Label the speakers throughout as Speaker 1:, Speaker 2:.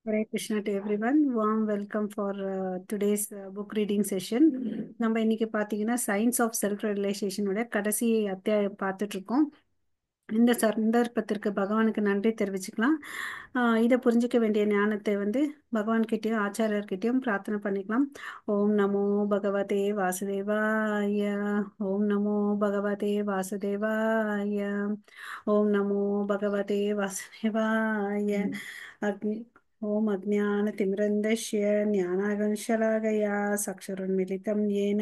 Speaker 1: Hare Krishna to everyone. Warm welcome for today's book reading session. நம்ம இன்னைக்கு பார்த்தீங்கன்னா science of self ரியலைசேஷனோட கடைசி அத்தியாயம் பார்த்துட்டு இருக்கோம். இந்த சந்தர்ப்பத்திற்கு பகவானுக்கு நன்றி தெரிவிச்சுக்கலாம். இதை புரிஞ்சிக்க வேண்டிய ஞானத்தை பகவான்கிட்டயும் ஆச்சாரியர்கிட்டயும் பிரார்த்தனை பண்ணிக்கலாம். ஓம் நமோ பகவதே வாசுதேவாய. ஓம் நமோ பகவதே வாசுதேவாய. ஓம் நமோ பகவதே வாசுதேவாய. அக்னி ஓம் அஜ்ஞானतिमिरन्धस्य ज्ञानागंशलाकया चक्षुरुन्मिलितं येन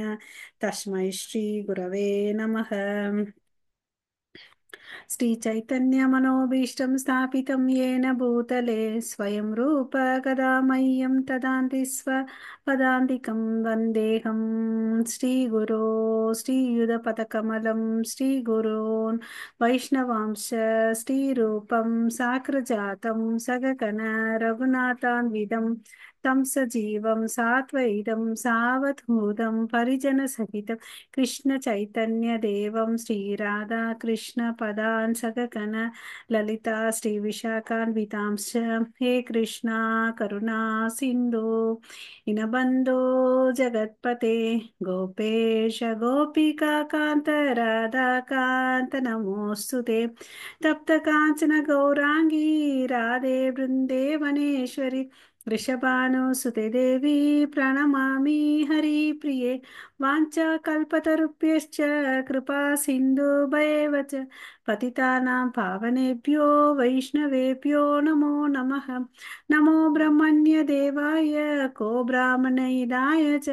Speaker 1: तस्मै श्रीगुरवे नमः. श्रीचैतन्यमनोभीष्टं स्थापितं येन भूतले स्वयं रूप कदा मह्यं ददाति स्वपदान्तिकं वन्देऽहं श्रीगुरो श्रीयुधपदकमलं श्रीगुरोन् वैष्णवांश श्रीरूपं साग्रजातं सगगण रघुनाथान्वितं तं सजीवं सात्वैतं सावधूतं परिजनसहितं कृष्ण चैतन्य देवं श्रीराधा कृष्ण पदान् सगगण ललिता श्री विशाखान्वितांश्च हे कृष्णा करुणा सिन्धु इनबन्धो जगत्पते गोपेश गोपिका कान्त राधा कान्त नमोऽस्तु ते तप्त काञ्चन गौराङ्गी राधे वृन्दे वनेश्वरि वृषभानुसुते देवी प्रणमामि हरिप्रिये वाञ्छाकल्पतरुभ्यश्च कृपा सिन्धुभैव च पतितानां पावनेभ्यो वैष्णवेभ्यो नमो नमः. नमो ब्रह्मण्यदेवाय को ब्राह्मणहिताय च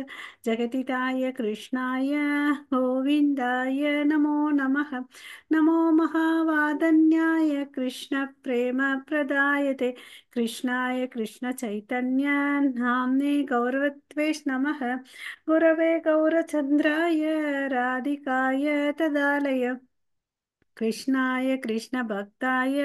Speaker 1: जगतिताय कृष्णाय गोविन्दाय नमो नमः. नमो महावादन्याय कृष्णप्रेमप्रदायते कृष्णाय कृष्णचैतन्य नाम्ने गौरवत्वेष नमः. गुरवे गौरचन्द्राय राधिकाय तदालय कृष्णाय कृष्णभक्ताय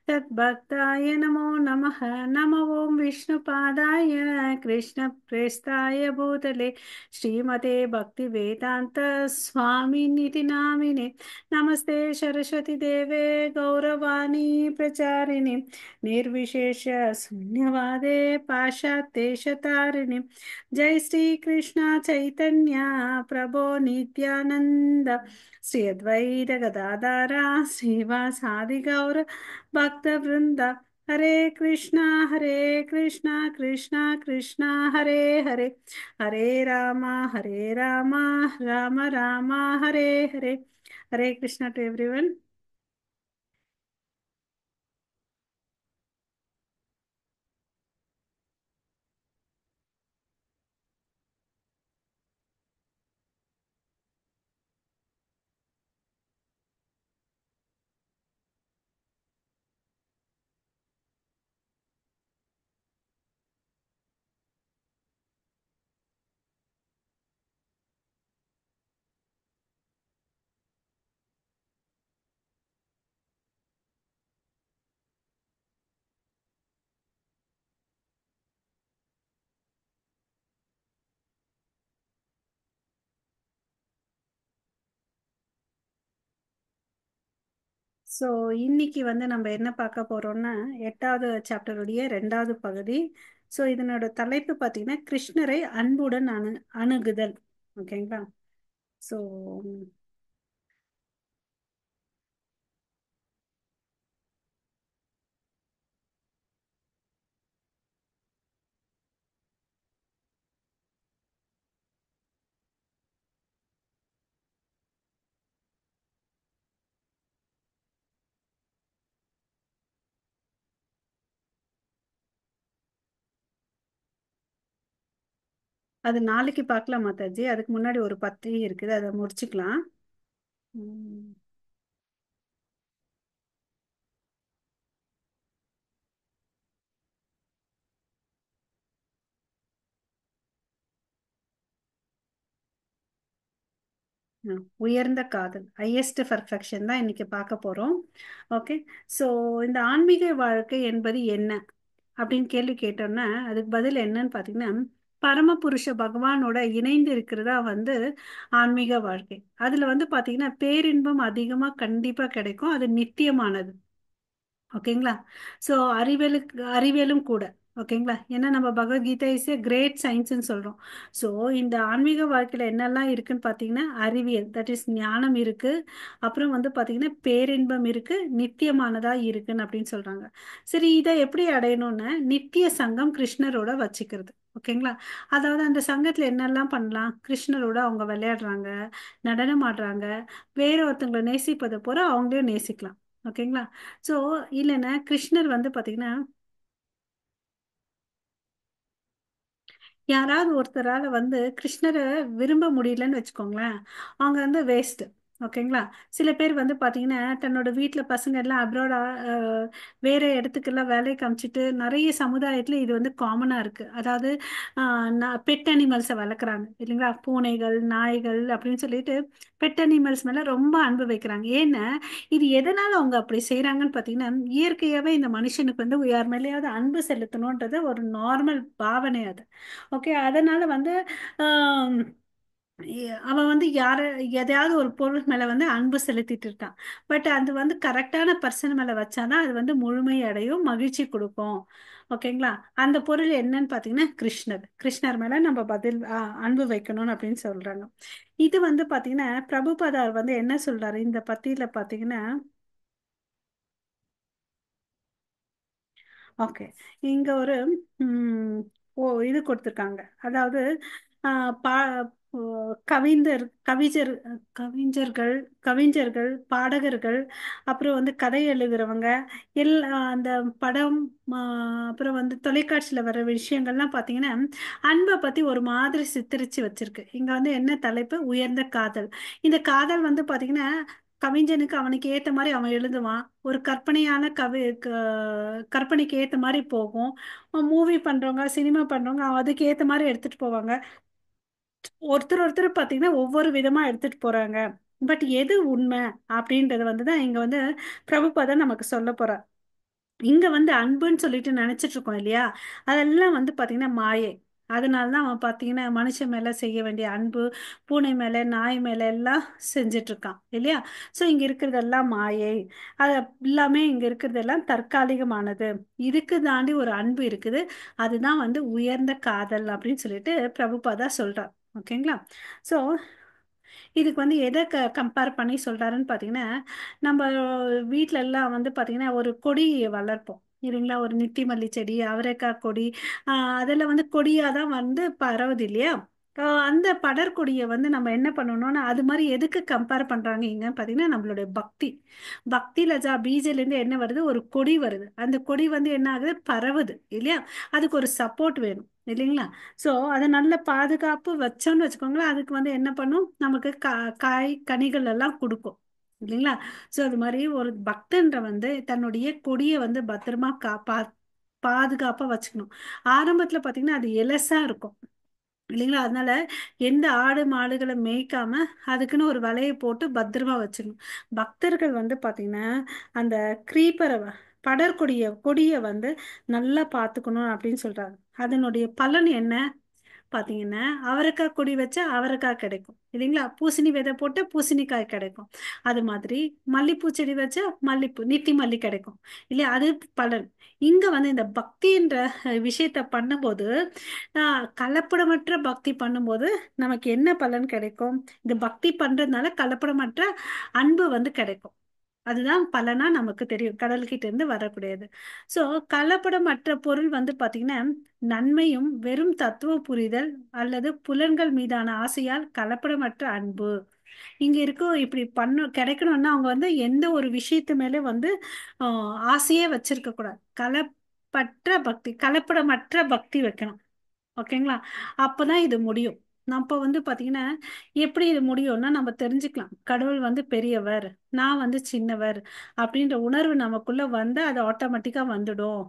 Speaker 1: तद्भक्ताय नमो नमः. नमो ॐ विष्णुपादाय कृष्णप्रेष्ठाय भूतले श्रीमते भक्तिवेदान्त स्वामिनिति नामिने नमस्ते सरस्वती देवे गौरवाणी प्रचारिणे निर्विशेष शून्यवादे पाश्चात्येशतारिणे जय श्री कृष्ण चैतन्य प्रभो नित्यानंद श्री अद्वैत गदाधरा श्रीवासादि गौर भक्त वृंदा हरे कृष्णा कृष्णा कृष्णा हरे हरे हरे राम राम राम हरे हरे. हरे कृष्णा to everyone. ஸோ இன்னைக்கு நம்ம என்ன பார்க்க போறோம்னா எட்டாவது சாப்டருடைய ரெண்டாவது பகுதி. ஸோ இதனோட தலைப்பு பார்த்தீங்கன்னா கிருஷ்ணரை அன்புடன் அணுகுதல். ஓகேங்களா? ஸோ அது நாளைக்கு பார்க்கலாம் மாதாஜி. அதுக்கு முன்னாடி ஒரு 10 இருக்குது, அதை முடிச்சுக்கலாம். உம் உயர்ந்த காதல், ஹையஸ்ட் பர்ஃபெக்ஷன் தான் இன்னைக்கு பார்க்க போறோம். ஓகே. ஸோ இந்த ஆன்மீக வாழ்க்கை என்பது என்ன அப்படின்னு கேள்வி கேட்டோம்னா அதுக்கு பதில் என்னன்னு பார்த்தீங்கன்னா, பரமபுருஷ பகவானோட இணைந்து இருக்கிறதா ஆன்மீக வாழ்க்கை. அதுல பார்த்தீங்கன்னா பேரின்பம் அதிகமா கண்டிப்பா கிடைக்கும். அது நித்தியமானது. ஓகேங்களா? ஸோ அறிவியலும் கூட. ஓகேங்களா? ஏன்னா நம்ம பகவத்கீதை இஸ் ஏ கிரேட் சயின்ஸ்ன்னு சொல்றோம். ஸோ இந்த ஆன்மீக வாழ்க்கையில என்னெல்லாம் இருக்குன்னு பார்த்தீங்கன்னா, அறிவியல் தட் இஸ் ஞானம் இருக்கு. அப்புறம் வந்து பார்த்தீங்கன்னா பேரின்பம் இருக்கு, நித்தியமானதா இருக்குன்னு அப்படின்னு சொல்றாங்க. சரி, இதை எப்படி அடையணும்னு நித்திய சங்கம் கிருஷ்ணரோட வச்சுக்கிறது. ஓகேங்களா? அதாவது அந்த சங்கத்துல என்னெல்லாம் பண்ணலாம்? கிருஷ்ணரோட அவங்க விளையாடுறாங்க, நடனம் ஆடுறாங்க, வேற ஒருத்தவங்களை நேசிப்பதை போற அவங்களையும் நேசிக்கலாம். ஓகேங்களா? ஸோ இல்லைன்னா கிருஷ்ணர் வந்து பார்த்தீங்கன்னா யாராவது ஒருத்தரால வந்து கிருஷ்ணரை விரும்ப முடியலன்னு வச்சுக்கோங்களேன், அவங்க வந்து வேஸ்ட். ஓகேங்களா? சில பேர் வந்து பாத்தீங்கன்னா தன்னோட வீட்ல பசங்க எல்லாம் அப்ராடா வேற இடத்துக்கெல்லாம் வேலைக்கு அமிச்சிட்டு நிறைய சமுதாயத்துல இது வந்து காமனா இருக்கு. அதாவது பெட் அனிமல்ஸை வளர்க்குறாங்க இல்லைங்களா? பூனைகள், நாய்கள் அப்படின்னு சொல்லிட்டு பெட் அனிமல்ஸ் மேல ரொம்ப அன்பு வைக்கிறாங்க. ஏன்னா இது எதனால அவங்க அப்படி செய்யறாங்கன்னு பாத்தீங்கன்னா, இயற்கையாவே இந்த மனுஷனுக்கு வந்து யார் மேலேயாவது அன்பு செலுத்தணும்ன்றது ஒரு நார்மல் பாவனை அது. ஓகே, அதனால வந்து ஆம், அவன் வந்து எதையாவது ஒரு பொருள் மேல வந்து அன்பு செலுத்திட்டு இருக்கான். பட் அது வந்து கரெக்டான பர்சன் மேல வச்சாதான் அது வந்து முழுமை அடையும், மகிழ்ச்சி கொடுக்கும். ஓகேங்களா? அந்த பொருள் என்னன்னு பாத்தீங்கன்னா கிருஷ்ணர். கிருஷ்ணர் மேல நம்ம அன்பு வைக்கணும் அப்படின்னு சொல்றாங்க. இது வந்து பாத்தீங்கன்னா பிரபுபாதார் வந்து என்ன சொல்றாரு இந்த பத்தியில பாத்தீங்கன்னா, ஓகே, இங்க ஒரு ம், இது கொடுத்துருக்காங்க. அதாவது ஆஹ், பா ஓ, கவிஞர் கவிஞர்கள் கவிஞர்கள், பாடகர்கள், அப்புறம் வந்து கதை எழுதுறவங்க, அந்த படம், அப்புறம் வந்து தொலைக்காட்சியில வர விஷயங்கள்லாம் பார்த்தீங்கன்னா அன்பை பத்தி ஒரு மாதிரி சித்தரிச்சு வச்சிருக்கு. இங்க வந்து என்ன தலைப்பு? உயர்ந்த காதல். இந்த காதல் வந்து பார்த்தீங்கன்னா கவிஞனுக்கு அவனுக்கு ஏத்த மாதிரி அவன் எழுதுவான். ஒரு கற்பனையான கற்பனைக்கு ஏத்த மாதிரி போகும். மூவி பண்றவங்க, சினிமா பண்றவங்க அதுக்கு ஏத்த மாதிரி எடுத்துட்டு போவாங்க. ஒருத்தர் ஒருத்தர் பாத்தீங்கன்னா ஒவ்வொரு விதமா எடுத்துட்டு போறாங்க. பட் எது உண்மை அப்படின்றது வந்துதான் இங்க வந்து பிரபுபாதா நமக்கு சொல்ல போறார். இங்க வந்து அன்புன்னு சொல்லிட்டு நினைச்சிட்டு இருக்கோம் இல்லையா? அதெல்லாம் வந்து பாத்தீங்கன்னா மாயை. அதனாலதான் அவன் பாத்தீங்கன்னா மனுஷன் மேல செய்ய வேண்டிய அன்பு, பூனை மேல, நாய் மேல எல்லாம் செஞ்சுட்டு இருக்கான் இல்லையா? சோ இங்க இருக்கிறதெல்லாம் மாயை. அது எல்லாமே இங்க இருக்கிறதெல்லாம் தற்காலிகமானது. இதுக்கு தாண்டி ஒரு அன்பு இருக்குது. அதுதான் வந்து உயர்ந்த காதல் அப்படின்னு சொல்லிட்டு பிரபுபாதா சொல்றார். ஓகேங்களா? சோ இதுக்கு வந்து எதை கம்பேர் பண்ணி சொல்றாருன்னு பார்த்தீங்கன்னா, நம்ம வீட்ல எல்லாம் வந்து பார்த்தீங்கன்னா ஒரு கொடி வளர்ப்போம் இல்லைங்களா? ஒரு நித்திமல்லி செடி, அவரைக்காய் கொடி, அதெல்லாம் வந்து கொடியாக தான் வந்து பரவுது இல்லையா? அந்த படர்கொடியை வந்து நம்ம என்ன பண்ணணும்னா அது மாதிரி எதுக்கு கம்பேர் பண்றாங்க இங்கன்னு பார்த்தீங்கன்னா நம்மளுடைய பக்தி. பக்தியில பீஜிலேருந்து என்ன வருது? ஒரு கொடி வருது. அந்த கொடி வந்து என்ன ஆகுது? பரவுது இல்லையா? அதுக்கு ஒரு சப்போர்ட் வேணும் இல்லைங்களா? ஸோ அதை நல்ல பாதுகாப்பு வச்சோம்னு வச்சுக்கோங்களேன், அதுக்கு வந்து என்ன பண்ணும்? நமக்கு காய் கனிகள் எல்லாம் கொடுக்கும் இல்லைங்களா? ஸோ அது மாதிரி ஒரு பக்தன்ற வந்து தன்னுடைய கொடியை வந்து பத்திரமா பாதுகாப்பா வச்சுக்கணும். ஆரம்பத்துல பாத்தீங்கன்னா அது எலசா இருக்கும் இல்லைங்களா? அதனால எந்த ஆடு மாடுகளை மேய்க்காம அதுக்குன்னு ஒரு வலையை போட்டு பத்திரமா வச்சுக்கணும். பக்தர்கள் வந்து பாத்தீங்கன்னா அந்த கிரீப்பரை கொடியை வந்து நல்லா பார்த்துக்கணும் அப்படின்னு சொல்றாங்க. அதனுடைய பலன் என்ன பாத்தீங்கன்னா, அவரைக்காய் கொடி வச்சா அவரைக்காய் கிடைக்கும் இல்லைங்களா? பூசணி விதை போட்டு பூசணிக்காய் கிடைக்கும். அது மாதிரி மல்லிப்பூ செடி வச்சா மல்லிப்பூ, நித்தி மல்லி கிடைக்கும் இல்லையா? அது பலன். இங்க வந்து இந்த பக்தின்ற விஷயத்த பண்ணும்போது, கலப்படமற்ற பக்தி பண்ணும்போது நமக்கு என்ன பலன் கிடைக்கும்? இந்த பக்தி பண்றதுனால கலப்படமற்ற அன்பு வந்து கிடைக்கும். அதுதான் பலனா நமக்கு தெரியும், கடல்கிட்ட இருந்து வரக்கூடியது. சோ கலப்படமற்ற பொருள் வந்து பாத்தீங்கன்னா நன்மையும் வெறும் தத்துவ புரிதல் அல்லது புலன்கள் மீதான ஆசையால் கலப்படமற்ற அன்பு. இங்க இருக்கும் இப்படி கிடைக்கணும்னா அவங்க வந்து எந்த ஒரு விஷயத்து மேலே வந்து ஆசையே வச்சிருக்க கூடாது. கலப்படமற்ற பக்தி வைக்கணும். ஓகேங்களா? அப்பதான் இது முடியும். நம்ம வந்து பாத்தீங்கன்னா எப்படி இது முடியும்னா நம்ம தெரிஞ்சுக்கலாம், கடவுள் வந்து பெரியவர், நான் வந்து சின்னவர் அப்படின்ற உணர்வு நமக்குள்ள வந்து அது ஆட்டோமேட்டிக்கா வந்துடும்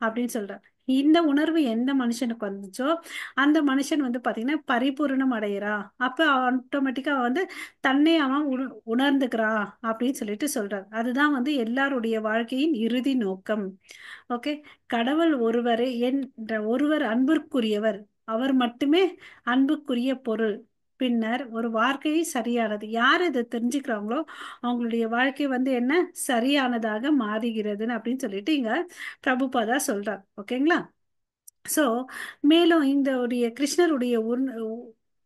Speaker 1: அப்படின்னு சொல்றார். இந்த உணர்வு எந்த மனுஷனுக்கு வந்துச்சோ அந்த மனுஷன் வந்து பாத்தீங்கன்னா பரிபூரணம் அடையிறான். அப்ப ஆட்டோமேட்டிக்கா வந்து தன்னை அவன் உணர்ந்துக்கிறான் அப்படின்னு சொல்லிட்டு சொல்றார். அதுதான் வந்து எல்லாருடைய வாழ்க்கையின் இறுதி நோக்கம். ஓகே, கடவுள் ஒருவரே என்ற ஒருவர் அன்பிற்குரியவர், அவர் மட்டுமே அன்புக்குரிய பொருள். பின்னர் ஒரு வாழ்க்கை சரியானது. யார் இதை தெரிஞ்சுக்கிறாங்களோ அவங்களுடைய வாழ்க்கை வந்து என்ன சரியானதாக மாறுகிறதுன்னு அப்படின்னு சொல்லிட்டு இங்க பிரபுபாதா சொல்றார். ஓகேங்களா? ஸோ மேலும் இந்த உடைய கிருஷ்ணருடைய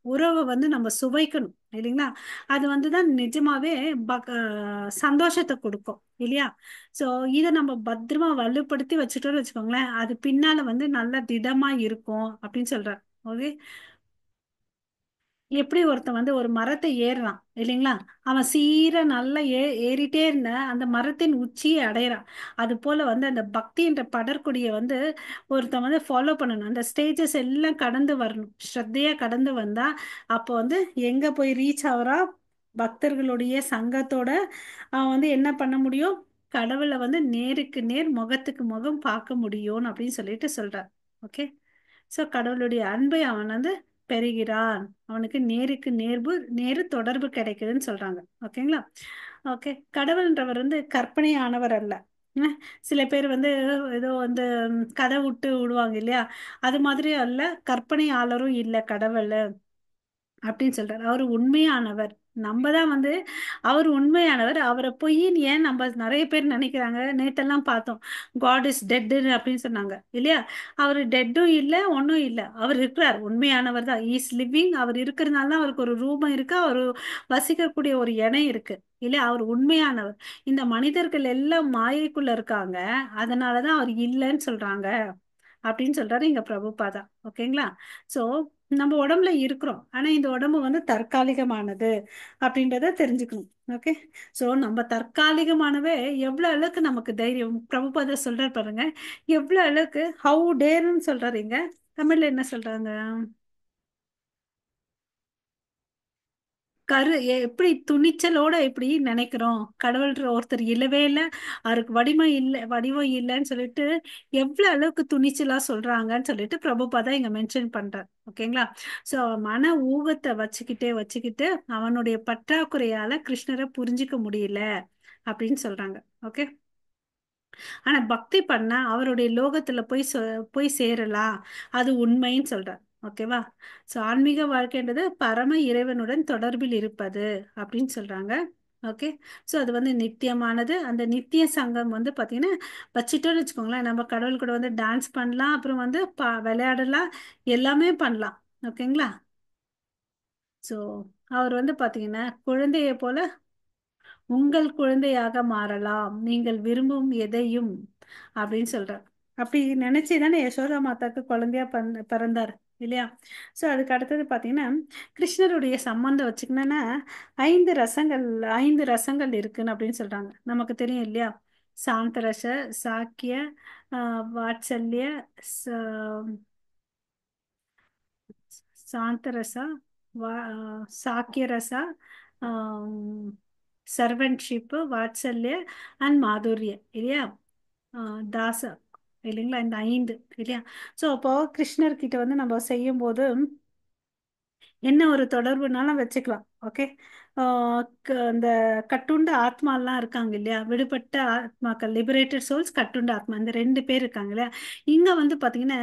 Speaker 1: உறவை வந்து நம்ம சுவைக்கணும் இல்லைங்களா? அது வந்து தான் நிஜமாவே சந்தோஷத்தை கொடுக்கும் இல்லையா? ஸோ இதை நம்ம பத்திரமா வலுப்படுத்தி வச்சுட்டோம்னு வச்சுக்கோங்களேன், அது பின்னால வந்து நல்லா திடமா இருக்கும் அப்படின்னு சொல்றார். ஓகே. எப்படி ஒருத்தன் வந்து ஒரு மரத்தை ஏறுறான் இல்லைங்களா? அவன் சீரா நல்லா ஏறிட்டே இருந்த அந்த மரத்தின் உச்சியை அடையறான். அது போல வந்து அந்த பக்தி என்ற படர்கொடியை வந்து ஒருத்தன் வந்து ஃபாலோ பண்ணணும். அந்த ஸ்டேஜஸ் எல்லாம் கடந்து வரணும், ஸ்ரத்தையா கடந்து வந்தா அப்போ வந்து எங்க போய் ரீச் ஆகுறான்? பக்தர்களுடைய சங்கத்தோட அவன் வந்து என்ன பண்ண முடியும்? கடவுளை வந்து நேருக்கு நேர் முகத்துக்கு முகம் பார்க்க முடியும் அப்படின்னு சொல்லிட்டு சொல்றார். ஓகே. ஸோ கடவுளுடைய அன்பை அவன் வந்து பெறுகிறான். அவனுக்கு நேருக்கு நேரு தொடர்பு கிடைக்குதுன்னு சொல்றாங்க. ஓகேங்களா? ஓகே. கடவுள்ன்றவர் வந்து கற்பனையானவர் அல்ல. அஹ் சில பேர் வந்து ஏதோ வந்து கதை விட்டு விடுவாங்க இல்லையா? அது மாதிரி அல்ல, கற்பனையாளரும் இல்லை கடவுள் அப்படின்னு சொல்றாரு. அவர் உண்மையானவர். நம்ம தான் வந்து அவர் உண்மையானவர், அவரை பொய்ன்னு ஏன் நம்ம நிறைய பேர் நினைக்கிறாங்க. நேத்தெல்லாம் பார்த்தோம், காட் இஸ் டெட் அப்படின்னு சொன்னாங்க இல்லையா? அவர் டெட்டும் இல்லை, ஒன்றும் இல்லை. அவர் இருக்கிறார், உண்மையானவர் தான். Is living. அவர் இருக்கிறதுனால தான் அவருக்கு ஒரு ரூபம் இருக்கு, அவர் வசிக்கக்கூடிய ஒரு இடம் இருக்கு இல்லையா? அவர் உண்மையானவர். இந்த மனிதர்கள் எல்லாம் மாயைக்குள்ள இருக்காங்க, அதனாலதான் அவர் இல்லைன்னு சொல்றாங்க அப்படின்னு சொல்றாரு இங்க பிரபுபாதா. ஓகேங்களா? சோ நம்ம உடம்புல இருக்கிறோம், ஆனா இந்த உடம்பு வந்து தற்காலிகமானது அப்படின்றத தெரிஞ்சுக்கணும். ஓகே. சோ நம்ம தற்காலிகமானவே எவ்வளவு அளவுக்கு நமக்கு தைரியம் பிரபுபாதா சொல்றாரு பாருங்க. எவ்வளவு அளவுக்கு ஹவு டேர்ன்னு சொல்றாரு இங்க. தமிழ்ல என்ன சொல்றாங்க? எப்படி துணிச்சலோட எப்படி நினைக்கிறோம் கடவுள்ன்ற ஒருத்தர் இல்லவே இல்லை, அவருக்கு வடிவம் இல்லைன்னு சொல்லிட்டு எவ்வளவு அளவுக்கு துணிச்சலா சொல்றாங்கன்னு சொல்லிட்டு பிரபுபாதா இங்க மென்ஷன் பண்றார். ஓகேங்களா? சோ மன ஊகத்தை வச்சுக்கிட்டு அவனுடைய பற்றாக்குறையால கிருஷ்ணரை புரிஞ்சுக்க முடியல அப்படின்னு சொல்றாங்க. ஓகே. ஆனா பக்தி பண்ணா அவருடைய லோகத்துல போய் சேரலாம், அது உண்மைன்னு சொல்றார். ஓகேவா? சோ ஆன்மீக வாழ்க்கைன்றது பரம இறைவனுடன் தொடர்பில் இருப்பது அப்படின்னு சொல்றாங்க. ஓகே. சோ அது வந்து நித்தியமானது. அந்த நித்திய சங்கம் வந்து பாத்தீங்கன்னா வச்சுட்டோம்னு வச்சுக்கோங்களேன், நம்ம கடவுள் கூட வந்து டான்ஸ் பண்ணலாம், அப்புறம் வந்து விளையாடலாம், எல்லாமே பண்ணலாம். ஓகேங்களா? சோ அவர் வந்து பாத்தீங்கன்னா குழந்தையை போல உங்கள் குழந்தையாக மாறலாம் நீங்கள் விரும்பும் எதையும் அப்படின்னு சொல்றார். அப்படி நினைச்சுதானே யசோதா மாதாக்கு குழந்தையா பிறந்தார் இல்லையா? சோ அதுக்கு அடுத்தது பாத்தீங்கன்னா கிருஷ்ணருடைய சம்பந்தம் வச்சுக்கணும்னா 5 ரசங்கள், 5 ரசங்கள் இருக்குன்னு அப்படின்னு சொல்றாங்க. நமக்கு தெரியும் இல்லையா? சாந்தரச, சாக்கிய, வாத்சல்ய, சாந்தரசா, சாக்கியரசா, சர்வன்ஷிப்பு, வாத்சல்ய அண்ட் மாதுரிய இல்லையா? தாச இல்லைங்களா? இந்த 5 இல்லையா? ஸோ அப்போ கிருஷ்ணர் கிட்ட வந்து நம்ம செய்யும் போது என்ன ஒரு தொடர்புனாலும் வச்சுக்கலாம். ஓகே. இந்த கட்டுண்ட ஆத்மாலாம் இருக்காங்க இல்லையா? விடுபட்ட ஆத்மாக்கள், லிபரேட்டட் சோல்ஸ், கட்டுண்ட ஆத்மா, இந்த 2 பேர் இருக்காங்க இல்லையா? இங்க வந்து பாத்தீங்கன்னா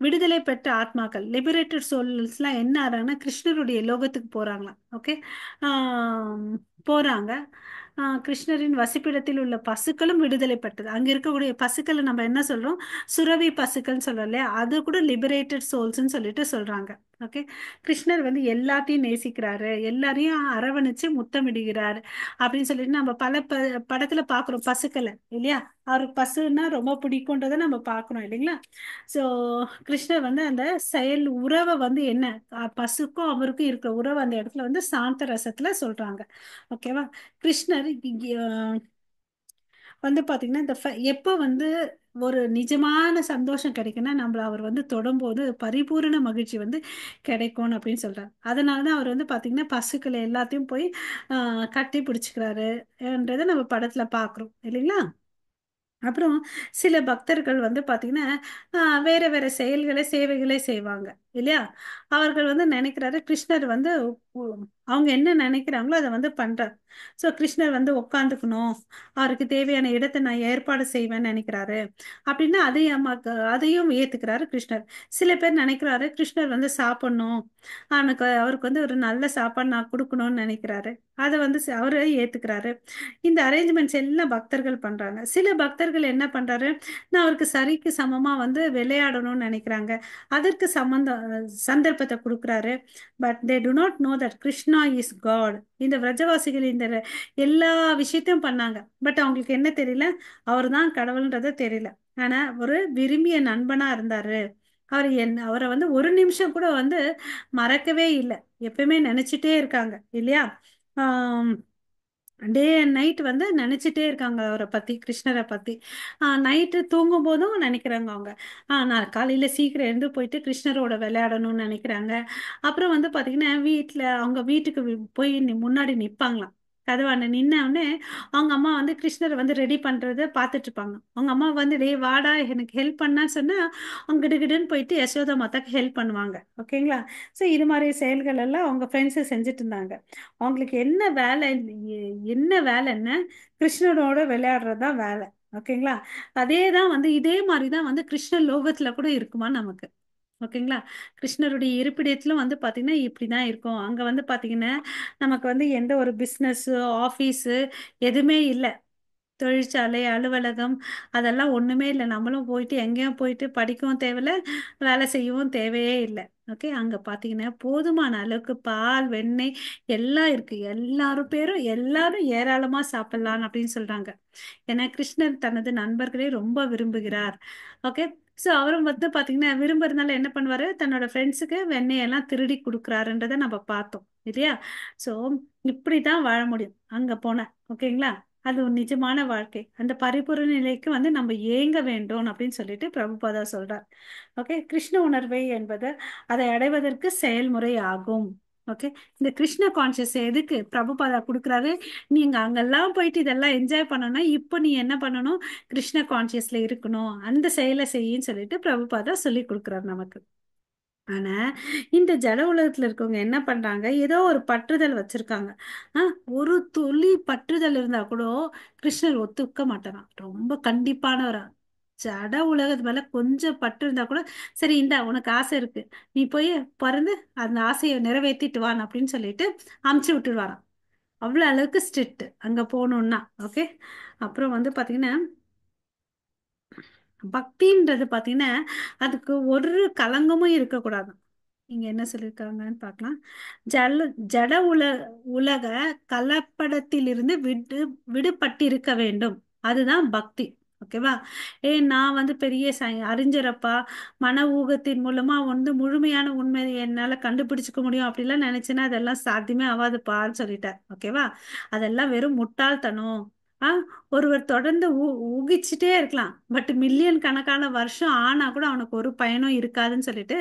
Speaker 1: விடுதலை பெற்ற ஆத்மாக்கள், லிபரேட்டட் சோல்ஸ்லாம் என்ன ஆறாங்கன்னா கிருஷ்ணருடைய லோகத்துக்கு போறாங்களாம். ஓகே. போறாங்க. கிருஷ்ணரின் வசிப்பிடத்தில் உள்ள பசுக்களும் விடுதலை பெற்றது. அங்க இருக்கக்கூடிய பசுக்களை நம்ம என்ன சொல்றோம்? சுரவி பசுக்கள்னு சொல்றோம் இல்லையா? அது கூட லிபரேட்டட் சோல்ஸ்ன்னு சொல்லிட்டு சொல்றாங்க. ஓகே. கிருஷ்ணர் வந்து எல்லாத்தையும் நேசிக்கிறாரு, எல்லாரையும் அரவணைச்சு முத்தமிடுகிறார் அப்படின்னு சொல்லிட்டு நம்ம பல படத்துல பாக்குறோம் பசுக்களை இல்லையா? அவருக்கு பசுன்னா ரொம்ப பிடிக்கும்ன்றதை நம்ம பார்க்கணும் இல்லைங்களா? சோ கிருஷ்ணர் வந்து அந்த செயல் உறவை வந்து என்ன, பசுக்கும் அவருக்கும் இருக்கிற உறவு அந்த இடத்துல வந்து சாந்த ரசத்துல சொல்றாங்க. ஓகேவா? கிருஷ்ணர் வந்து பாத்தீங்கன்னா இந்த எப்போ வந்து ஒரு நிஜமான சந்தோஷம் கிடைக்குன்னா நம்மள அவர் வந்து தொடும்போது பரிபூரண மகிழ்ச்சி வந்து கிடைக்கும்னு அப்படின்னு சொல்றாரு. அதனாலதான் அவர் வந்து பாத்தீங்கன்னா பசுக்களை எல்லாத்தையும் போய் கட்டி பிடிச்சுக்கிறாருன்றதை நம்ம படத்துல பாக்குறோம் இல்லைங்களா? அப்புறம் சில பக்தர்கள் வந்து பாத்தீங்கன்னா வேற வேற செயல்களை, சேவைகளை செய்வாங்க இல்லையா? அவர்கள் வந்து நினைக்கிறாரு கிருஷ்ணர் வந்து உ- அவங்க என்ன நினைக்கிறாங்களோ அதை வந்து பண்றார். ஸோ கிருஷ்ணர் வந்து உட்காந்துக்கணும், அவருக்கு தேவையான இடத்தை நான் ஏற்பாடு செய்வேன்னு நினைக்கிறாரு. அப்படின்னா அதையும் அதையும் ஏத்துக்கிறாரு கிருஷ்ணர். சில பேர் நினைக்கிறாரு கிருஷ்ணர் வந்து சாப்பிடணும், அவருக்கு வந்து ஒரு நல்ல சாப்பாடு நான் கொடுக்கணும்னு நினைக்கிறாரு. அதை வந்து அவரே ஏத்துக்கிறாரு. இந்த அரேஞ்ச்மெண்ட்ஸ் எல்லாம் பக்தர்கள் பண்றாங்க. சில பக்தர்கள் என்ன பண்றாரு, நான் அவருக்கு சரிக்கு சமமா வந்து விளையாடணும்னு நினைக்கிறாங்க. அதற்கு சந்தர்ப்பத்தை கொடுக்குறாரு. But they do not know that Krishna is god. இந்த விரஜவாசிகள் இந்த எல்லா விஷயத்தையும் பண்ணாங்க. பட் அவங்களுக்கு என்ன தெரியல, அவர் தான் கடவுள்ன்றத தெரியல. ஆனா ஒரு விரும்பிய நண்பனா இருந்தாரு. அவரை வந்து ஒரு நிமிஷம் கூட வந்து மறக்கவே இல்லை. எப்பயுமே நினைச்சிட்டே இருக்காங்க இல்லையா? ஆஹ் டே அண்ட் நைட் வந்து நினைச்சிட்டே இருக்காங்க அவரை பத்தி, கிருஷ்ணரை பத்தி. நைட்டு தூங்கும் போதும் நினைக்கிறாங்க அவங்க. நான் காலையில சீக்கிரம் எழுந்து போயிட்டு கிருஷ்ணரோட விளையாடணும்னு நினைக்கிறாங்க. அப்புறம் வந்து பாத்தீங்கன்னா வீட்டுல அவங்க வீட்டுக்கு போய் முன்னாடி நிப்பாங்களாம். கதவாண்ட நின்ன உடனே அவங்க அம்மா வந்து கிருஷ்ணரை வந்து ரெடி பண்றத பார்த்துட்டு இருப்பாங்க. அவங்க அம்மா வந்து டேய் வாடா எனக்கு ஹெல்ப் பண்ணான்னு சொன்னா அவங்க கிடுகிடுன்னு போயிட்டு யசோதா மாதாக்கு ஹெல்ப் பண்ணுவாங்க. ஓகேங்களா? ஸோ இது மாதிரி செயல்கள் எல்லாம் அவங்க ஃப்ரெண்ட்ஸு செஞ்சுட்டு இருந்தாங்க. அவங்களுக்கு என்ன வேலை, என்ன வேலைன்னு கிருஷ்ணனோட விளையாடுறது தான் வேலை. ஓகேங்களா? அதே தான் வந்து இதே மாதிரி தான் வந்து கிருஷ்ண லோகத்துல கூட இருக்குமா நமக்கு. ஓகேங்களா? கிருஷ்ணருடைய இருப்பிடத்திலும் வந்து பாத்தீங்கன்னா இப்படிதான் இருக்கும். அங்க வந்து பாத்தீங்கன்னா நமக்கு வந்து எந்த ஒரு பிசினஸ், ஆபீஸ் எதுவுமே இல்லை. தொழிற்சாலை, அலுவலகம் அதெல்லாம் ஒண்ணுமே இல்லை. நம்மளும் போயிட்டு எங்கேயும் போயிட்டு படிக்கவும் தேவையில்ல, வேலை செய்யவும் தேவையே இல்லை. ஓகே, அங்க பாத்தீங்கன்னா போதுமான அளவுக்கு பால், வெண்ணெய் எல்லாம் இருக்கு. எல்லாரும் ஏராளமா சாப்பிடலாம் அப்படின்னு சொல்றாங்க. ஏன்னா கிருஷ்ணர் தனது நண்பர்களே ரொம்ப விரும்புகிறார். ஓகே. ஸோ அவரும் வந்து பாத்தீங்கன்னா விரும்புறதுனால என்ன பண்ணுவாரு, தன்னோட ஃப்ரெண்ட்ஸுக்கு வெண்ணெய் எல்லாம் திருடி கொடுக்குறாருன்றதை நம்ம பார்த்தோம் இல்லையா? ஸோ இப்படிதான் வாழ முடியும் அங்க போன. ஓகேங்களா? அது ஒரு நிஜமான வாழ்க்கை. அந்த பரிபூரண நிலைக்கு வந்து நம்ம ஏங்க வேண்டும் அப்படின்னு சொல்லிட்டு பிரபுபாதா சொல்றார். ஓகே, கிருஷ்ண உணர்வை என்பது அதை அடைவதற்கு செயல்முறை ஆகும். ஓகே, இந்த கிருஷ்ண கான்சியஸ் எதுக்கு பிரபுபாதா கொடுக்குறாரு, நீங்க அங்கெல்லாம் போயிட்டு இதெல்லாம் என்ஜாய் பண்ணணும்னா இப்போ நீ என்ன பண்ணணும், கிருஷ்ண கான்சியஸ்ல இருக்கணும், அந்த செயலை செய்யின்னு சொல்லிட்டு பிரபுபாதா சொல்லி கொடுக்குறாரு நமக்கு. ஆனா இந்த ஜட உலகத்துல இருக்கவங்க என்ன பண்றாங்க, ஏதோ ஒரு பற்றுதல் வச்சிருக்காங்க. ஒரு துளி பற்றுதல் இருந்தா கூட கிருஷ்ணர் ஒத்துக்க மாட்டாராம். ரொம்ப கண்டிப்பானவரா. ஜட உலகத்து மேல கொஞ்சம் பற்று இருந்தா கூட சரி, இந்தா உனக்கு ஆசை இருக்கு, நீ போய் பிறந்து அந்த ஆசையை நிறைவேற்றிட்டு வான் அப்படின்னு சொல்லிட்டு அமுச்சு விட்டுருவாராம். அவ்வளவு அளவுக்கு ஸ்ட்ரிக்ட் அங்க போகணும்னா. ஓகே. அப்புறம் வந்து பாத்தீங்கன்னா பக்தின்றது பாத்தீங்கன்னா அதுக்கு ஒரு களங்கமும் இருக்கக்கூடாது. இங்க என்ன சொல்லியிருக்காங்கன்னு பார்க்கலாம். ஜல ஜட உலக கலப்படத்திலிருந்து விடுபட்டிருக்க வேண்டும். அதுதான் பக்தி. ஓகேவா? நான் வந்து பெரிய அறிஞரப்பா, மன ஊகத்தின் மூலமா வந்து முழுமையான உண்மை என்னால கண்டுபிடிச்சுக்க முடியும் அப்படிலாம் நினைச்சேன்னா அதெல்லாம் சாத்தியமே ஆகாதுப்பான்னு சொல்லிட்டார். ஓகேவா? அதெல்லாம் வெறும் முட்டாள்தனம். ஆ ஒருவர் தொடர்ந்து ஊகிச்சுட்டே இருக்கலாம், பட் மில்லியன் கணக்கான வருஷம் ஆனா கூட அவனுக்கு ஒரு பயனும் இருக்காதுன்னு சொல்லிட்டு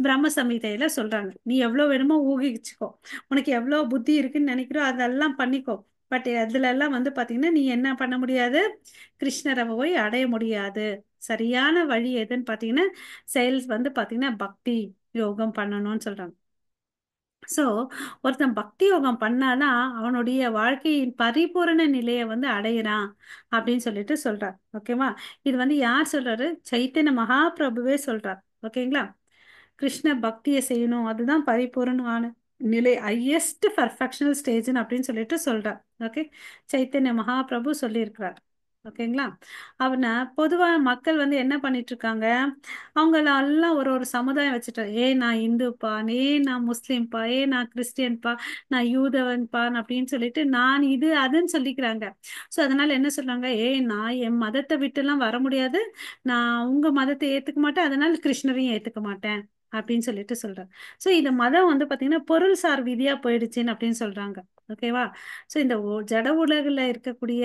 Speaker 1: பிரம்ம சம்ஹிதையில சொல்றாங்க. நீ எவ்வளவு வேணுமோ ஊகிச்சுக்கோ, உனக்கு எவ்வளவு புத்தி இருக்குன்னு நினைக்கிறோ அதெல்லாம் பண்ணிக்கோ. பட் அதுல எல்லாம் வந்து பாத்தீங்கன்னா நீ என்ன பண்ண முடியாது, கிருஷ்ணரை போய் அடைய முடியாது. சரியான வழி எதுன்னு பாத்தீங்கன்னா செயல்ஸ் வந்து பாத்தீங்கன்னா பக்தி யோகம் பண்ணணும்னு சொல்றாங்க. சோ ஒருத்தன் பக்தி யோகம் பண்ணாதான் அவனுடைய வாழ்க்கையின் பரிபூரண நிலையை வந்து அடையிறான் அப்படின்னு சொல்லிட்டு சொல்றார். ஓகேவா? இது வந்து யார் சொல்றாரு, சைத்தன்ய மகாபிரபுவே சொல்றார். ஓகேங்களா? கிருஷ்ண பக்தியை செய்யணும், அதுதான் பரிபூரணமான நிலை, ஹையஸ்ட் பர்ஃபெக்ஷனல் ஸ்டேஜ் அப்படின்னு சொல்லிட்டு சொல்றார். ஓகே, சைத்தன்ய மகாபிரபு சொல்லியிருக்கிறார். ஓகேங்களா? அவனை பொதுவா மக்கள் வந்து என்ன பண்ணிட்டு இருக்காங்க, அவங்கள எல்லாம் ஒரு ஒரு சமுதாயம் வச்சுட்டு, நான் இந்துப்பா, நான் முஸ்லீம்ப்பா, நான் கிறிஸ்டியன்பா, நான் யூதவன்பா அப்படின்னு சொல்லிட்டு நான் இது அதுன்னு சொல்லிக்கிறாங்க. ஸோ அதனால என்ன சொல்றாங்க, நான் என் மதத்தை விட்டு எல்லாம் வர முடியாது, நான் உங்க மதத்தை ஏத்துக்க மாட்டேன், அதனால கிருஷ்ணரையும் ஏத்துக்க மாட்டேன் அப்படின்னு சொல்லிட்டு சொல்றாங்க. ஸோ இந்த மதம் வந்து பாத்தீங்கன்னா பொருள் சார் விதியா போயிடுச்சுன்னு அப்படின்னு சொல்றாங்க. ஓகேவா? ஸோ இந்த ஜட உலகில் இருக்கக்கூடிய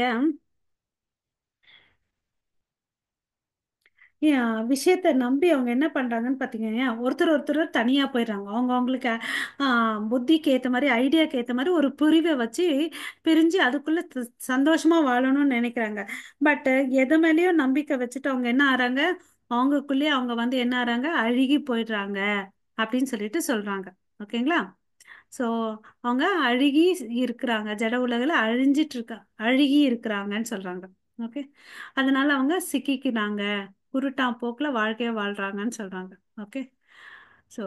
Speaker 1: விஷயத்த நம்பி அவங்க என்ன பண்றாங்கன்னு பாத்தீங்கன்னா ஒருத்தர் தனியா போயிடுறாங்க. அவங்களுக்கு புத்திக்கு ஏத்த மாதிரி, ஐடியாக்கு ஏத்த மாதிரி ஒரு பிரிவை வச்சு பிரிஞ்சு அதுக்குள்ள சந்தோஷமா வாழணும்னு நினைக்கிறாங்க. பட் எது மேலயும் நம்பிக்கை வச்சுட்டு அவங்க என்ன ஆறாங்க, அவங்களுக்குள்ளேயே அவங்க வந்து என்ன ஆறாங்க, அழுகி போயிடுறாங்க அப்படின்னு சொல்லிட்டு சொல்றாங்க. ஓகேங்களா? ஸோ அவங்க அழுகி இருக்கிறாங்க, ஜட உலகில் அழிஞ்சிட்டு இருக்கா, அழுகி இருக்கிறாங்கன்னு சொல்றாங்க. ஓகே, அதனால அவங்க சிக்கிக்கிறாங்க, குருட்டாம் போக்குல வாழ்க்கைய வாழ்றாங்கன்னு சொல்றாங்க. ஓகே, ஸோ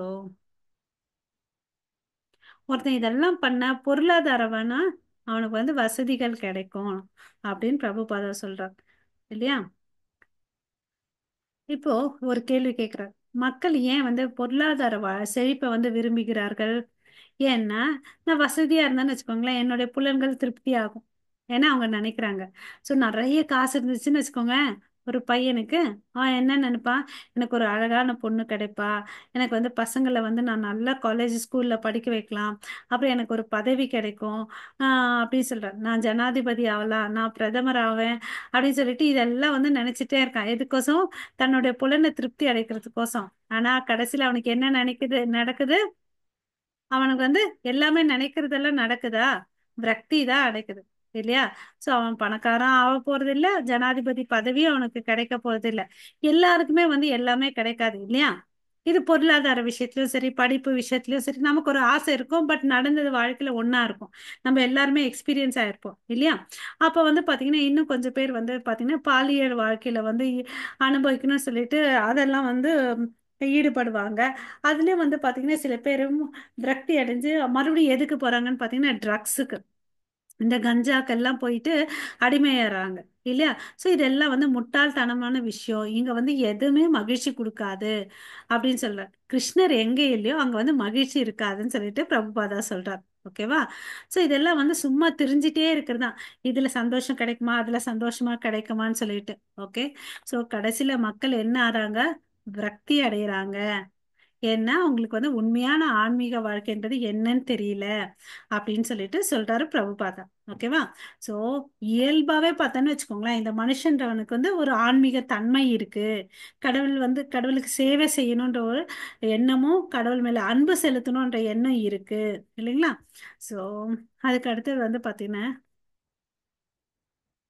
Speaker 1: ஒருத்தன் இதெல்லாம் பண்ண பொருளாதாரம்னா அவனுக்கு வந்து வசதிகள் கிடைக்கும் அப்படின்னு பிரபுபாதா சொல்றார் இல்லையா? இப்போ ஒரு கேள்வி கேட்கிறார், மக்கள் ஏன் வந்து பொருளாதார செழிப்பை வந்து விரும்புகிறார்கள்? ஏன்னா, நான் வசதியா இருந்தேன்னு வச்சுக்கோங்களேன், என்னுடைய புலன்கள் திருப்தி ஆகும். ஏன்னா அவங்க நினைக்கிறாங்க. ஸோ நிறைய காசு இருந்துச்சுன்னு வச்சுக்கோங்க, ஒரு பையனுக்கு அவன் என்ன நினைப்பான், எனக்கு ஒரு அழகான பொண்ணு கிடைப்பா, எனக்கு வந்து பசங்களை வந்து நான் நல்ல காலேஜ் ஸ்கூல்ல படிக்க வைக்கலாம், அப்புறம் எனக்கு ஒரு பதவி கிடைக்கும், அப்படின்னு சொல்றேன், நான் ஜனாதிபதி ஆகலாம், நான் பிரதமர் ஆவேன் அப்படின்னு சொல்லிட்டு இதெல்லாம் வந்து நினைச்சிட்டே இருக்கான். எதுக்கோசம்? தன்னுடைய புலனை திருப்தி அடைக்கிறதுக்கோசம். ஆனா கடைசியில அவனுக்கு என்ன நடக்குது? அவனுக்கு வந்து எல்லாமே நினைக்கிறதெல்லாம் நடக்குதா? விரக்தி தான் அடைக்குது இல்லையா? சோ அவன் பணக்காரன் ஆக போறது இல்ல, ஜனாதிபதி பதவியும் அவனுக்கு கிடைக்க போறது இல்ல. எல்லாருக்குமே வந்து எல்லாமே கிடைக்காது இல்லையா? இது பொருளாதார விஷயத்திலயும் சரி, படிப்பு விஷயத்திலயும் சரி, நமக்கு ஒரு ஆசை இருக்கும், பட் நடந்தது வாழ்க்கையில ஒண்ணா இருக்கும். நம்ம எல்லாருமே எக்ஸ்பீரியன்ஸ் ஆயிருப்போம் இல்லையா? அப்ப வந்து பாத்தீங்கன்னா இன்னும் கொஞ்சம் பேர் வந்து பாத்தீங்கன்னா பாலியல் வாழ்க்கையில வந்து அனுபவிக்கணும்னு சொல்லிட்டு அதெல்லாம் வந்து ஈடுபடுவாங்க. அதுலயும் வந்து பாத்தீங்கன்னா சில பேரும் விரக்தி அடைஞ்சு மறுபடியும் எதுக்கு போறாங்கன்னு பாத்தீங்கன்னா ட்ரக்ஸுக்கு, இந்த கஞ்சாக்கெல்லாம் போயிட்டு அடிமையாறாங்க இல்லையா? சோ இதெல்லாம் வந்து முட்டாள்தனமான விஷயம். இங்க வந்து எதுவுமே மகிழ்ச்சி கொடுக்காது அப்படின்னு சொல்றார். கிருஷ்ணர் எங்க இல்லையோ அங்க வந்து மகிழ்ச்சி இருக்காதுன்னு சொல்லிட்டு பிரபுபாதா சொல்றார். ஓகேவா? சோ இதெல்லாம் வந்து சும்மா திரிஞ்சிட்டே இருக்கிறதா, இதுல சந்தோஷம் கிடைக்குமா, அதுல சந்தோஷமா கிடைக்குமான்னு சொல்லிட்டு. ஓகே, சோ கடைசியில மக்கள் என்ன ஆறாங்க? விரக்தி அடையறாங்க. ஏன்னா அவங்களுக்கு வந்து உண்மையான ஆன்மீக வாழ்க்கைன்றது என்னன்னு தெரியல அப்படின்னு சொல்லிட்டு சொல்றாரு பிரபுபாதா. ஓகேவா? சோ இயல்பாவே பார்த்தோன்னு வச்சுக்கோங்களேன், இந்த மனுஷன்றவனுக்கு வந்து ஒரு ஆன்மீக தன்மை இருக்கு. கடவுள் வந்து கடவுளுக்கு சேவை செய்யணுன்ற ஒரு எண்ணமும், கடவுள் மேல அன்பு செலுத்தணுன்ற எண்ணம் இருக்கு இல்லைங்களா? சோ அதுக்கு அடுத்தது வந்து பாத்தீங்கன்னா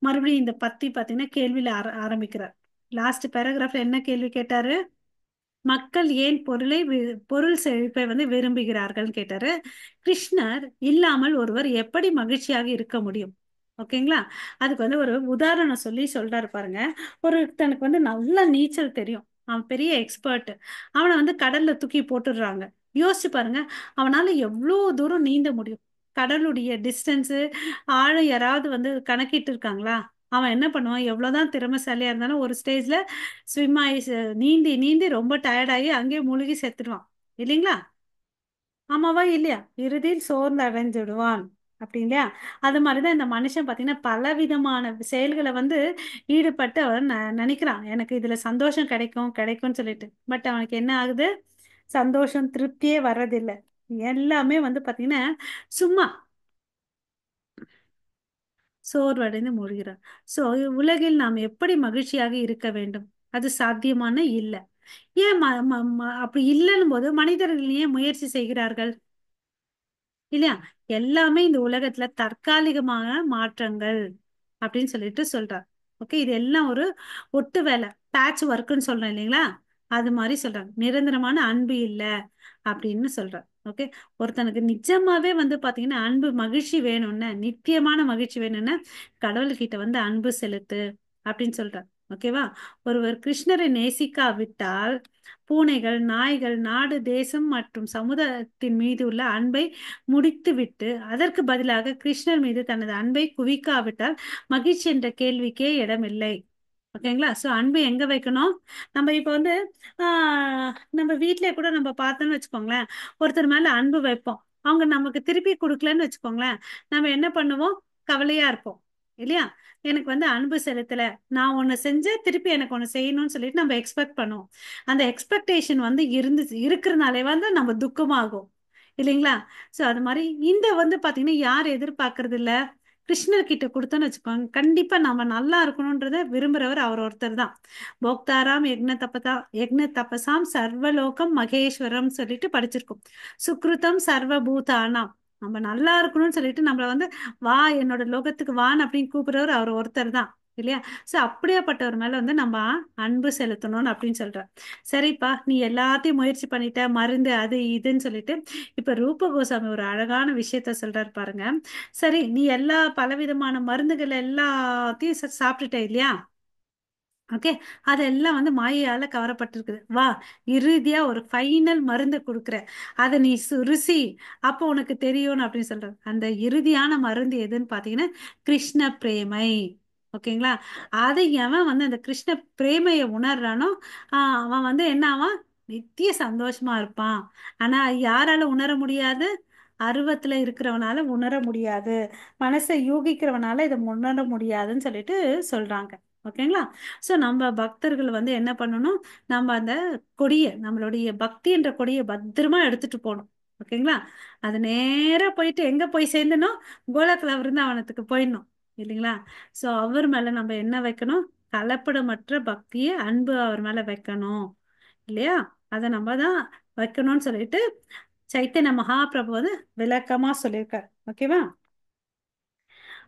Speaker 1: மறுபடியும் இந்த பத்தி பாத்தீங்கன்னா கேள்வியில ஆரம்பிக்கிறார். லாஸ்ட் பேராகிராஃப்ல என்ன கேள்வி கேட்டாரு? மக்கள் ஏன் பொருள் செழிப்பை வந்து விரும்புகிறார்கள் கேட்டாரு. கிருஷ்ணர் இல்லாமல் ஒருவர் எப்படி மகிழ்ச்சியாக இருக்க முடியும்? ஓகேங்களா? அதுக்கு வந்து ஒரு உதாரணம் சொல்றாரு பாருங்க. ஒருத்தனுக்கு வந்து நல்லா நீச்சல் தெரியும், அவன் பெரிய எக்ஸ்பர்ட், அவனை வந்து கடல்ல தூக்கி போட்டுடுறாங்க. யோசிச்சு பாருங்க, அவனால எவ்வளோ தூரம் நீந்த முடியும்? கடலுடைய டிஸ்டன்ஸ் ஆழம் யாராவது வந்து கணக்கிட்டு இருக்காங்களா? அவன் என்ன பண்ணுவான்? எவ்வளவுதான் திறமைசாலியா இருந்தாலும் ஒரு ஸ்டேஜ்ல ஸ்விம் ஆகி நீந்தி நீந்தி ரொம்ப டயர்டாகி அங்கேயே முழுகி செத்துடுவான் இல்லைங்களா? ஆமாவா இல்லையா? இறுதியில் சோர்ந்து அடைஞ்சிடுவான் அப்படி இல்லையா? அது மாதிரிதான் இந்த மனுஷன் பாத்தீங்கன்னா பல விதமான செயல்களை வந்து ஈடுபட்டு அவன் நினைக்கிறான், எனக்கு இதுல சந்தோஷம் கிடைக்கும் கிடைக்கும்னு சொல்லிட்டு. பட் அவனுக்கு என்ன ஆகுது? சந்தோஷம் திருப்தியே வர்றதில்லை. எல்லாமே வந்து பாத்தீங்கன்னா சும்மா சோர்வடைந்து மூழ்கிறார். சோ உலகில் நாம் எப்படி மகிழ்ச்சியாக இருக்க வேண்டும்? அது சாத்தியமான இல்லை. ஏன் அப்படி இல்லைன்னும் போது மனிதர்கள் ஏன் முயற்சி செய்கிறார்கள் இல்லையா? எல்லாமே இந்த உலகத்துல தற்காலிகமான மாற்றங்கள் அப்படின்னு சொல்லிட்டு சொல்றார். ஓகே, இது எல்லாம் ஒரு ஒட்டு வேலை, பேட்ச் ஒர்க்குன்னு சொல்றேன் இல்லைங்களா? அது மாதிரி சொல்றாங்க. நிரந்தரமான அன்பு இல்ல அப்படின்னு சொல்றார். ஓகே, ஒருத்தனுக்கு நிஜமாவே வந்து பாத்தீங்கன்னா அன்பு மகிழ்ச்சி வேணும்னு, நித்தியமான மகிழ்ச்சி வேணும்னு கடவுள்கிட்ட வந்து அன்பு செலுத்து அப்படின்னு சொல்றார். ஓகேவா? ஒருவர் கிருஷ்ணரை நேசிக்காவிட்டால் பூனைகள், நாய்கள், நாடு, தேசம் மற்றும் சமுதாயத்தின் மீது உள்ள அன்பை முடித்துவிட்டு அதற்கு பதிலாக கிருஷ்ணர் மீது தனது அன்பை குவிக்காவிட்டால் மகிழ்ச்சி என்ற கேள்விக்கே இடமில்லை. ஓகேங்களா? சோ அன்பு எங்க வைக்கணும்? நம்ம இப்ப வந்து நம்ம வீட்லயே கூட நம்ம பார்த்தோம்னு வச்சுக்கோங்களேன், ஒருத்தர் மேல அன்பு வைப்போம், அவங்க நமக்கு திருப்பி கொடுக்கலன்னு வச்சுக்கோங்களேன், நம்ம என்ன பண்ணுவோம்? கவலையா இருப்போம் இல்லையா? எனக்கு வந்து அன்பு செலுத்தல, நான் ஒண்ணு செஞ்ச திருப்பி எனக்கு ஒண்ணு செய்யணும்னு சொல்லிட்டு நம்ம எக்ஸ்பெக்ட் பண்ணுவோம். அந்த எக்ஸ்பெக்டேஷன் வந்து இருக்கிறனாலே வந்து நம்ம துக்கமாகும் இல்லைங்களா? சோ அது மாதிரி இந்த வந்து பாத்தீங்கன்னா யார் எதிர்பார்க்கறது இல்ல? கிருஷ்ணர் கிட்ட கொடுத்தோன்னு வச்சுக்கோங்க, கண்டிப்பா நம்ம நல்லா இருக்கணும்ன்றத விரும்புறவர் அவர் ஒருத்தர் தான். போக்தாராம் யக்ன தபசாம் சர்வலோகம் மகேஸ்வரம் சொல்லிட்டு படிச்சிருக்கோம். சுக்ருதம் சர்வபூதானாம், நம்ம நல்லா இருக்கணும்னு சொல்லிட்டு நம்மள வந்து வா என்னோட லோகத்துக்கு வான்னு அப்படின்னு கூப்பிடுறவர் அவர் ஒருத்தர் தான். இல்லையா? ஸோ அப்படியாப்பட்டவர் மேல வந்து நம்ம அன்பு செலுத்தணும்னு அப்படின்னு சொல்றேன். சரிப்பா, நீ எல்லாத்தையும் முயற்சி பண்ணிட்ட, மருந்து அது இதுன்னு சொல்லிட்டு இப்ப ரூப கோசாமி ஒரு அழகான விஷயத்த சொல்றாரு பாருங்க. சரி, நீ எல்லா பலவிதமான மருந்துகள் எல்லாத்தையும் சாப்பிட்டுட்ட இல்லையா? ஓகே, அதெல்லாம் வந்து மாயையால கவரப்பட்டிருக்குது. வா, இறுதியா ஒரு ஃபைனல் மருந்து கொடுக்குறேன், அதை நீ ருசி, அப்போ உனக்கு தெரியும் அப்படின்னு சொல்றாரு. அந்த இறுதியான மருந்து எதுன்னு பாத்தீங்கன்னா கிருஷ்ண பிரேமை. ஓகேங்களா? அதை எவன் வந்து அந்த கிருஷ்ண பிரேமையை உணர்றானோ அவன் வந்து என்ன ஆவான்? நித்திய சந்தோஷமா இருப்பான். ஆனா யாரால உணர முடியாது? அருவத்துல இருக்கிறவனால உணர முடியாது, மனசை யூகிக்கிறவனால இதை உணர முடியாதுன்னு சொல்லிட்டு சொல்றாங்க. ஓகேங்களா? ஸோ நம்ம பக்தர்கள் வந்து என்ன பண்ணணும்? நம்ம அந்த கொடியை, நம்மளுடைய பக்தி என்ற கொடியை பத்திரமா எடுத்துட்டு போகணும். ஓகேங்களா? அது நேரா போயிட்டு எங்க போய் சேர்ந்தனும்? கோலக்குல விருந்தாவனத்துக்கு போயிடணும், இல்லைங்களா? ஸோ அவர் மேல நம்ம என்ன வைக்கணும்? கலப்படமற்ற பக்தியை, அன்பு அவர் மேல வைக்கணும், இல்லையா? அதை நம்ம தான் வைக்கணும்னு சொல்லிட்டு சைத்தன்ய மகாபிரபு வந்து விளக்கமா சொல்லியிருக்காரு. ஓகேவா?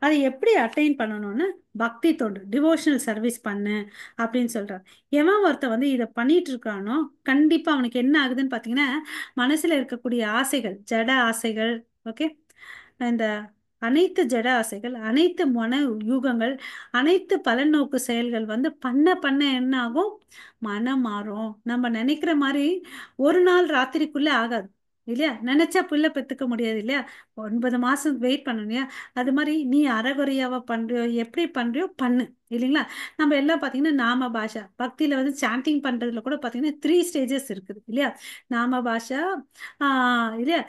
Speaker 1: அதை எப்படி அட்டைன் பண்ணணும்னு பக்தி தொண்டு, டிவோஷனல் சர்வீஸ் பண்ணு அப்படின்னு சொல்றார். எவன் ஒருத்த வந்து இதை பண்ணிட்டு இருக்கானோ கண்டிப்பா அவனுக்கு என்ன ஆகுதுன்னு பாத்தீங்கன்னா, மனசுல இருக்கக்கூடிய ஆசைகள், ஜட ஆசைகள், ஓகே, இந்த அனைத்து ஜட ஆசைகள், அனைத்து மன யூகங்கள், அனைத்து பலநோக்கு செயல்கள் வந்து பண்ண பண்ண என்ன ஆகும்? மனம் மாறும். நம்ம நினைக்கிற மாதிரி ஒரு நாள் ராத்திரிக்குள்ள ஆகாது, இல்லையா? நினைச்சா புள்ள பெத்துக்க முடியாது, இல்லையா? 9 மாசம் வெயிட் பண்ணணும், இல்லையா? அது மாதிரி நீ அறகுறையாவ பண்றியோ, எப்படி பண்றியோ பண்ணு, இல்லைங்களா? நம்ம எல்லாம் பாத்தீங்கன்னா நாம பாஷா பக்தியில வந்து சாண்டிங் பண்றதுல கூட பாத்தீங்கன்னா 3 ஸ்டேஜஸ் இருக்குது, இல்லையா? நாம பாஷா இல்லையா?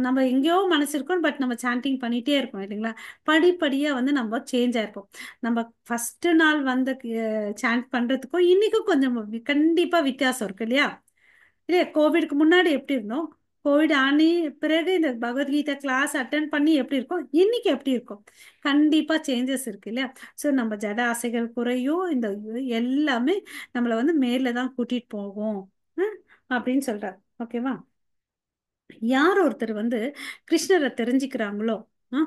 Speaker 1: நம்ம எங்கேயோ மனசு இருக்கும், பட் நம்ம சாண்டிங் பண்ணிட்டே இருக்கோம், இல்லைங்களா? படிப்படியா வந்து நம்ம சேஞ்ச் ஆயிருப்போம். நம்ம ஃபர்ஸ்ட் நாள் வந்து சாண்ட் பண்றதுக்கும் இன்னைக்கும் கொஞ்சம் கண்டிப்பா வித்தியாசம் இருக்கு, இல்லையா? இல்லையா? கோவிட்க்கு முன்னாடி எப்படி இருந்தோம், கோவிட் ஆனி பிறகு இந்த பகவத்கீதை கிளாஸ் அட்டன் பண்ணி எப்படி இருக்கும், இன்னைக்கு எப்படி இருக்கும்? கண்டிப்பா சேஞ்சஸ் இருக்கு, இல்லையா? ஸோ நம்ம ஜட ஆசைகள் குறையும், இந்த எல்லாமே நம்மளை வந்து மேல தான் கூட்டிட்டு போகும், ம், அப்படின்னு சொல்றாரு. ஓகேவா? யார் ஒருத்தர் வந்து கிருஷ்ணரை தெரிஞ்சுக்கிறாங்களோ, ஆ,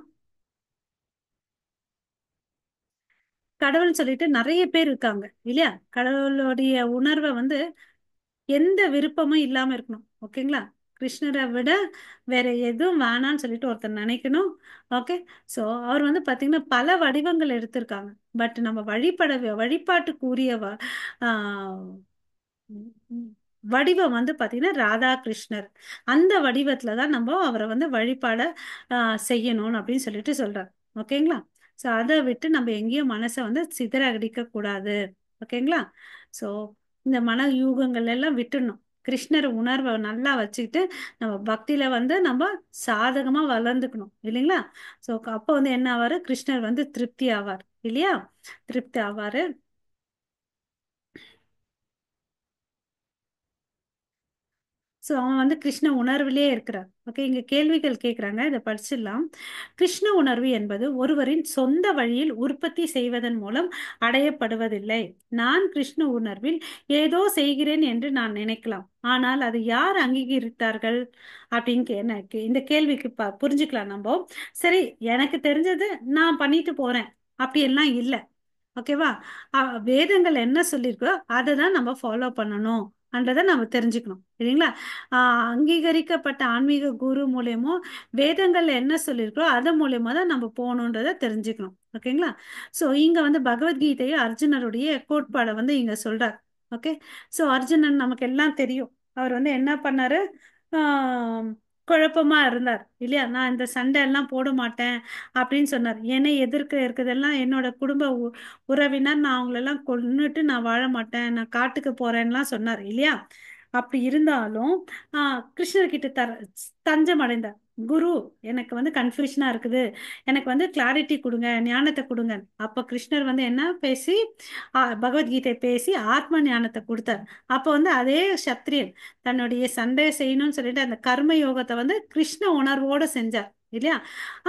Speaker 1: கடவுள்னு சொல்லிட்டு நிறைய பேர் இருக்காங்க, இல்லையா? கடவுளுடைய உணர்வை வந்து எந்த விருப்பமும் இல்லாம இருக்கணும். ஓகேங்களா? கிருஷ்ணரை விட வேற எதுவும் வேணாம்னு சொல்லிட்டு ஒருத்தர் நினைக்கணும். ஓகே. ஸோ அவர் வந்து பாத்தீங்கன்னா பல வடிவங்கள் எடுத்திருக்காங்க. பட் நம்ம வழிபாட்டுக்குரிய ஆஹ் வடிவம் வந்து பாத்தீங்கன்னா ராதா கிருஷ்ணர். அந்த வடிவத்துல தான் நம்ம அவரை வந்து வழிபாட செய்யணும் அப்படின்னு சொல்லிட்டு சொல்றார். ஓகேங்களா? ஸோ அதை விட்டு நம்ம எங்கேயும் மனசை வந்து சிதற அடிக்க கூடாது. ஓகேங்களா? ஸோ இந்த மன யூகங்கள் எல்லாம் விட்டுடணும். கிருஷ்ணர் உணர்வை நல்லா வச்சுக்கிட்டு நம்ம பக்தியில வந்து நம்ம சாதகமா வளர்ந்துக்கணும், இல்லைங்களா? ஸோ அப்போ வந்து என்ன ஆவாரு? கிருஷ்ணர் வந்து திருப்தி ஆவார், இல்லையா? திருப்தி ஆவாரு. ஸோ அவன் வந்து கிருஷ்ண உணர்விலே இருக்கிறார். ஓகே, இங்க கேள்விகள் கேட்குறாங்க, இதை படிச்சிடலாம். கிருஷ்ண உணர்வு என்பது ஒருவரின் சொந்த வழியில் உற்பத்தி செய்வதன் மூலம் அடையப்படுவதில்லை. நான் கிருஷ்ண உணர்வில் ஏதோ செய்கிறேன் என்று நான் நினைக்கலாம், ஆனால் அது யார் அங்கீகரித்தார்கள் அப்படின்னு எனக்கு இந்த கேள்விக்கு புரிஞ்சுக்கலாம் நம்ம. சரி, எனக்கு தெரிஞ்சது நான் பண்ணிட்டு போறேன், அப்படி எல்லாம் இல்லை. ஓகேவா? வேதங்கள் என்ன சொல்லியிருக்கோ அதை தான் நம்ம ஃபாலோ பண்ணணும்ன்றதை நம்ம தெரிஞ்சுக்கணும், இல்லைங்களா? அங்கீகரிக்கப்பட்ட ஆன்மீக குரு மூலியமோ வேதங்கள்ல என்ன சொல்லியிருக்கோ அது மூலியமா தான் நம்ம போகணுன்றதை தெரிஞ்சுக்கணும். ஓகேங்களா? ஸோ இங்க வந்து பகவத்கீதையை அர்ஜுனருடைய கோட்பாடை வந்து இங்க சொல்றார். ஓகே. ஸோ அர்ஜுனன் நமக்கு எல்லாம் தெரியும். அவர் வந்து என்ன பண்ணாரு? ஆஹ் குழப்பமா இருந்தார், இல்லையா? நான் இந்த சண்டை எல்லாம் போட மாட்டேன் அப்படின்னு சொன்னார். என்னை எதிர்க்க இருக்கிறதெல்லாம் என்னோட குடும்ப உறவினர், நான் அவங்களெல்லாம் கொன்னுட்டு நான் வாழ மாட்டேன், நான் காட்டுக்கு போறேன்னுலாம் சொன்னார், இல்லையா? அப்படி இருந்தாலும் கிருஷ்ணர்கிட்ட தஞ்சம் அடைந்தார். குரு, எனக்கு வந்து கன்ஃபியூஷனா இருக்குது, எனக்கு வந்து கிளாரிட்டி கொடுங்க, ஞானத்தை கொடுங்க. அப்ப கிருஷ்ணர் வந்து என்ன பேசி பகவத்கீதை பேசி ஆத்ம ஞானத்தை கொடுத்தார். அப்ப வந்து அதே சத்திரியன் தன்னுடைய சண்டையை செய்யணும்னு சொல்லிட்டு அந்த கர்ம யோகத்தை வந்து கிருஷ்ண உணர்வோட செஞ்சார், இல்லையா?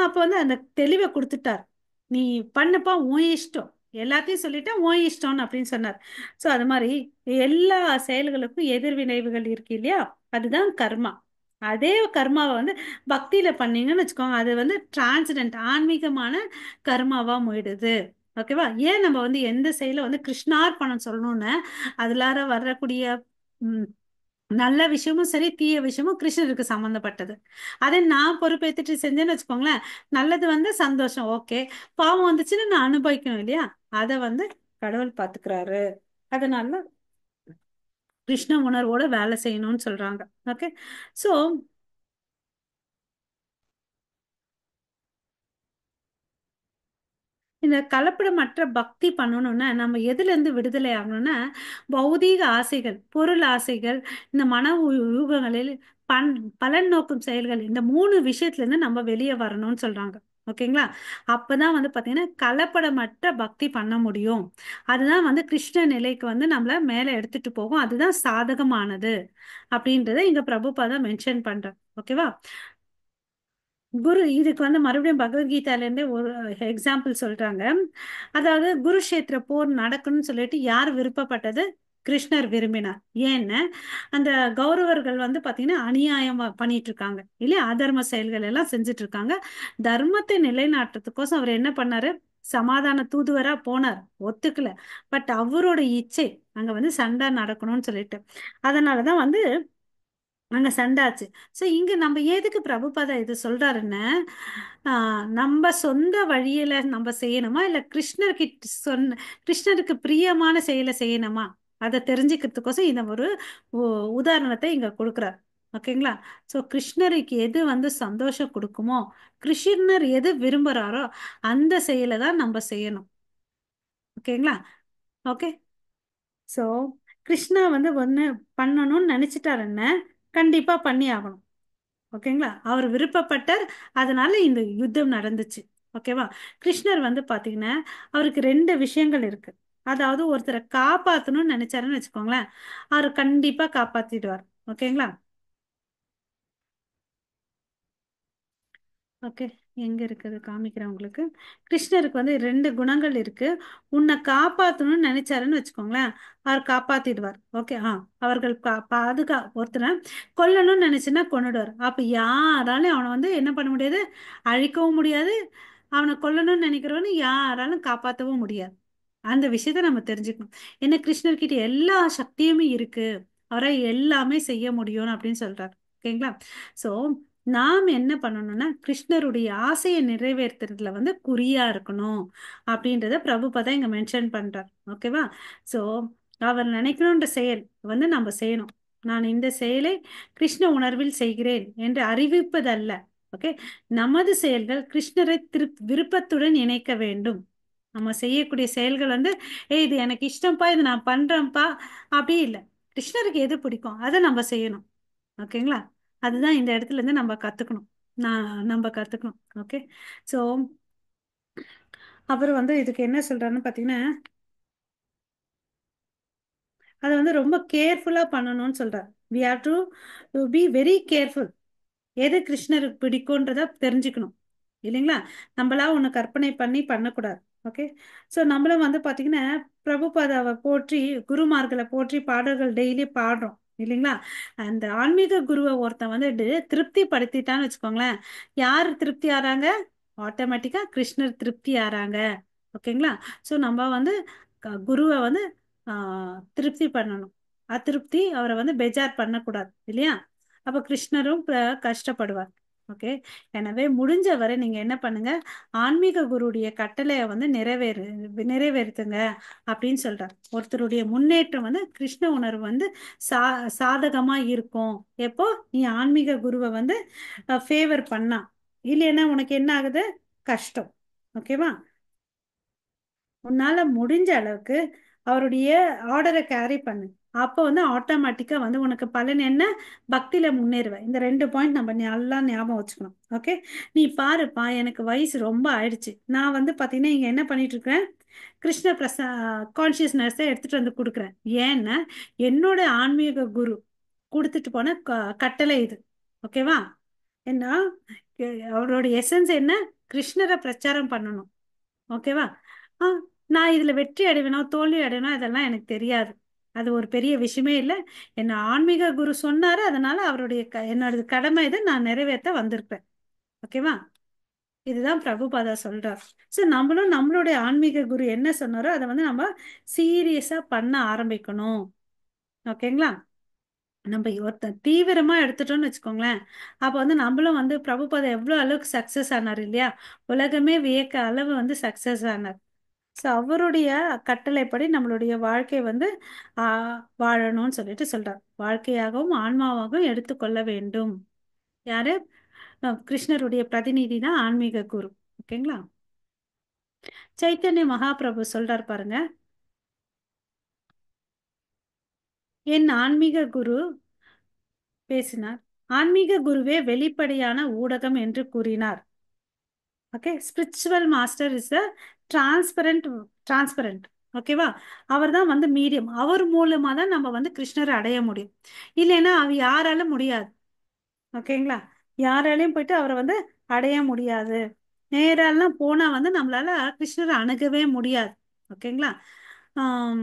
Speaker 1: அப்ப வந்து அந்த தெளிவை கொடுத்துட்டார். நீ பண்ணுப்பா, உன் இஷ்டம், எல்லாத்தையும் சொல்லிட்டா உன் இஷ்டம்னு அப்படின்னு சொன்னார். ஸோ அது மாதிரி எல்லா செயல்களுக்கும் எதிர்விளைவுகள் இருக்கு, இல்லையா? அதுதான் கர்மா. அதே கர்மாவை வந்து பக்தியில பண்ணீங்கன்னு வச்சுக்கோங்க, அது வந்து டிரான்சிடென்ட் ஆன்மீகமான கர்மாவா போயிடுது. ஓகேவா? ஏன் நம்ம வந்து எந்த செயலை வந்து கிருஷ்ணார்ப்பணம் சொல்லணும்னு அதுலார வரக்கூடிய ம், நல்ல விஷயமும் சரி தீய விஷயமும் கிருஷ்ணருக்கு சம்மந்தப்பட்டது. அதை நான் பொறுப்பேற்றுட்டு செஞ்சேன்னு வச்சுக்கோங்களேன், நல்லது வந்து சந்தோஷம், ஓகே. பாவம் வந்துச்சுன்னு நான் அனுபவிக்கணும் இல்லையா? அதை வந்து கடவுள் பார்த்துக்கிறாரு. அதனால கிருஷ்ண உணர்வோட வேலை செய்யணும்னு சொல்றாங்க. ஓகே. சோ இந்த கலப்படமற்ற பக்தி பண்ணணும்னா நம்ம எதுல இருந்து விடுதலை ஆகணும்னா, பௌதீக ஆசைகள், பொருள் ஆசைகள், இந்த யூகங்களில் பன் பலன் நோக்கும் செயல்கள், இந்த 3 விஷயத்துல இருந்து நம்ம வெளியே வரணும்னு சொல்றாங்க. ஓகேங்களா? அப்பதான் வந்து பாத்தீங்கன்னா கலப்படமற்ற பக்தி பண்ண முடியும். அதுதான் வந்து கிருஷ்ண நிலைக்கு வந்து நம்மள மேல எடுத்துட்டு போகும். அதுதான் சாதகமானது அப்படின்றத இங்க பிரபுபாதா மென்ஷன் பண்றார். ஓகேவா? குரு இதுக்கு வந்து மறுபடியும் பகவத்கீதையில இருந்தே ஒரு எக்ஸாம்பிள் சொல்றாங்க. அதாவது குருஷேத்திர போர் நடக்கணும்னு சொல்லிட்டு யார் விருப்பப்பட்டது? கிருஷ்ணர் விரும்பினார். ஏன்னு அந்த கௌரவர்கள் வந்து பாத்தீங்கன்னா அநியாயம் பண்ணிட்டு இருக்காங்க இல்லையா? அதர்ம செயல்கள் எல்லாம் செஞ்சுட்டு இருக்காங்க. தர்மத்தை நிலைநாட்டுறதுக்கோசம் அவர் என்ன பண்ணாரு? சமாதான தூதுவரா போனார். ஒத்துக்கல. பட் அவரோட இச்சை அங்க வந்து சண்டை நடக்கணும்னு சொல்லிட்டு அதனாலதான் வந்து அங்க சண்டாச்சு. சோ இங்க நம்ம எதுக்கு பிரபுபாதா இது சொல்றாருன்னு, நம்ம சொந்த வழியில நம்ம செய்யணுமா இல்ல கிருஷ்ணருக்கு பிரியமான செயலை செய்யணுமா அதை தெரிஞ்சுக்கிறதுக்கோசம் இந்த ஒரு உதாரணத்தை இங்க கொடுக்குறார். ஓகேங்களா? சோ கிருஷ்ணருக்கு எது வந்து சந்தோஷம் கொடுக்குமோ, கிருஷ்ணர் எது விரும்புறாரோ அந்த செயலை தான் நம்ம செய்யணும். ஓகேங்களா? ஓகே. சோ கிருஷ்ணா வந்து ஒண்ணு பண்ணணும்னு நினைச்சிட்டாருன்னு கண்டிப்பா பண்ணி ஆகணும். ஓகேங்களா? அவர் விருப்பப்பட்டார். அதனால இந்த யுத்தம் நடந்துச்சு. ஓகேவா? கிருஷ்ணர் வந்து பாத்தீங்கன்னா அவருக்கு 2 விஷயங்கள் இருக்கு. அதாவது ஒருத்தரை காப்பாத்தணும்னு நினைச்சாருன்னு வச்சுக்கோங்களேன், அவர் கண்டிப்பா காப்பாத்திடுவார். ஓகேங்களா? ஓகே. எங்க இருக்குது காமிக்கிறேன் உங்களுக்கு. கிருஷ்ணருக்கு வந்து 2 குணங்கள் இருக்கு. உன்னை காப்பாத்தணும்னு நினைச்சாருன்னு வச்சுக்கோங்களேன், அவர் காப்பாத்திடுவார். ஓகே. அவர்கள் ஒருத்தனை கொல்லணும்னு நினைச்சுன்னா கொன்னுடுவார். அப்ப யாராலும் அவனை வந்து என்ன பண்ண முடியாது? அழிக்கவும் முடியாது. அவனை கொல்லணும்னு நினைக்கிறவனை யாராலும் காப்பாற்றவும் முடியாது. அந்த விஷயத்த நம்ம தெரிஞ்சுக்கணும். ஏன்னா கிருஷ்ணர்கிட்ட எல்லா சக்தியுமே இருக்கு. அவரை எல்லாமே செய்ய முடியும் அப்படின்னு சொல்றாரு. ஓகேங்களா? சோ நாம் என்ன பண்ணணும்னா கிருஷ்ணருடைய ஆசையை நிறைவேற்றுறதுல வந்து குறியா இருக்கணும் அப்படின்றத பிரபுபதா இங்க மென்ஷன் பண்றார். ஓகேவா? சோ அவர் நினைக்கணும்ன்ற செயல் வந்து நம்ம செய்யணும். நான் இந்த செயலை கிருஷ்ண உணர்வில் செய்கிறேன் என்று அறிவிப்பதல்ல. ஓகே. நமது செயல்கள் கிருஷ்ணரை விருப்பத்துடன் இணைக்க வேண்டும். நம்ம செய்யக்கூடிய செயல்கள் வந்து இது எனக்கு இஷ்டம்ப்பா, இது நான் பண்றேன்ப்பா, அப்படி இல்லை. கிருஷ்ணருக்கு எது பிடிக்கும் அதை நம்ம செய்யணும். ஓகேங்களா? அதுதான் இந்த இடத்துல இருந்து நம்ம கத்துக்கணும். நம்ம கத்துக்கணும். ஓகே. சோ அவர் வந்து இதுக்கு என்ன சொல்றாருன்னு பாத்தீங்கன்னா அதை வந்து ரொம்ப கேர்ஃபுல்லா பண்ணணும்னு சொல்றார். we have to be very careful. எது கிருஷ்ணருக்கு பிடிக்கும்ன்றத தெரிஞ்சுக்கணும் இல்லைங்களா? நம்மளா ஒண்ணு கற்பனை பண்ணி பண்ணக்கூடாது. ஓகே. சோ நம்மளும் வந்து பாத்தீங்கன்னா பிரபுபாதாவை போற்றி குருமார்களை போற்றி பாடல்கள் டெய்லி பாடுறோம் இல்லைங்களா? அந்த ஆன்மீக குருவை ஒருத்தன் வந்து திருப்தி படுத்திட்டான்னு வச்சுக்கோங்களேன், யார் திருப்தி ஆறாங்க? ஆட்டோமேட்டிக்கா கிருஷ்ணர் திருப்தி ஆறாங்க. ஓகேங்களா? சோ நம்ம வந்து குருவை வந்து திருப்தி பண்ணணும். அதிருப்தி அவரை வந்து பெஜார் பண்ணக்கூடாது இல்லையா? அப்ப கிருஷ்ணரும் கஷ்டப்படுவார். ஓகே. எனவே முடிஞ்ச வரை நீங்க என்ன பண்ணுங்க, ஆன்மீக குருடைய கட்டளைய வந்து நிறைவேறுத்துங்க அப்படின்னு சொல்றார். ஒருத்தருடைய முன்னேற்றம் வந்து கிருஷ்ண உணர்வு வந்து சா சாதகமா இருக்கும். எப்போ நீ ஆன்மீக குருவை வந்து ஃபேவர் பண்ணா, இல்லைன்னா உனக்கு என்ன ஆகுது? கஷ்டம். ஓகேவா? உன்னால முடிஞ்ச அளவுக்கு அவருடைய ஆர்டரை கேரி பண்ணு. அப்போ வந்து ஆட்டோமேட்டிக்கா வந்து உனக்கு பலன் என்ன? பக்தியில முன்னேறுவ. இந்த 2 பாயிண்ட் நம்ம நல்லா ஞாபகம் வச்சுக்கணும். ஓகே. நீ பாருப்பா, எனக்கு வயசு ரொம்ப ஆயிடுச்சு. நான் வந்து பாத்தீங்கன்னா இங்க என்ன பண்ணிட்டு இருக்கேன்? கிருஷ்ண கான்சியஸ்னஸை எடுத்துட்டு வந்து கொடுக்குறேன். ஏன்னா என்னோட ஆன்மீக குரு கொடுத்துட்டு போன கட்டளை இது. ஓகேவா? என்ன அவரோட எசன்ஸ் என்ன? கிருஷ்ணரை பிரச்சாரம் பண்ணணும். ஓகேவா? ஆ நான் இதுல வெற்றி அடைவேனோ தோல்வி அடைவேனோ அதெல்லாம் எனக்கு தெரியாது. அது ஒரு பெரிய விஷயமே இல்லை. என்ன ஆன்மீக குரு சொன்னாரு, அதனால அவருடைய என்னோட கடமை இதை நான் நிறைவேற்ற வந்திருப்பேன். ஓகேவா? இதுதான் பிரபுபாதா சொல்றார். ஸோ நம்மளும் நம்மளுடைய ஆன்மீக குரு என்ன சொன்னாரோ அதை வந்து நம்ம சீரியஸா பண்ண ஆரம்பிக்கணும். ஓகேங்களா? நம்ம ஒருத்தர் தீவிரமா எடுத்துட்டோம்னு வச்சுக்கோங்களேன், அப்ப வந்து நம்மளும் வந்து பிரபுபாதா எவ்வளவு அளவுக்கு சக்சஸ் ஆனார் இல்லையா? உலகமே வியக்க அளவு வந்து சக்சஸ் ஆனார். ஸோ அவருடைய கட்டளைப்படி நம்மளுடைய வாழ்க்கை வந்து வாழணும்னு சொல்லிட்டு சொல்றார். வாழ்க்கையாகவும் ஆன்மாவாகவும் எடுத்துக்கொள்ள வேண்டும். யாரு? கிருஷ்ணருடைய பிரதிநிதி தான் ஆன்மீக குரு. ஓகேங்களா? சைத்தன்ய மகாபிரபு சொல்றார் பாருங்க. என் ஆன்மீக குரு பேசினார். ஆன்மீக குருவே வெளிப்படையான ஊடகம் என்று கூறினார். Okay, spiritual master is a transparent. Transparent. ஓகேவா? அவர் தான் வந்து மீடியம். அவர் மூலமா தான் நம்ம வந்து கிருஷ்ணரை அடைய முடியும். இல்லைன்னா அவ யாராலும் முடியாது. ஓகேங்களா? யாராலையும் போயிட்டு அவரை வந்து அடைய முடியாது. நேரெல்லாம் போனா வந்து நம்மளால கிருஷ்ணரை அணுகவே முடியாது. ஓகேங்களா? ஆம்,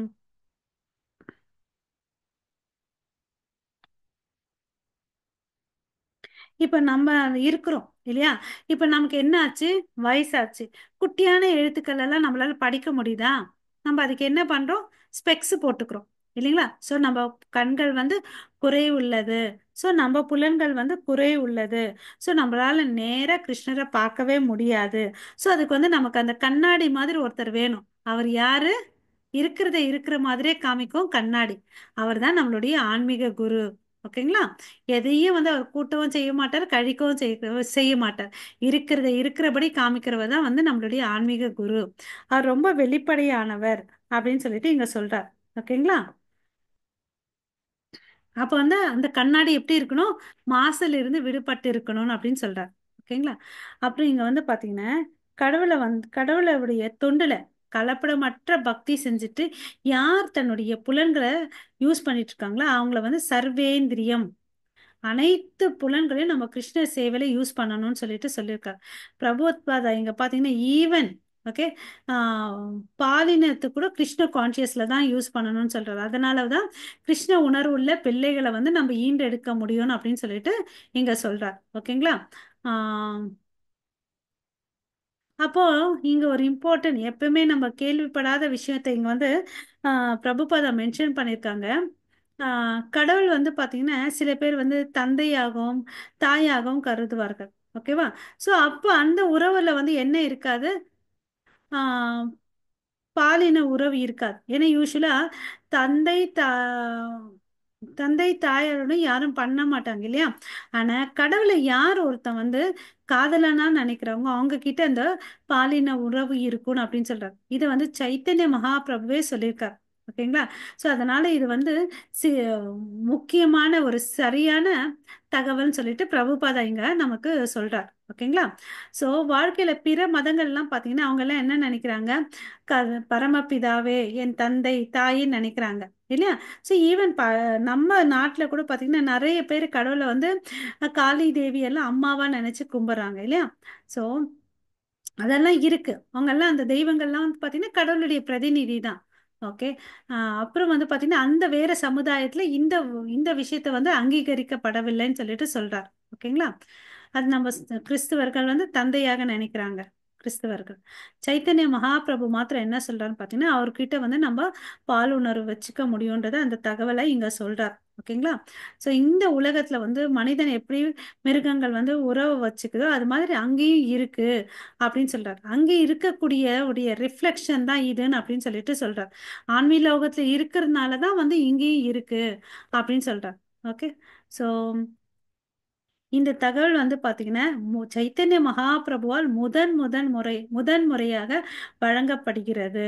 Speaker 1: இப்ப நம்ம இருக்கிறோம் இல்லையா? இப்ப நமக்கு என்ன ஆச்சு? வயசாச்சு. குட்டியான எழுத்துக்கள் எல்லாம் நம்மளால படிக்க முடியுதா? நம்ம அதுக்கு என்ன பண்றோம்? ஸ்பெக்ஸ் போட்டுக்கிறோம் இல்லைங்களா? சோ நம்ம கண்கள் வந்து குறை உள்ளது. சோ நம்ம புலன்கள் வந்து குறை உள்ளது. சோ நம்மளால நேரா கிருஷ்ணரை பார்க்கவே முடியாது. சோ அதுக்கு வந்து நமக்கு அந்த கண்ணாடி மாதிரி ஒருத்தர் வேணும். அவர் யாரு? இருக்கிறத இருக்கிற மாதிரியே காமிக்கும் கண்ணாடி. அவர் தான் நம்மளுடைய ஆன்மீக குரு. ஓகேங்களா? எதையும் வந்து அவர் கூட்டவும் செய்ய மாட்டார், கழிக்கவும் செய்ய மாட்டார். இருக்கிறத இருக்கிறபடி காமிக்கிறவர் தான் வந்து நம்மளுடைய ஆன்மீக குரு. அவர் ரொம்ப வெளிப்படையானவர் அப்படின்னு சொல்லிட்டு இங்க சொல்றார். ஓகேங்களா? அப்ப வந்து அந்த கண்ணாடி எப்படி இருக்கணும்? மாசுல இருந்து விடுபட்டு இருக்கணும் அப்படின்னு சொல்றார். ஓகேங்களா? அப்புறம் இங்க வந்து பாத்தீங்கன்னா, கடவுளுடைய தொண்டுல கலப்படமற்ற பக்தி செஞ்சுட்டு யார் தன்னுடைய புலன்களை யூஸ் பண்ணிட்டு இருக்காங்களோ அவங்கள வந்து சர்வேந்திரியம், அனைத்து புலன்களையும் நம்ம கிருஷ்ண சேவையில யூஸ் பண்ணணும்னு சொல்லிட்டு சொல்லியிருக்காரு. பிரபோத்பாதா இங்க பாத்தீங்கன்னா ஈவன் ஓகே பாலினத்து கூட கிருஷ்ண கான்சியஸ்ல தான் யூஸ் பண்ணணும்னு சொல்றாரு. அதனாலதான் கிருஷ்ண உணர்வு உள்ள பிள்ளைகளை வந்து நம்ம ஈண்டெடுக்க முடியும் அப்படின்னு சொல்லிட்டு இங்க சொல்றார். ஓகேங்களா? ஆஹ் அப்போ இங்க ஒரு இம்பார்ட்டன்ட் எப்பவுமே நம்ம கேள்விப்படாத விஷயத்தை இங்க வந்து பிரபுபாதா மென்ஷன் பண்ணியிருக்காங்க. கடவுள் வந்து பாத்தீங்கன்னா சில பேர் வந்து தந்தையாகவும் தாயாகவும் கருதுவார்கள். ஓகேவா? சோ அப்போ அந்த உறவுல வந்து என்ன இருக்காது? ஆஹ் பாலின உறவு இருக்காது. ஏன்னா யூஸ்வலா தந்தை தா தந்தை தாயாரோட யாரும் பண்ண மாட்டாங்க இல்லையா? ஆனா கடவுளை யார் ஒருத்தன் வந்து காதலனா நினைக்கிறவங்க அவங்க கிட்ட அந்த பாலின உறவு இருக்கணும் அப்படின்னு சொல்றாரு. இதை வந்து சைத்தன்ய மகாபிரபுவே சொல்லியிருக்கார். ஓகேங்களா? சோ அதனால இது வந்து சி முக்கியமான ஒரு சரியான தகவல்னு சொல்லிட்டு பிரபுபாதா இங்க நமக்கு சொல்றார். ஓகேங்களா? சோ வாழ்க்கையில பிற மதங்கள் எல்லாம் பாத்தீங்கன்னா அவங்க எல்லாம் என்ன நினைக்கிறாங்க? பரமபிதாவே என் தந்தை தாயின்னு நினைக்கிறாங்க இல்லையா? ஸோ ஈவன் நம்ம நாட்டில் கூட பார்த்தீங்கன்னா நிறைய பேர் கடவுளை வந்து காளி தேவி எல்லாம் அம்மாவா நினைச்சு கும்பிடுறாங்க இல்லையா? ஸோ அதெல்லாம் இருக்கு. அவங்க எல்லாம் அந்த தெய்வங்கள்லாம் வந்து பார்த்தீங்கன்னா கடவுளுடைய பிரதிநிதி தான். ஓகே. அப்புறம் வந்து பார்த்தீங்கன்னா அந்த வேற சமுதாயத்துல இந்த இந்த விஷயத்தை வந்து அங்கீகரிக்கப்படவில்லைன்னு சொல்லிட்டு சொல்றார். ஓகேங்களா? அது நம்ம கிறிஸ்துவர்கள் வந்து தந்தையாக நினைக்கிறாங்க. கிறிஸ்தவர்கள். சைத்தன்ய மகாபிரபு மாத்திரம் என்ன சொல்றாருன்னு பார்த்தீங்கன்னா அவர்கிட்ட வந்து நம்ம பால் உணர்வு வச்சுக்க முடியுன்றத அந்த தகவலை இங்க சொல்றார். ஓகேங்களா? சோ இந்த உலகத்துல வந்து மனிதன் எப்படி மிருகங்கள் வந்து உறவு வச்சுக்குதோ அது மாதிரி அங்கேயும் இருக்கு அப்படின்னு சொல்றாரு. அங்கே இருக்கக்கூடிய உடைய ரிஃப்ளெக்ஷன் தான் இதுன்னு அப்படின்னு சொல்லிட்டு சொல்றார். ஆன்மீக லோகத்துல இருக்கிறதுனால தான் வந்து இங்கேயும் இருக்கு அப்படின்னு சொல்றார். ஓகே. சோ இந்த தகவல் வந்து பாத்தீங்கன்னா சைத்தன்ய மகாபிரபுவால் முதன் முறையாக வழங்கப்படுகிறது.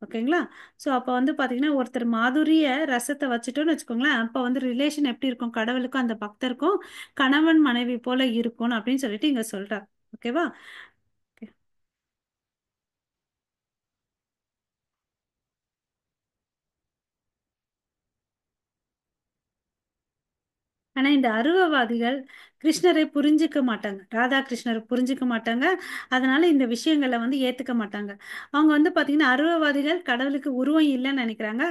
Speaker 1: ஓகேங்களா? சோ அப்ப வந்து பாத்தீங்கன்னா ஒருத்தர் மாதுரிய ரசத்தை வச்சுட்டோம்னு வச்சுக்கோங்களேன், அப்ப வந்து ரிலேஷன் எப்படி இருக்கும்? கடவுளுக்கும் அந்த பக்தருக்கும் கணவன் மனைவி போல இருக்கும் அப்படின்னு சொல்லிட்டு இங்க சொல்றார். ஓகேவா? ஆனா இந்த அருவவாதிகள் கிருஷ்ணரை புரிஞ்சுக்க மாட்டாங்க. ராதா கிருஷ்ணரை புரிஞ்சுக்க மாட்டாங்க. அதனால இந்த விஷயங்களை வந்து ஏத்துக்க மாட்டாங்க. அவங்க வந்து பாத்தீங்கன்னா அருவவாதிகள் கடவுளுக்கு உருவம் இல்லைன்னு நினைக்கிறாங்க.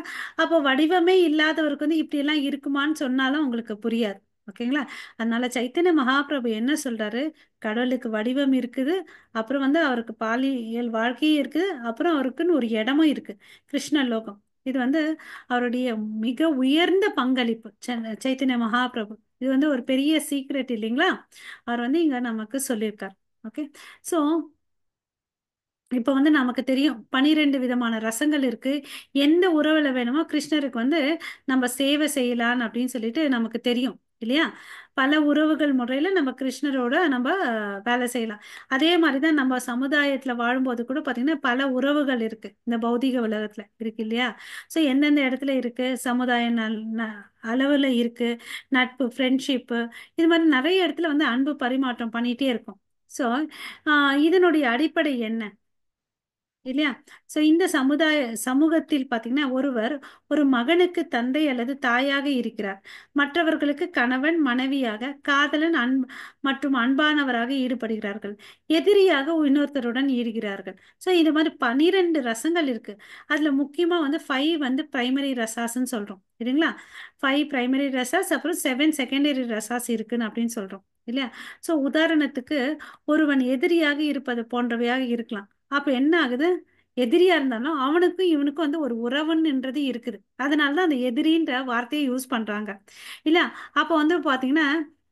Speaker 1: அப்போ வடிவமே இல்லாதவருக்கு வந்து இப்படி எல்லாம் இருக்குமான்னு சொன்னாலும் உங்களுக்கு புரியாது. ஓகேங்களா? அதனால சைத்தன்ய மகாபிரபு என்ன சொல்றாரு, கடவுளுக்கு வடிவம் இருக்குது, அப்புறம் வந்து அவருக்கு பாலியல் வாழ்க்கையும் இருக்குது, அப்புறம் அவருக்குன்னு ஒரு இடமும் இருக்கு, கிருஷ்ண லோகம். இது வந்து அவருடைய மிக உயர்ந்த பங்களிப்பு, சைத்தன்ய மகாபிரபு. இது வந்து ஒரு பெரிய சீக்ரெட் இல்லைங்களா? அவர் வந்து இங்க நமக்கு சொல்லியிருக்கார். ஓகே. ஸோ இப்போ வந்து நமக்கு தெரியும் 12 விதமான ரசங்கள் இருக்கு. எந்த உறவுல வேணுமோ கிருஷ்ணருக்கு வந்து நம்ம சேவை செய்யலாம் அப்படின்னு சொல்லிட்டு நமக்கு தெரியும் இல்லையா? பல உறவுகள் முறையில நம்ம கிருஷ்ணரோட நம்ம வேலை செய்யலாம். அதே மாதிரி தான் நம்ம சமுதாயத்துல வாழும்போது கூட பாத்தீங்கன்னா பல உறவுகள் இருக்கு, இந்த பௌதிக உலகத்துல இருக்கு இல்லையா? ஸோ எந்தெந்த இடத்துல இருக்கு, சமுதாய அளவுல இருக்கு, நட்பு, ஃப்ரெண்ட்ஷிப்பு, இது மாதிரி நிறைய இடத்துல வந்து அன்பு பரிமாற்றம் பண்ணிட்டே இருக்கும். ஸோ இதனுடைய அடிப்படை என்ன இல்லையா? சோ இந்த சமூகத்தில் பாத்தீங்கன்னா ஒருவர் ஒரு மகனுக்கு தந்தை அல்லது தாயாக இருக்கிறார். மற்றவர்களுக்கு கணவன், மனைவியாக, காதலன், மற்றும் அன்பானவராக ஈடுபடுகிறார்கள். எதிரியாக இன்னொருத்தருடன் ஈடுகிறார்கள். சோ இது மாதிரி 12 ரசங்கள் இருக்கு. அதுல முக்கியமா வந்து 5 வந்து பிரைமரி ரசாஸ்ன்னு சொல்றோம் இல்லைங்களா? 5 பிரைமரி ரசாஸ், அப்புறம் 7 செகண்டரி ரசாஸ் இருக்குன்னு அப்படின்னு சொல்றோம் இல்லையா? சோ உதாரணத்துக்கு ஒருவன் எதிரியாக இருப்பது போன்றவையாக இருக்கலாம். அப்ப என்ன ஆகுது, எதிரியா இருந்தாலும் அவனுக்கும் இவனுக்கும் வந்து ஒரு உறவுன்னுன்றது இருக்குது. அதனாலதான் அந்த எதிரின்ற வார்த்தையை யூஸ் பண்றாங்க இல்ல. அப்ப வந்து பாத்தீங்கன்னா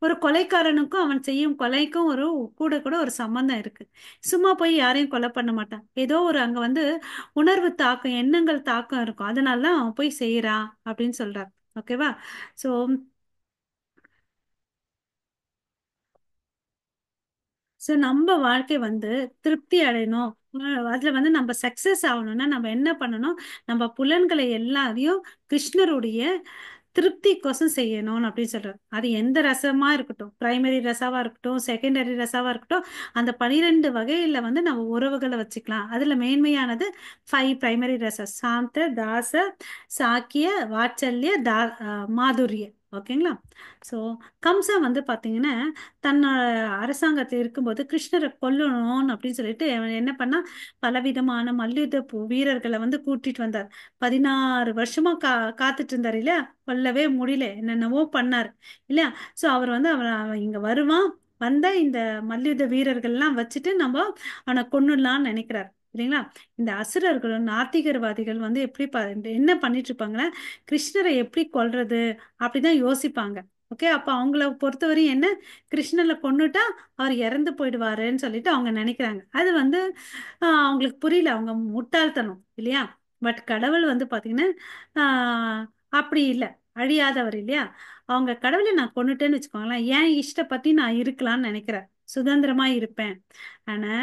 Speaker 1: ஒரு கொலைக்காரனுக்கும் அவன் செய்யும் கொலைக்கும் ஒரு கூட கூட ஒரு சம்பந்தம் இருக்கு. சும்மா போய் யாரையும் கொலை பண்ண மாட்டான். ஏதோ ஒரு அங்க வந்து உணர்வு தாக்கம், எண்ணங்கள் தாக்கம் இருக்கும். அதனாலதான் அவன் போய் செய்யறான் அப்படின்னு சொல்றார். ஓகேவா? சோ ஸோ நம்ம வாழ்க்கை வந்து திருப்தி அடையணும், அதுல வந்து நம்ம சக்சஸ் ஆகணும்னா நம்ம என்ன பண்ணணும், நம்ம புலன்களை எல்லாரையும் கிருஷ்ணருடைய திருப்திக்கோசம் செய்யணும் அப்படின்னு சொல்றாரு. அது எந்த ரசமா இருக்கட்டும், பிரைமரி ரசாவா இருக்கட்டும், செகண்டரி ரசாவா இருக்கட்டும், அந்த 12 வகையில வந்து நம்ம உறவுகளை வச்சுக்கலாம். அதுல மேன்மையானது 5 பிரைமரி ரசம்: சாந்த, தாச, சாக்கிய, வாத்சல்ய, மாதுரிய. ஓகேங்களா? ஸோ கம்சன் வந்து பாத்தீங்கன்னா தன்னோட அரசாங்கத்தில் இருக்கும்போது கிருஷ்ணரை கொல்லணும் அப்படின்னு சொல்லிட்டு அவன் என்ன பண்ணா, பலவிதமான மல்யுத்த வீரர்களை வந்து கூட்டிட்டு வந்தார். 16 வருஷமா காத்துட்டு இருந்தார் இல்லையா? கொல்லவே முடியல, என்னென்னவோ பண்ணார் இல்லையா? சோ அவர் வந்து அவன் இங்க வருவான், வந்த இந்த மல்யுத்த வீரர்கள் எல்லாம் வச்சுட்டு நம்ம அவனை கொன்னுடலாம்னு நினைக்கிறார் இல்லைங்களா? இந்த அசுரர்களும் நாத்திகர்வாதிகள் வந்து எப்படி என்ன பண்ணிட்டு இருப்பாங்கன்னா, கிருஷ்ணரை எப்படி கொல்றது அப்படிதான் யோசிப்பாங்க. ஓகே. அப்ப அவங்கள பொறுத்தவரையும் என்ன, கிருஷ்ணனை கொன்னுட்டா அவர் இறந்து போயிடுவாருன்னு சொல்லிட்டு அவங்க நினைக்கிறாங்க. அது வந்து அவங்களுக்கு புரியல, அவங்க முட்டாள்தனம் இல்லையா? பட் கடவுள் வந்து பாத்தீங்கன்னா ஆஹ் அப்படி இல்லை, அழியாதவர் இல்லையா? அவங்க கடவுளை நான் கொன்னுட்டேன்னு வச்சுக்கோங்களேன், என் இஷ்டப்பத்தி நான் இருக்கலாம்னு நினைக்கிறேன், சுதந்திரமா இருப்பேன். ஆனா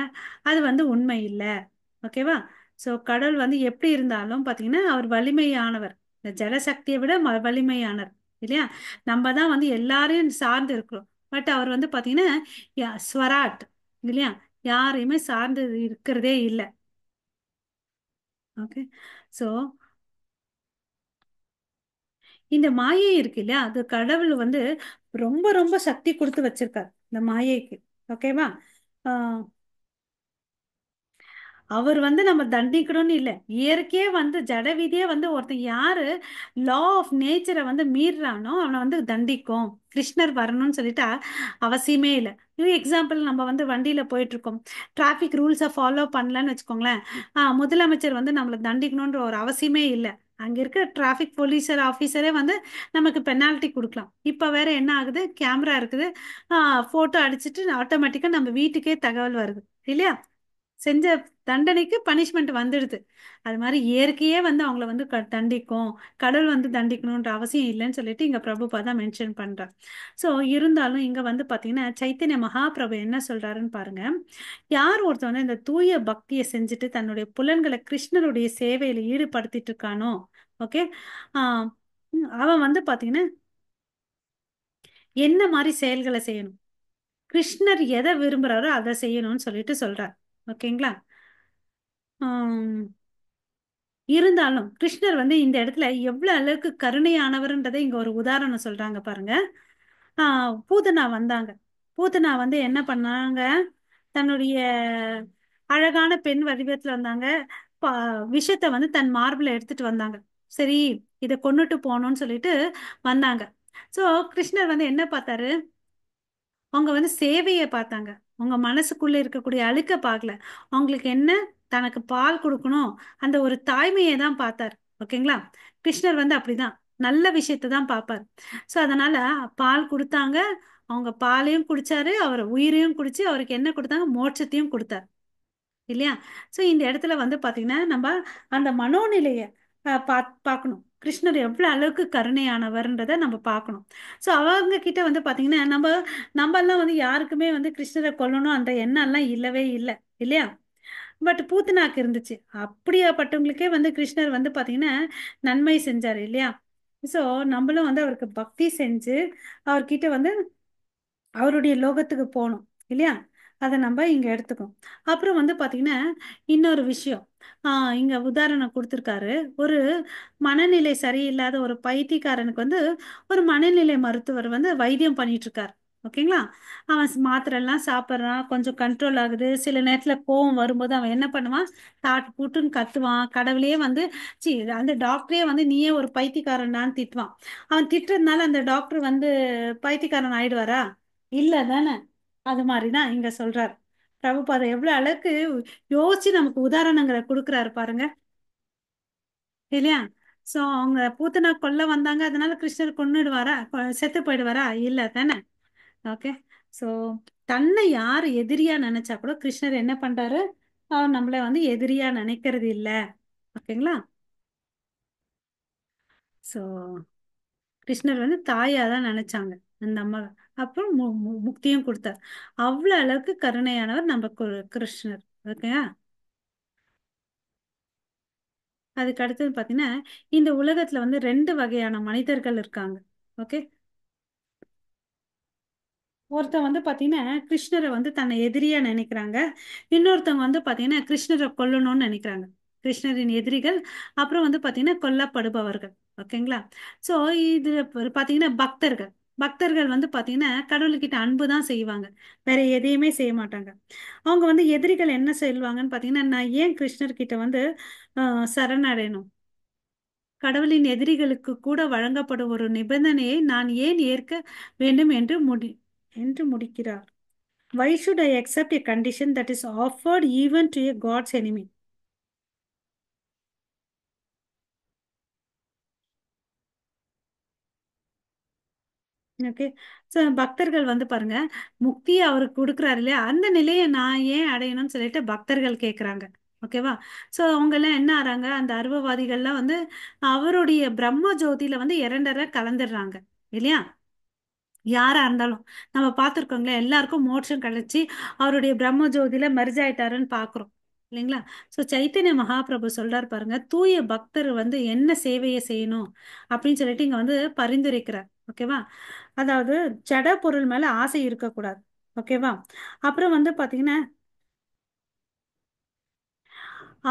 Speaker 1: அது வந்து உண்மை இல்லை. ஓகேவா? சோ கடவுள் வந்து எப்படி இருந்தாலும் பாத்தீங்கன்னா அவர் வலிமையானவர், இந்த ஜடசக்தியை விட வலிமையானவர் இல்லையா? நம்ம தான் வந்து எல்லாரையும் சார்ந்து இருக்கிறோம். பட் அவர் வந்து பாத்தீங்கன்னா ஸ்வராட் இல்லையா? யாரையுமே சார்ந்து இருக்கிறதே இல்லை. ஓகே. சோ இந்த மாயை இருக்கு இல்லையா, அது கடவுள் வந்து ரொம்ப ரொம்ப சக்தி கொடுத்து வச்சிருக்கார் இந்த மாயைக்கு. ஓகேவா? ஆஹ் அவர் வந்து நம்ம தண்டிக்கணும்னு இல்லை, இயற்கையே வந்து ஜட விதியே வந்து ஒருத்தன் யாரு லா ஆஃப் நேச்சரை வந்து மீறானோ அவனை வந்து தண்டிக்கும். கிருஷ்ணர் வரணும்னு சொல்லிட்டு அவசியமே இல்லை. இது எக்ஸாம்பிள், நம்ம வந்து வண்டியில போயிட்டு இருக்கோம், டிராஃபிக் ரூல்ஸை ஃபாலோ பண்ணலன்னு வச்சுக்கோங்களேன், முதலமைச்சர் வந்து நம்மளை தண்டிக்கணும்ன்ற ஒரு அவசியமே இல்லை. அங்க இருக்க டிராஃபிக் போலீஸர் ஆஃபீஸரே வந்து நமக்கு பெனால்ட்டி கொடுக்கலாம். இப்ப வேற என்ன ஆகுது, கேமரா இருக்குது, போட்டோ அடிச்சிட்டு ஆட்டோமேட்டிக்கா நம்ம வீட்டுக்கே தகவல் வருது இல்லையா? செஞ்ச தண்டனைக்கு பனிஷ்மெண்ட் வந்துடுது. அது மாதிரி இயற்கையே வந்து அவங்கள வந்து தண்டிக்கும், கடவுள் வந்து தண்டிக்கணும்ன்ற அவசியம் இல்லைன்னு சொல்லிட்டு இங்க பிரபுபாதா மென்ஷன் பண்றார். சோ இருந்தாலும் இங்க வந்து பாத்தீங்கன்னா சைத்தன்ய மகாபிரபு என்ன சொல்றாருன்னு பாருங்க. யார் ஒருத்தன் வந்து இந்த தூய பக்தியை செஞ்சுட்டு தன்னுடைய புலன்களை கிருஷ்ணருடைய சேவையில ஈடுபடுத்திட்டு இருக்கானோ, ஓகே, ஆஹ் அவன் வந்து பாத்தீங்கன்னா என்ன மாதிரி செயல்களை செய்யணும், கிருஷ்ணர் எதை விரும்புறாரோ அதை செய்யணும்னு சொல்லிட்டு சொல்றார். ஓகேங்களா? ஆம், இருந்தாலும் கிருஷ்ணர் வந்து இந்த இடத்துல எவ்வளவு அளவுக்கு கருணையானவர்ன்றதை இங்க ஒரு உதாரணம் சொல்றாங்க பாருங்க. பூதனா வந்தாங்க. பூதனா வந்து என்ன பண்ணாங்க, தன்னுடைய அழகான பெண் வடிவத்துல வந்தாங்க. ப- விஷத்தை வந்து தன் மார்பில் எடுத்துட்டு வந்தாங்க. சரி, இதை கொன்னுட்டு போகணும்னு சொல்லிட்டு வந்தாங்க. ஸோ கிருஷ்ணர் வந்து என்ன பார்த்தாரு? அவங்க வந்து சேவையை பார்த்தாங்க. உங்க மனசுக்குள்ள இருக்கக்கூடிய அழுக்க பார்க்கல. அவங்களுக்கு என்ன, தனக்கு பால் கொடுக்கணும், அந்த ஒரு தாய்மையை தான் பார்த்தார். ஓகேங்களா? கிருஷ்ணர் வந்து அப்படிதான் நல்ல விஷயத்தை தான் பார்ப்பார். ஸோ அதனால பால் கொடுத்தாங்க. அவங்க பாலையும் குடிச்சாரு, அவர் உயிரையும் குடிச்சு அவருக்கு என்ன கொடுத்தாங்க, மோட்சத்தையும் கொடுத்தார். இல்லையா? ஸோ இந்த இடத்துல வந்து பாத்தீங்கன்னா நம்ம அந்த மனோநிலையை பார்க்கணும். கிருஷ்ணர் எவ்வளவு அளவுக்கு கருணையானவர்ன்றதை நம்ம பார்க்கணும். ஸோ அவங்க கிட்ட வந்து பாத்தீங்கன்னா நம்ம எல்லாம் வந்து யாருக்குமே வந்து கிருஷ்ணரை கொல்லணும் அந்த எண்ணம் எல்லாம் இல்லவே இல்லை. இல்லையா? பட் பூத்தனாக்கு இருந்துச்சு. அப்படியாப்பட்டவங்களுக்கே வந்து கிருஷ்ணர் வந்து பாத்தீங்கன்னா நன்மை செஞ்சாரு. இல்லையா? ஸோ நம்மளும் வந்து அவருக்கு பக்தி செஞ்சு அவர்கிட்ட வந்து அவருடைய லோகத்துக்கு போகணும். இல்லையா? அதை நம்ம இங்க எடுத்துக்கோம். அப்புறம் வந்து பாத்தீங்கன்னா இன்னொரு விஷயம். இங்க உதாரணம் கொடுத்திருக்காரு. ஒரு மனநிலை சரியில்லாத ஒரு பைத்தியக்காரனுக்கு வந்து ஒரு மனநிலை மருத்துவர் வந்து வைத்தியம் பண்ணிட்டு இருக்காரு. ஓகேங்களா? அவன் மாத்திரை எல்லாம் சாப்பிட்றான், கொஞ்சம் கண்ட்ரோல் ஆகுது. சில நேரத்துல கோவம் வரும்போது அவன் என்ன பண்ணுவான், தாட்டு பூட்டுன்னு கத்துவான். கடவுளையே வந்து சி அந்த டாக்டரே வந்து நீயே ஒரு பைத்தியக்காரன்டான்னு திட்டுவான். அவன் திட்டுறதுனால அந்த டாக்டர் வந்து பைத்தியக்காரன் ஆயிடுவாரா? இல்ல தானே? அது மாதிரிதான் இங்க சொல்றார். பிரபுபாதம் எவ்வளவு அளவுக்கு யோசிச்சு நமக்கு உதாரணங்களை கொடுக்குறாரு பாருங்க. இல்லையா? சோ அவங்க பூத்தனா கொல்ல வந்தாங்க, அதனால கிருஷ்ணர் கொன்னுடுவாரா, செத்து போயிடுவாரா? இல்ல தானே? ஓகே. சோ தன்னை யார் எதிரியா நினைச்சா கூட கிருஷ்ணர் என்ன பண்றாரு, அவர் நம்மள வந்து எதிரியா நினைக்கிறது இல்ல. ஓகேங்களா? சோ கிருஷ்ணர் வந்து தாயா தான் நினைச்சாங்க அந்த அம்மா. அப்புறம் முக்தியும் கொடுத்தார். அவ்வளவு அளவுக்கு கருணையானவர் நம்ம கிருஷ்ணர். ஓகேயா? அதுக்கு அடுத்தது பாத்தீங்கன்னா இந்த உலகத்துல வந்து ரெண்டு வகையான மனிதர்கள் இருக்காங்க. ஓகே. ஒருத்தன் வந்து பாத்தீங்கன்னா கிருஷ்ணரை வந்து தன்னை எதிரியா நினைக்கிறாங்க. இன்னொருத்தவங்க வந்து பாத்தீங்கன்னா கிருஷ்ணரை கொல்லணும்னு நினைக்கிறாங்க. கிருஷ்ணரின் எதிரிகள். அப்புறம் வந்து பாத்தீங்கன்னா கொல்லப்படுபவர்கள். ஓகேங்களா? சோ இது பாத்தீங்கன்னா பக்தர்கள். பக்தர்கள் வந்து பாத்தீங்கன்னா கடவுள்கிட்ட அன்பு தான் செய்வாங்க. வேற எதையுமே செய்ய மாட்டாங்க. அவங்க வந்து எதிரிகள் என்ன சொல்லுவாங்கன்னு பாத்தீங்கன்னா, நான் ஏன் கிருஷ்ணர்கிட்ட வந்து சரணடையணும்? கடவுளின் எதிரிகளுக்கு கூட வழங்கப்படும் ஒரு நிபந்தனையை நான் ஏன் ஏற்க வேண்டும் என்று முடிக்கிறார். Why should I accept a condition that is offered even to a God's enemy? Okay. So பக்தர்கள் வந்து பாருங்க, முக்தியை அவருக்கு கொடுக்குறாரு இல்லையா, அந்த நிலையை நான் ஏன் அடையணும்னு சொல்லிட்டு பக்தர்கள் கேட்குறாங்க. ஓகேவா? ஸோ அவங்க எல்லாம் என்ன ஆறாங்க, அந்த அருவவாதிகள்லாம் வந்து அவருடைய பிரம்ம ஜோதியில வந்து இரண்டரை கலந்துடுறாங்க. இல்லையா? யாரா இருந்தாலும் நம்ம பார்த்துருக்கோங்களே, எல்லாருக்கும் மோட்சம் கிடைச்சி அவருடைய பிரம்ம ஜோதியில மெர்ஜ் ஆயிட்டாருன்னு பார்க்குறோம். இல்லைங்களா? ஸோ சைத்தன்ய மகாபிரபு சொல்றாரு பாருங்க, தூய பக்தர் வந்து என்ன சேவையை செய்யணும் அப்படின்னு சொல்லிட்டு இங்க வந்து பரிந்துரைக்கிறார். ஓகேவா? அதாவது ஜட பொருள் மேல ஆசை இருக்கக்கூடாது. ஓகேவா? அப்புறம் வந்து பாத்தீங்கன்னா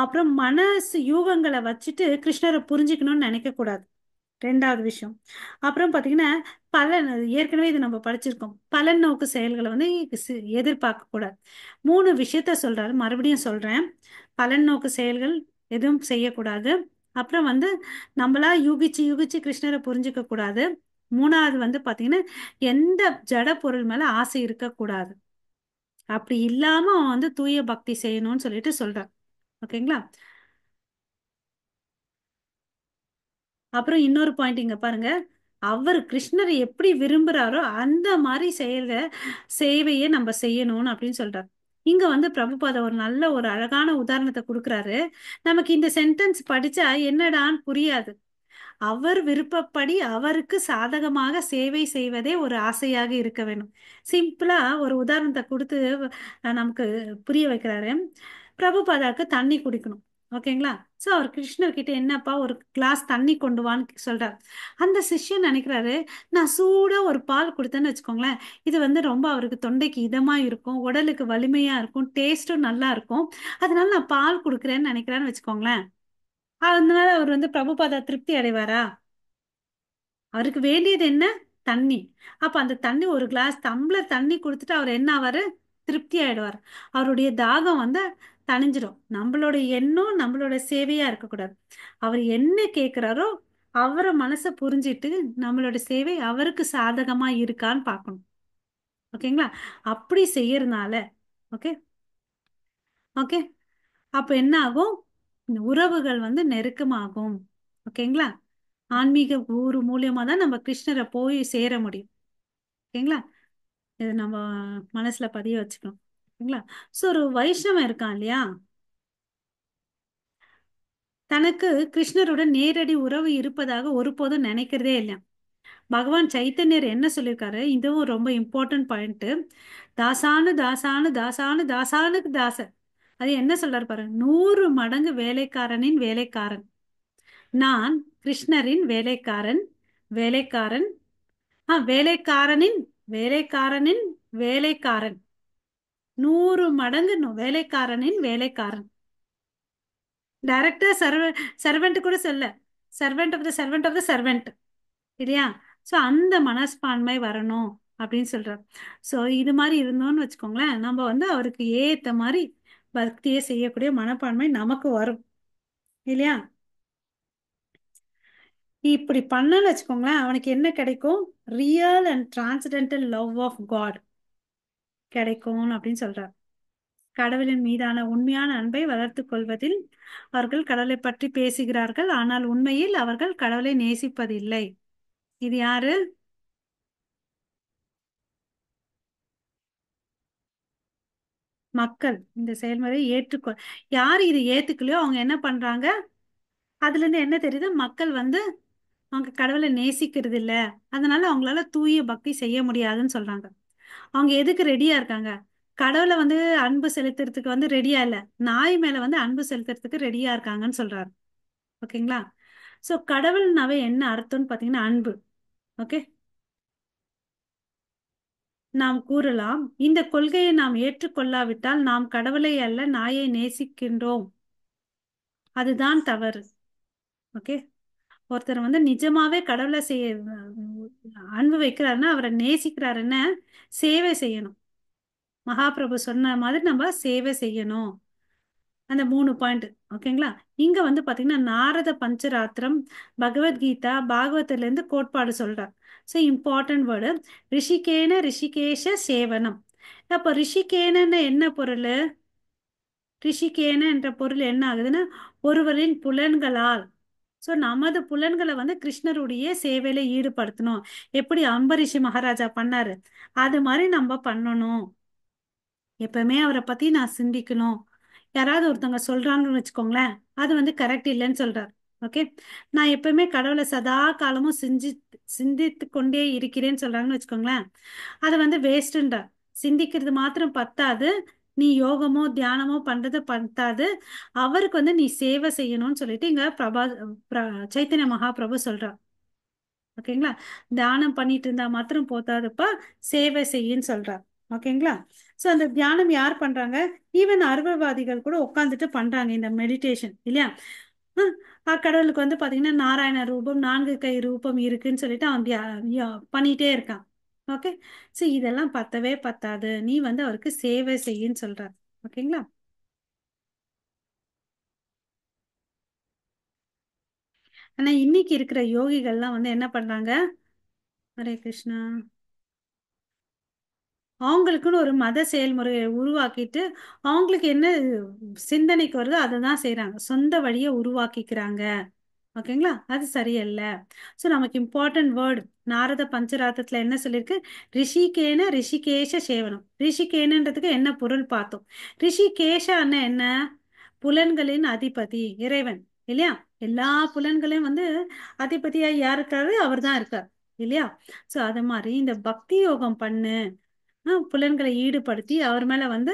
Speaker 1: அப்புறம் மனசு யூகங்களை வச்சுட்டு கிருஷ்ணரை புரிஞ்சுக்கணும்னு நினைக்க கூடாது. ரெண்டாவது விஷயம். அப்புறம் பாத்தீங்கன்னா பலன், ஏற்கனவே இது நம்ம படிச்சிருக்கோம், பலன் நோக்கு செயல்களை வந்து எதிர்பார்க்க கூடாது. மூணு விஷயத்த சொல்றாரு, மறுபடியும் சொல்றேன். பலன் நோக்கு செயல்கள் எதுவும் செய்யக்கூடாது. அப்புறம் வந்து நம்மளா யூகிச்சு யூகிச்சு கிருஷ்ணரை புரிஞ்சுக்க கூடாது. மூணாவது வந்து பாத்தீங்கன்னா எந்த ஜட பொருள் மேல ஆசை இருக்கக்கூடாது. அப்படி இல்லாம அவன் வந்து தூய பக்தி செய்யணும்னு சொல்லிட்டு சொல்றான். ஓகேங்களா? அப்புறம் இன்னொரு பாயிண்ட் இங்க பாருங்க, அவர் கிருஷ்ணர் எப்படி விரும்புறாரோ அந்த மாதிரி சேவையை நம்ம செய்யணும்னு அப்படின்னு சொல்றாரு. இங்க வந்து பிரபுபாத ஒரு நல்ல ஒரு அழகான உதாரணத்தை கொடுக்குறாரு. நமக்கு இந்த சென்டென்ஸ் படிச்சா என்னடான்னு புரியாது. அவர் விருப்பப்படி அவருக்கு சாதகமாக சேவை செய்வதே ஒரு ஆசையாக இருக்க வேணும். சிம்பிளா ஒரு உதாரணத்தை கொடுத்து நமக்கு புரிய வைக்கிறாரு. பிரபுபாதாக்கு தண்ணி குடிக்கணும். ஓகேங்களா? சோ அவர் கிருஷ்ணர் கிட்ட என்னப்பா ஒரு கிளாஸ் தண்ணி கொண்டு வான்னு சொல்றாரு. அந்த சிஷ்யன் நினைக்கிறாரு, நான் சூடா ஒரு பால் கொடுத்தேன்னு வச்சுக்கோங்களேன், இது வந்து ரொம்ப அவருக்கு தொண்டைக்கு இதமா இருக்கும், உடலுக்கு வலிமையா இருக்கும், டேஸ்டும் நல்லா இருக்கும், அதனால நான் பால் கொடுக்குறேன்னு நினைக்கிறேன்னு வச்சுக்கோங்களேன். அதனால அவர் வந்து பிரபுபாதா திருப்தி அடைவாரா? அவருக்கு வேண்டியது என்ன? தண்ணி. அப்ப அந்த தண்ணி ஒரு கிளாஸ் டம்ளர் தண்ணி கொடுத்துட்டு அவர் என்ன ஆவாரு? திருப்தி ஆயிடுவார். அவருடைய தாகம் வந்து தணிஞ்சிடும். நம்மளோட எண்ணம் நம்மளோட சேவையா இருக்கக்கூடாது. அவர் என்ன கேட்கிறாரோ அவரை மனசை புரிஞ்சிட்டு நம்மளோட சேவை அவருக்கு சாதகமா இருக்கான்னு பார்க்கணும். ஓகேங்களா? அப்படி செய்யறதுனால ஓகே ஓகே அப்ப என்ன ஆகும்? இந்த உறவுகள் வந்து நெருக்கமாகும். ஓகேங்களா? ஆன்மீக குரு மூலியமா தான் நம்ம கிருஷ்ணரை போய் சேர முடியும். ஓகேங்களா? இது நம்ம மனசுல பதிய வச்சுக்கணும். ஓகேங்களா? சோ ஒரு வைஷ்ணவன் இருக்கான் இல்லையா, தனக்கு கிருஷ்ணருடன் நேரடி உறவு இருப்பதாக ஒருபோதும் நினைக்கிறதே இல்லை. பகவான் சைத்தன்யர் என்ன சொல்லியிருக்காரு, இதுவும் ரொம்ப இம்பார்ட்டன்ட் பாயிண்ட். தாசானு தாசானு தாசானு தாசானுக்கு தாசர். அது என்ன சொல்றாரு பாரு, 100 மடங்கு வேலைக்காரனின் வேலைக்காரன். நான் கிருஷ்ணரின் வேலைக்காரன். வேலைக்காரன் வேலைக்காரனின் வேலைக்காரனின் வேலைக்காரன். 100 மடங்கு வேலைக்காரனின் வேலைக்காரன். டைரக்டா சர்வெண்ட் கூட சொல்ல, servant of the servant of the servant, இல்லையா? சோ அந்த மனஸ்பான்மை வரணும் அப்படின்னு சொல்றார். சோ இது மாதிரி இருந்தோம்னு வச்சுக்கோங்களேன், நம்ம வந்து அவருக்கு ஏத்த மாதிரி பக்தியை செய்யக்கூடிய மனப்பான்மை நமக்கு வரும், இல்லையா? இப்படி பண்ணன்னு வச்சுக்கோங்களேன், அவனுக்கு என்ன கிடைக்கும்? Real and transcendental love of God கிடைக்கும் அப்படின்னு சொல்றார். கடவுளின் மீதான உண்மையான அன்பை வளர்த்துக் கொள்வதில் அவர்கள் கடவுளை பற்றி பேசுகிறார்கள், ஆனால் உண்மையில் அவர்கள் கடவுளை நேசிப்பதில்லை. இது யாரு? மக்கள் இந்த செயல்முறையை யார் இது ஏத்துக்கலையோ அவங்க என்ன பண்றாங்க? அதுல இருந்து என்ன தெரியுது? மக்கள் வந்து அவங்க கடவுளை நேசிக்கிறது இல்ல, அதனால அவங்களால தூய பக்தி செய்ய முடியாதுன்னு சொல்றாங்க. அவங்க எதுக்கு ரெடியா இருக்காங்க? கடவுளை வந்து அன்பு செலுத்துறதுக்கு வந்து ரெடியா இல்ல, நாய் மேல வந்து அன்பு செலுத்துறதுக்கு ரெடியா இருக்காங்கன்னு சொல்றாரு. ஓகேங்களா? சோ கடவுள்னாவே என்ன அர்த்தம்னு பாத்தீங்கன்னா அன்பு. ஓகே, நாம் கூறலாம், இந்த கொள்கையை நாம் ஏற்றுக்கொள்ளாவிட்டால் நாம் கடவுளை அல்ல நாயை நேசிக்கின்றோம், அதுதான் தவறு. ஓகே, ஒருத்தர் வந்து நிஜமாவே கடவுளை அன்பு வைக்கிறாருன்னா, அவரை நேசிக்கிறாருன்னா சேவை செய்யணும். மகாபிரபு சொன்ன மாதிரி நம்ம சேவை செய்யணும். அந்த 3 பாயிண்ட். ஓகேங்களா? இங்க வந்து பாத்தீங்கன்னா நாரத பஞ்சராத்திரம், பகவத்கீதா, பாகவத்துல இருந்து கோட்பாடு சொல்றார். ஸோ இம்பார்ட்டன்ட் வேர்டு ரிஷிகேன ரிஷிகேஷ சேவனம். அப்ப ரிஷிகேனன்னு என்ன பொருள்? ரிஷிகேன என்ற பொருள் என்ன ஆகுதுன்னா, ஒருவரின் புலன்களால். ஸோ நமது புலன்களை வந்து கிருஷ்ணருடைய சேவையில ஈடுபடுத்தணும். எப்படி அம்பரீஷ் மகாராஜா பண்ணாரு, அது மாதிரி நம்ம பண்ணணும். எப்பவுமே அவரை பத்தி நான் சிந்திக்கணும். யாராவது ஒருத்தவங்க சொல்றாங்கன்னு வச்சுக்கோங்களேன், அது வந்து கரெக்ட் இல்லைன்னு சொல்றார். ஓகே, நான் எப்பவுமே கடவுளை சதா காலமும் சிந்தித்து கொண்டே இருக்கிறேன்னு சொல்றாங்கன்னு வச்சுக்கோங்களேன், அது வந்து வேஸ்ட்ன்றார். சிந்திக்கிறது மாத்திரம் பத்தாது, நீ யோகமோ தியானமோ பண்றது பத்தாது, அவருக்கு வந்து நீ சேவை செய்யணும்னு சொல்லிட்டு இங்க சைத்தன்ய மகாபிரபு சொல்றார். ஓகேங்களா? தியானம் பண்ணிட்டு இருந்தா மாத்திரம் போதாதுப்பா, சேவை செய்யின்னு சொல்றார். ஓகேங்களா? சோ அந்த தியானம் யார் பண்றாங்க? ஈவன் அரபவாதிகள் கூட உட்காந்துட்டு பண்றாங்க இந்த மெடிடேஷன், இல்லையா? கடவுளுக்கு வந்து பாத்தீங்கன்னா நாராயண ரூபம், 4 கை ரூபம் இருக்குன்னு சொல்லிட்டு அவன் பண்ணிட்டே இருக்கான். ஓகே, சோ இதெல்லாம் பத்தவே பத்தாது, நீ வந்து அவருக்கு சேவை செய்யின்னு சொல்றார். ஓகேங்களா? ஆனா இன்னைக்கு இருக்கிற யோகிகள்லாம் வந்து என்ன பண்றாங்க? ஹரே கிருஷ்ணா. அவங்களுக்குன்னு ஒரு மத செயல்முறையை உருவாக்கிட்டு அவங்களுக்கு என்ன சிந்தனைக்கு வருதோ அதை தான் செய்றாங்க, சொந்த வழியை உருவாக்கிக்கிறாங்க. ஓகேங்களா? அது சரியல்ல. ஸோ நமக்கு இம்பார்ட்டன்ட் வேர்டு நாரத பஞ்சராத்திரத்துல என்ன சொல்லியிருக்கு? ரிஷிகேன ரிஷிகேஷ சேவனம். ரிஷிகேனன்றதுக்கு என்ன பொருள் பார்த்தோம். ரிஷிகேஷான்னா என்ன? புலன்களின் அதிபதி இறைவன், இல்லையா? எல்லா புலன்களையும் வந்து அதிபதியா யார் இருக்காரு? அவர் தான் இருக்கார், இல்லையா? சோ அது மாதிரி இந்த பக்தி யோகம் பண்ணு, புலன்களை ஈடுபடுத்தி அவர் மேல வந்து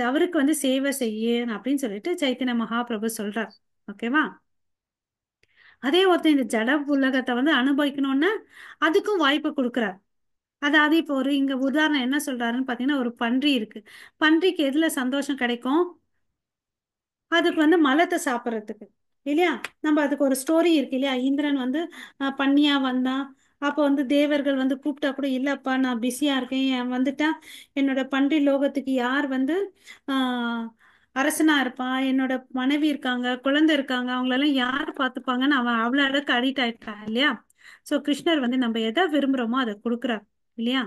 Speaker 1: அவருக்கு வந்து சேவை செய்ய அப்படின்னு சொல்லிட்டு சைத்தன்ய மகாபிரபு சொல்றார். ஓகேவா? அதே ஒருத்தர் இந்த ஜட உலகத்தை வந்து அனுபவிக்கணும்னா அதுக்கும் வாய்ப்பு கொடுக்குறார். அதாவது இப்போ ஒரு இங்க உதாரணம் என்ன சொல்றாருன்னு பாத்தீங்கன்னா, ஒரு பன்றி இருக்கு. பன்றிக்கு எதுல சந்தோஷம் கிடைக்கும்? அதுக்கு வந்து மலத்தை சாப்பிட்றதுக்கு, இல்லையா? நம்ம அதுக்கு ஒரு ஸ்டோரி இருக்கு, இல்லையா? இந்திரன் வந்து பன்னியா வந்தான். அப்போ வந்து தேவர்கள் வந்து கூப்பிட்டா கூட, இல்லப்பா நான் பிஸியா இருக்கேன், வந்துட்டா என்னோட பன்றி லோகத்துக்கு யார் வந்து அரசனா இருப்பான், என்னோட மனைவி இருக்காங்க, குழந்தை இருக்காங்க, அவங்களெல்லாம் யார் பார்த்துப்பாங்கன்னு அவன் அவ்வளோ அளவுக்கு அடிக்ட் ஆயிட்டான் இல்லையா? ஸோ கிருஷ்ணர் வந்து நம்ம எதை விரும்புகிறோமோ அதை கொடுக்குறார் இல்லையா?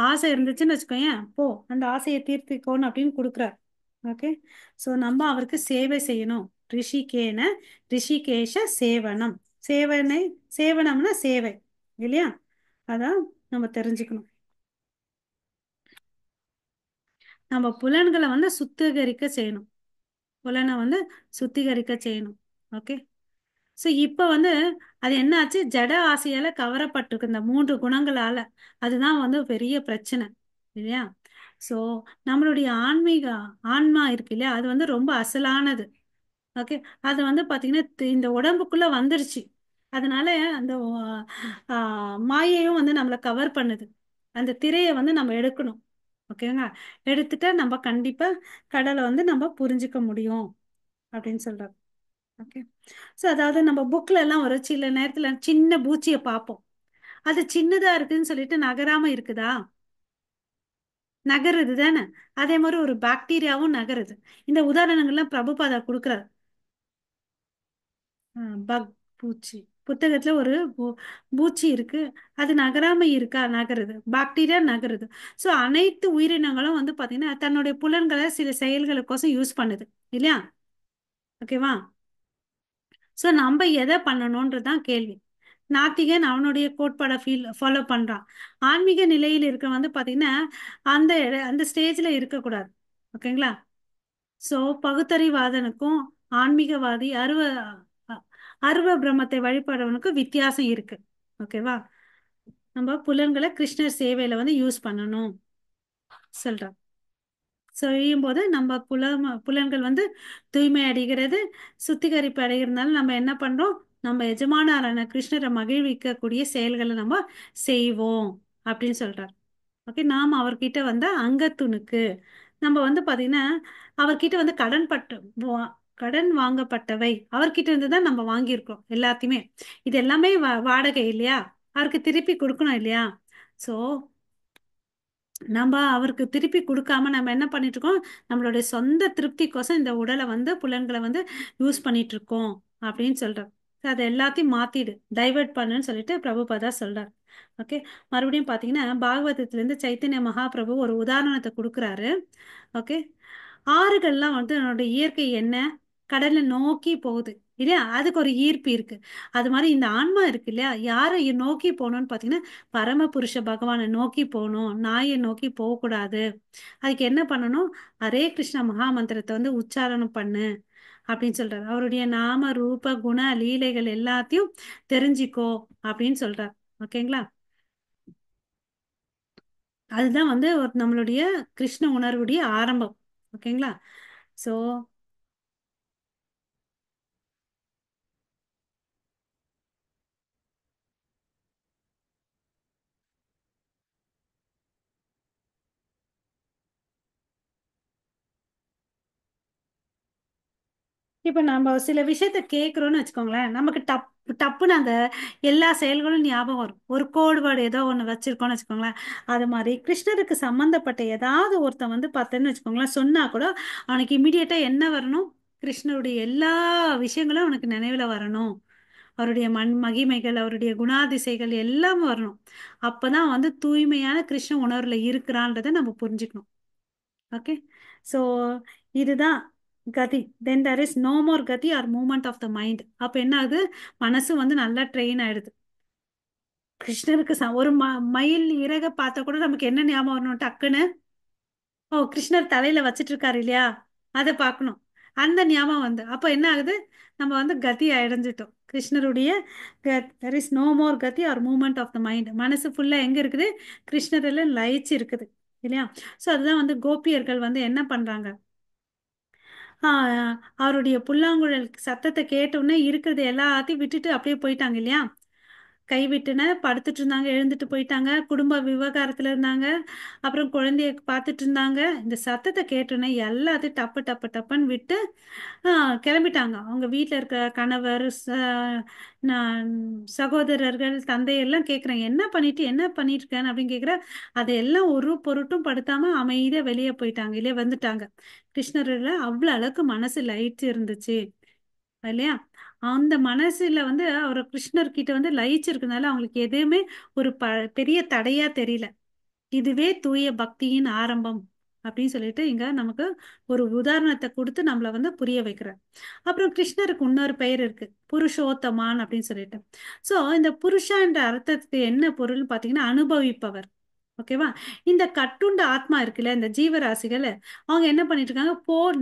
Speaker 1: ஆசை இருந்துச்சுன்னு வச்சுக்கோயேன், போ அந்த ஆசையை தீர்த்திக்கோன்னு அப்படின்னு கொடுக்குறார். ஓகே. ஸோ நம்ம அவருக்கு சேவை செய்யணும். ரிஷிகேன ரிஷிகேஷ சேவனம். சேவனை, சேவனம்னா சேவை இல்லையா? அதான் நம்ம தெரிஞ்சுக்கணும். நம்ம புலன்களை வந்து சுத்திகரிக்க செய்யணும். புலனை வந்து சுத்திகரிக்க செய்யணும். ஓகே. ஸோ இப்போ வந்து அது என்னாச்சு, ஜட ஆசையால கவரப்பட்டிருக்கு இந்த மூன்று குணங்களால. அதுதான் வந்து பெரிய பிரச்சனை இல்லையா? ஸோ நம்மளுடைய ஆன்மா இருக்கு இல்லையா, அது வந்து ரொம்ப அசலானது. ஓகே. அது வந்து பாத்தீங்கன்னா இந்த உடம்புக்குள்ள வந்துருச்சு. அதனால அந்த மாயையும் வந்து நம்மளை கவர் பண்ணுது. அந்த திரையை வந்து நம்ம எடுக்கணும். ஓகேங்க. எடுத்துட்டா நம்ம கண்டிப்பா கடலை வந்து நம்ம புரிஞ்சுக்க முடியும் அப்படின்னு சொல்றாங்க. ஓகே. ஸோ அதாவது நம்ம புக்ல எல்லாம் ஒரு சில நேரத்துல சின்ன பூச்சியை பார்ப்போம். அது சின்னதா இருக்குன்னு சொல்லிட்டு நகராம இருக்குதா? நகருது தானே? அதே மாதிரி ஒரு பாக்டீரியாவும் நகருது. இந்த உதாரணங்கள்லாம் பிரபுபாதா கொடுக்குறாரு. பக், பூச்சி. புத்தகத்துல ஒரு பூச்சி இருக்கு. அது நகராம இருக்கா? நகருது. பாக்டீரியா நகருது. ஸோ அனைத்து உயிரினங்களும் வந்து பாத்தீங்கன்னா தன்னுடைய புலன்களை சில செயல்களுக்கோசம் யூஸ் பண்ணுது இல்லையா? ஓகேவா? ஸோ நம்ம எதை பண்ணணும்ன்றதுதான் கேள்வி. நாத்திகன் அவனுடைய கோட்பாடை ஃபாலோ பண்றான். ஆன்மீக நிலையில் இருக்க வந்து பாத்தீங்கன்னா அந்த ஸ்டேஜ்ல இருக்கக்கூடாது. ஓகேங்களா? ஸோ பகுத்தறிவாதனுக்கும் ஆன்மீகவாதி அ- அருவ பிரம்மத்தை வழிபடுறவனுக்கும் வித்தியாசம் இருக்கு. ஓகேவா? நம்ம புலன்களை கிருஷ்ணர் சேவையில வந்து யூஸ் பண்ணணும் சொல்றேன். செய்யும் போது நம்ம புலன்கள் வந்து தூய்மை அடைகிறது, சுத்திகரிப்பு அடைகிறதுனால நம்ம என்ன பண்றோம், நம்ம எஜமானரான கிருஷ்ணரை மகிழ்விக்கக்கூடிய செயல்களை நம்ம செய்வோம் அப்படின்னு சொல்றார். ஓகே. நாம் அவர்கிட்ட வந்து அங்கத்துணுக்கு நம்ம வந்து பாத்தீங்கன்னா அவர்கிட்ட வந்து கடன் வாங்கப்பட்டவை அவர்கிட்ட இருந்து தான் நம்ம வாங்கியிருக்கோம் எல்லாத்தையுமே. இது எல்லாமே வாடகை இல்லையா? அவருக்கு திருப்பி கொடுக்கணும் இல்லையா? சோ நம்ம அவருக்கு திருப்பி கொடுக்காம நம்ம என்ன பண்ணிட்டு இருக்கோம், நம்மளுடைய சொந்த திருப்திக்கோசம் இந்த உடலை வந்து புலன்களை வந்து யூஸ் பண்ணிட்டு இருக்கோம் அப்படின்னு சொல்றார். அதை எல்லாத்தையும் மாத்திடு, டைவர்ட் பண்ணுன்னு சொல்லிட்டு பிரபுபாதா சொல்றார். ஓகே. மறுபடியும் பாத்தீங்கன்னா பாகவதத்துல இருந்து சைத்தன்ய மகாபிரபு ஒரு உதாரணத்தை கொடுக்குறாரு. ஓகே. ஆறுகள்லாம் வந்து அதனோட இயற்கை என்ன, கடலை நோக்கி போகுது இல்லையா? அதுக்கு ஒரு ஈர்ப்பு இருக்கு. அது மாதிரி இந்த ஆன்மா இருக்கு இல்லையா, யாரை நோக்கி போகணும்னு பாத்தீங்கன்னா பரமபுருஷ பகவானை நோக்கி போகணும், நாயை நோக்கி போகக்கூடாது. அதுக்கு என்ன பண்ணணும், ஹரே கிருஷ்ண மகா மந்திரத்தை வந்து உச்சாரணம் பண்ணு அப்படின்னு சொல்றாரு. அவருடைய நாம ரூப குண லீலைகள் எல்லாத்தையும் தெரிஞ்சுக்கோ அப்படின்னு சொல்றார். ஓகேங்களா? அதுதான் வந்து நம்மளுடைய கிருஷ்ண உணர்வுடைய ஆரம்பம். ஓகேங்களா? சோ இப்ப நம்ம சில விஷயத்த கேட்குறோம்னு வச்சுக்கோங்களேன், நமக்கு டப்புன்னு அந்த எல்லா செயல்களும் ஞாபகம் வரும். ஒரு கோட் வேர்டு ஏதோ ஒன்று வச்சிருக்கோம்னு வச்சுக்கோங்களேன். அது மாதிரி கிருஷ்ணருக்கு சம்பந்தப்பட்ட ஏதாவது ஒருத்தன் வந்து பார்த்தேன்னு வச்சுக்கோங்களேன், சொன்னா கூட அவனுக்கு இமிடியேட்டா என்ன வரணும், கிருஷ்ணருடைய எல்லா விஷயங்களும் அவனுக்கு நினைவுல வரணும். அவருடைய மகிமைகள், அவருடைய குணாதிசைகள் எல்லாம் வரணும். அப்பதான் வந்து தூய்மையான கிருஷ்ண உணர்வுல இருக்கிறான்றதை நம்ம புரிஞ்சுக்கணும். ஓகே. ஸோ இதுதான் கதி. Then there is no more கதி or moment of the mind. அப்போ என்ன ஆகுது, மனசு வந்து நல்லா ட்ரெயின் ஆயிடுது. கிருஷ்ணருக்கு ஒரு மயில் இறக பார்த்தா கூட நமக்கு என்ன ஞாபகம் வரணும் டக்குன்னு, ஓ கிருஷ்ணர் தலையில வச்சிட்டு இருக்காரு இல்லையா, அதை பார்க்கணும். அந்த ஞாபகம் வந்து அப்போ என்ன ஆகுது, நம்ம வந்து கதி அடைஞ்சிட்டோம். கிருஷ்ணருடைய தெர் இஸ் நோ மோர் கதி or moment of the mind. மனசு ஃபுல்லா எங்க இருக்குது, கிருஷ்ணரில் லயிச்சு இருக்குது இல்லையா? ஸோ அதுதான் வந்து கோபியர்கள் வந்து என்ன பண்றாங்க, அவருடைய புல்லாங்குழல் சத்தத்தை கேட்டோன்னே இருக்கிறது எல்லாத்தையும் விட்டுட்டு அப்படியே போயிட்டாங்க இல்லையா? கைவிட்டுன படுத்துட்டு இருந்தாங்க, எழுந்துட்டு போயிட்டாங்க, குடும்ப விவகாரத்துல இருந்தாங்க, அப்புறம் குழந்தைய பார்த்துட்டு இருந்தாங்க. இந்த சத்தத்தை கேட்டோன்னே எல்லாத்தையும் டப்பு டப்பு டப்புன்னு விட்டு கிளம்பிட்டாங்க. அவங்க வீட்டில் இருக்க கணவர், நான் சகோதரர்கள், தந்தை எல்லாம் கேட்குறேன், என்ன பண்ணிட்டு இருக்கேன் அப்படின்னு கேட்குறேன். அதையெல்லாம் ஒரு பொருட்டும் படுத்தாம அமைதியா வெளியே போயிட்டாங்க, இல்லையா வந்துட்டாங்க. கிருஷ்ணர்ல அவ்வளோ அளவுக்கு மனசு லயிச்சு இருந்துச்சு இல்லையா. அந்த மனசுல வந்து அவர் கிருஷ்ணர் கிட்ட வந்து லயிச்சிருக்கனால அவங்களுக்கு எதுவுமே ஒரு பெரிய தடையா தெரியல. இதுவே தூய பக்தியின் ஆரம்பம் அப்படின்னு சொல்லிட்டு இங்க நமக்கு ஒரு உதாரணத்தை கொடுத்து நம்மள வந்து புரிய வைக்கிறார். அப்புறம் கிருஷ்ணருக்கு இன்னொரு பெயர் இருக்கு, புருஷோத்தமான் அப்படின்னு சொல்லிட்டு. சோ இந்த புருஷா என்ற அர்த்தத்துக்கு என்ன பொருள்னு பாத்தீங்கன்னா அனுபவிப்பவர். ஓகேவா. இந்த கட்டுண்ட ஆத்மா இருக்குல்ல, இந்த ஜீவராசிகள், அவங்க என்ன பண்ணிட்டு இருக்காங்க,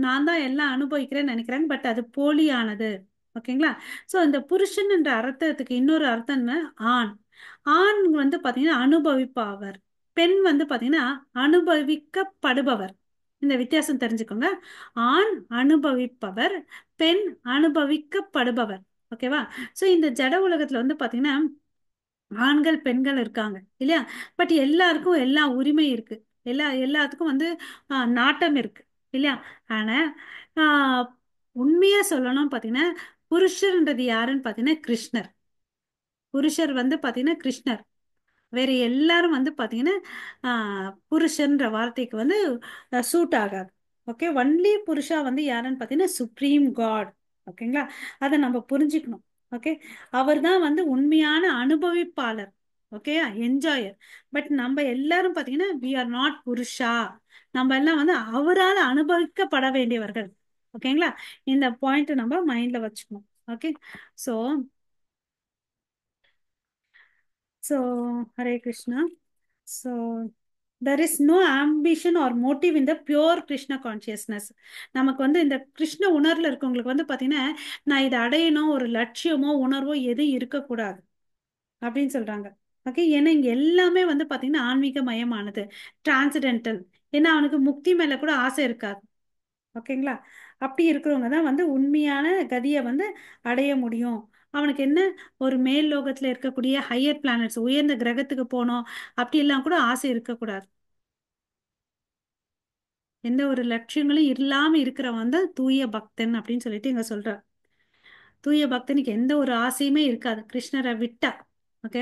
Speaker 1: நான் தான் எல்லாம் அனுபவிக்கிறேன்னு நினைக்கிறாங்க. பட் அது போலியானது. ஓகேங்களா. சோ இந்த புருஷன் என்ற அர்த்தத்துக்கு இன்னொரு அர்த்தம் என்ன, ஆண். ஆண் வந்து பாத்தீங்கன்னா அனுபவிப்பவர், பெண் வந்து பாத்தீங்கன்னா அனுபவிக்கப்படுபவர். இந்த வித்தியாசம் தெரிஞ்சுக்கோங்க. ஆண் அனுபவிப்பவர், பெண் அனுபவிக்கப்படுபவர். ஓகேவா. சோ இந்த ஜட உலகத்துல வந்து பாத்தீங்கன்னா ஆண்கள் பெண்கள் இருக்காங்க இல்லையா. பட் எல்லாருக்கும் எல்லா உரிமை இருக்கு. எல்லாத்துக்கும் வந்து நாட்டம் இருக்கு இல்லையா. ஆனா ஆஹ் உண்மையா சொல்லணும் பாத்தீங்கன்னா, புருஷர்ன்றது யாருன்னு பாத்தீங்கன்னா கிருஷ்ணர். புருஷர் வந்து பாத்தீங்கன்னா கிருஷ்ணர். வேற எல்லாரும் வந்து பாத்தீங்கன்னா புருஷன்ற வார்த்தைக்கு வந்து சூட் ஆகாது. ஓகே. ஒன்லி புருஷா வந்து யாருன்னு பாத்தீங்கன்னா சுப்ரீம் காட். ஓகேங்களா. அதை நம்ம புரிஞ்சுக்கணும். ஓகே. அவர் தான் வந்து உண்மையான அனுபவிப்பாளர். ஓகே. என்ஜாயர். பட் நம்ம எல்லாரும் பாத்தீங்கன்னா வி ஆர் நாட் புருஷா. நம்ம எல்லாம் வந்து அவரால் அனுபவிக்கப்பட வேண்டியவர்கள். ஓகேங்களா. இந்த பாயிண்ட் நம்ம மைண்ட்ல வச்சுக்கணும். Okay. So so Hare Krishna. So there is no ambition or motive in the pure Krishna consciousness. நமக்கு வந்து இந்த கிருஷ்ண உணர்வுல இருக்கவங்களுக்கு வந்து பாத்தீங்கன்னா, நான் இதை அடையணும் ஒரு லட்சியமோ உணர்வோ எதுவும் இருக்கக்கூடாது அப்படின்னு சொல்றாங்க. ஓகே. ஏன்னா இங்க எல்லாமே வந்து பாத்தீங்கன்னா ஆன்மீக மயமானது, டிரான்சிடென்டல். ஏன்னா அவனுக்கு முக்தி மேல கூட ஆசை இருக்காது. ஓகேங்களா. அப்படி இருக்கிறவங்க தான் வந்து உண்மையான கதியை வந்து அடைய முடியும். அவனுக்கு என்ன, ஒரு மேல் லோகத்துல இருக்கக்கூடிய ஹையர் பிளானட்ஸ், உயர்ந்த கிரகத்துக்கு போனோம் அப்படி எல்லாம் கூட ஆசை இருக்கக்கூடாது. எந்த ஒரு லட்சியங்களும் இல்லாம இருக்கிறவன் தான் தூய பக்தன் அப்படின்னு சொல்லிட்டு இங்க சொல்றார். தூய பக்தனுக்கு எந்த ஒரு ஆசையுமே இருக்காது கிருஷ்ணரை விட்டா. ஓகே.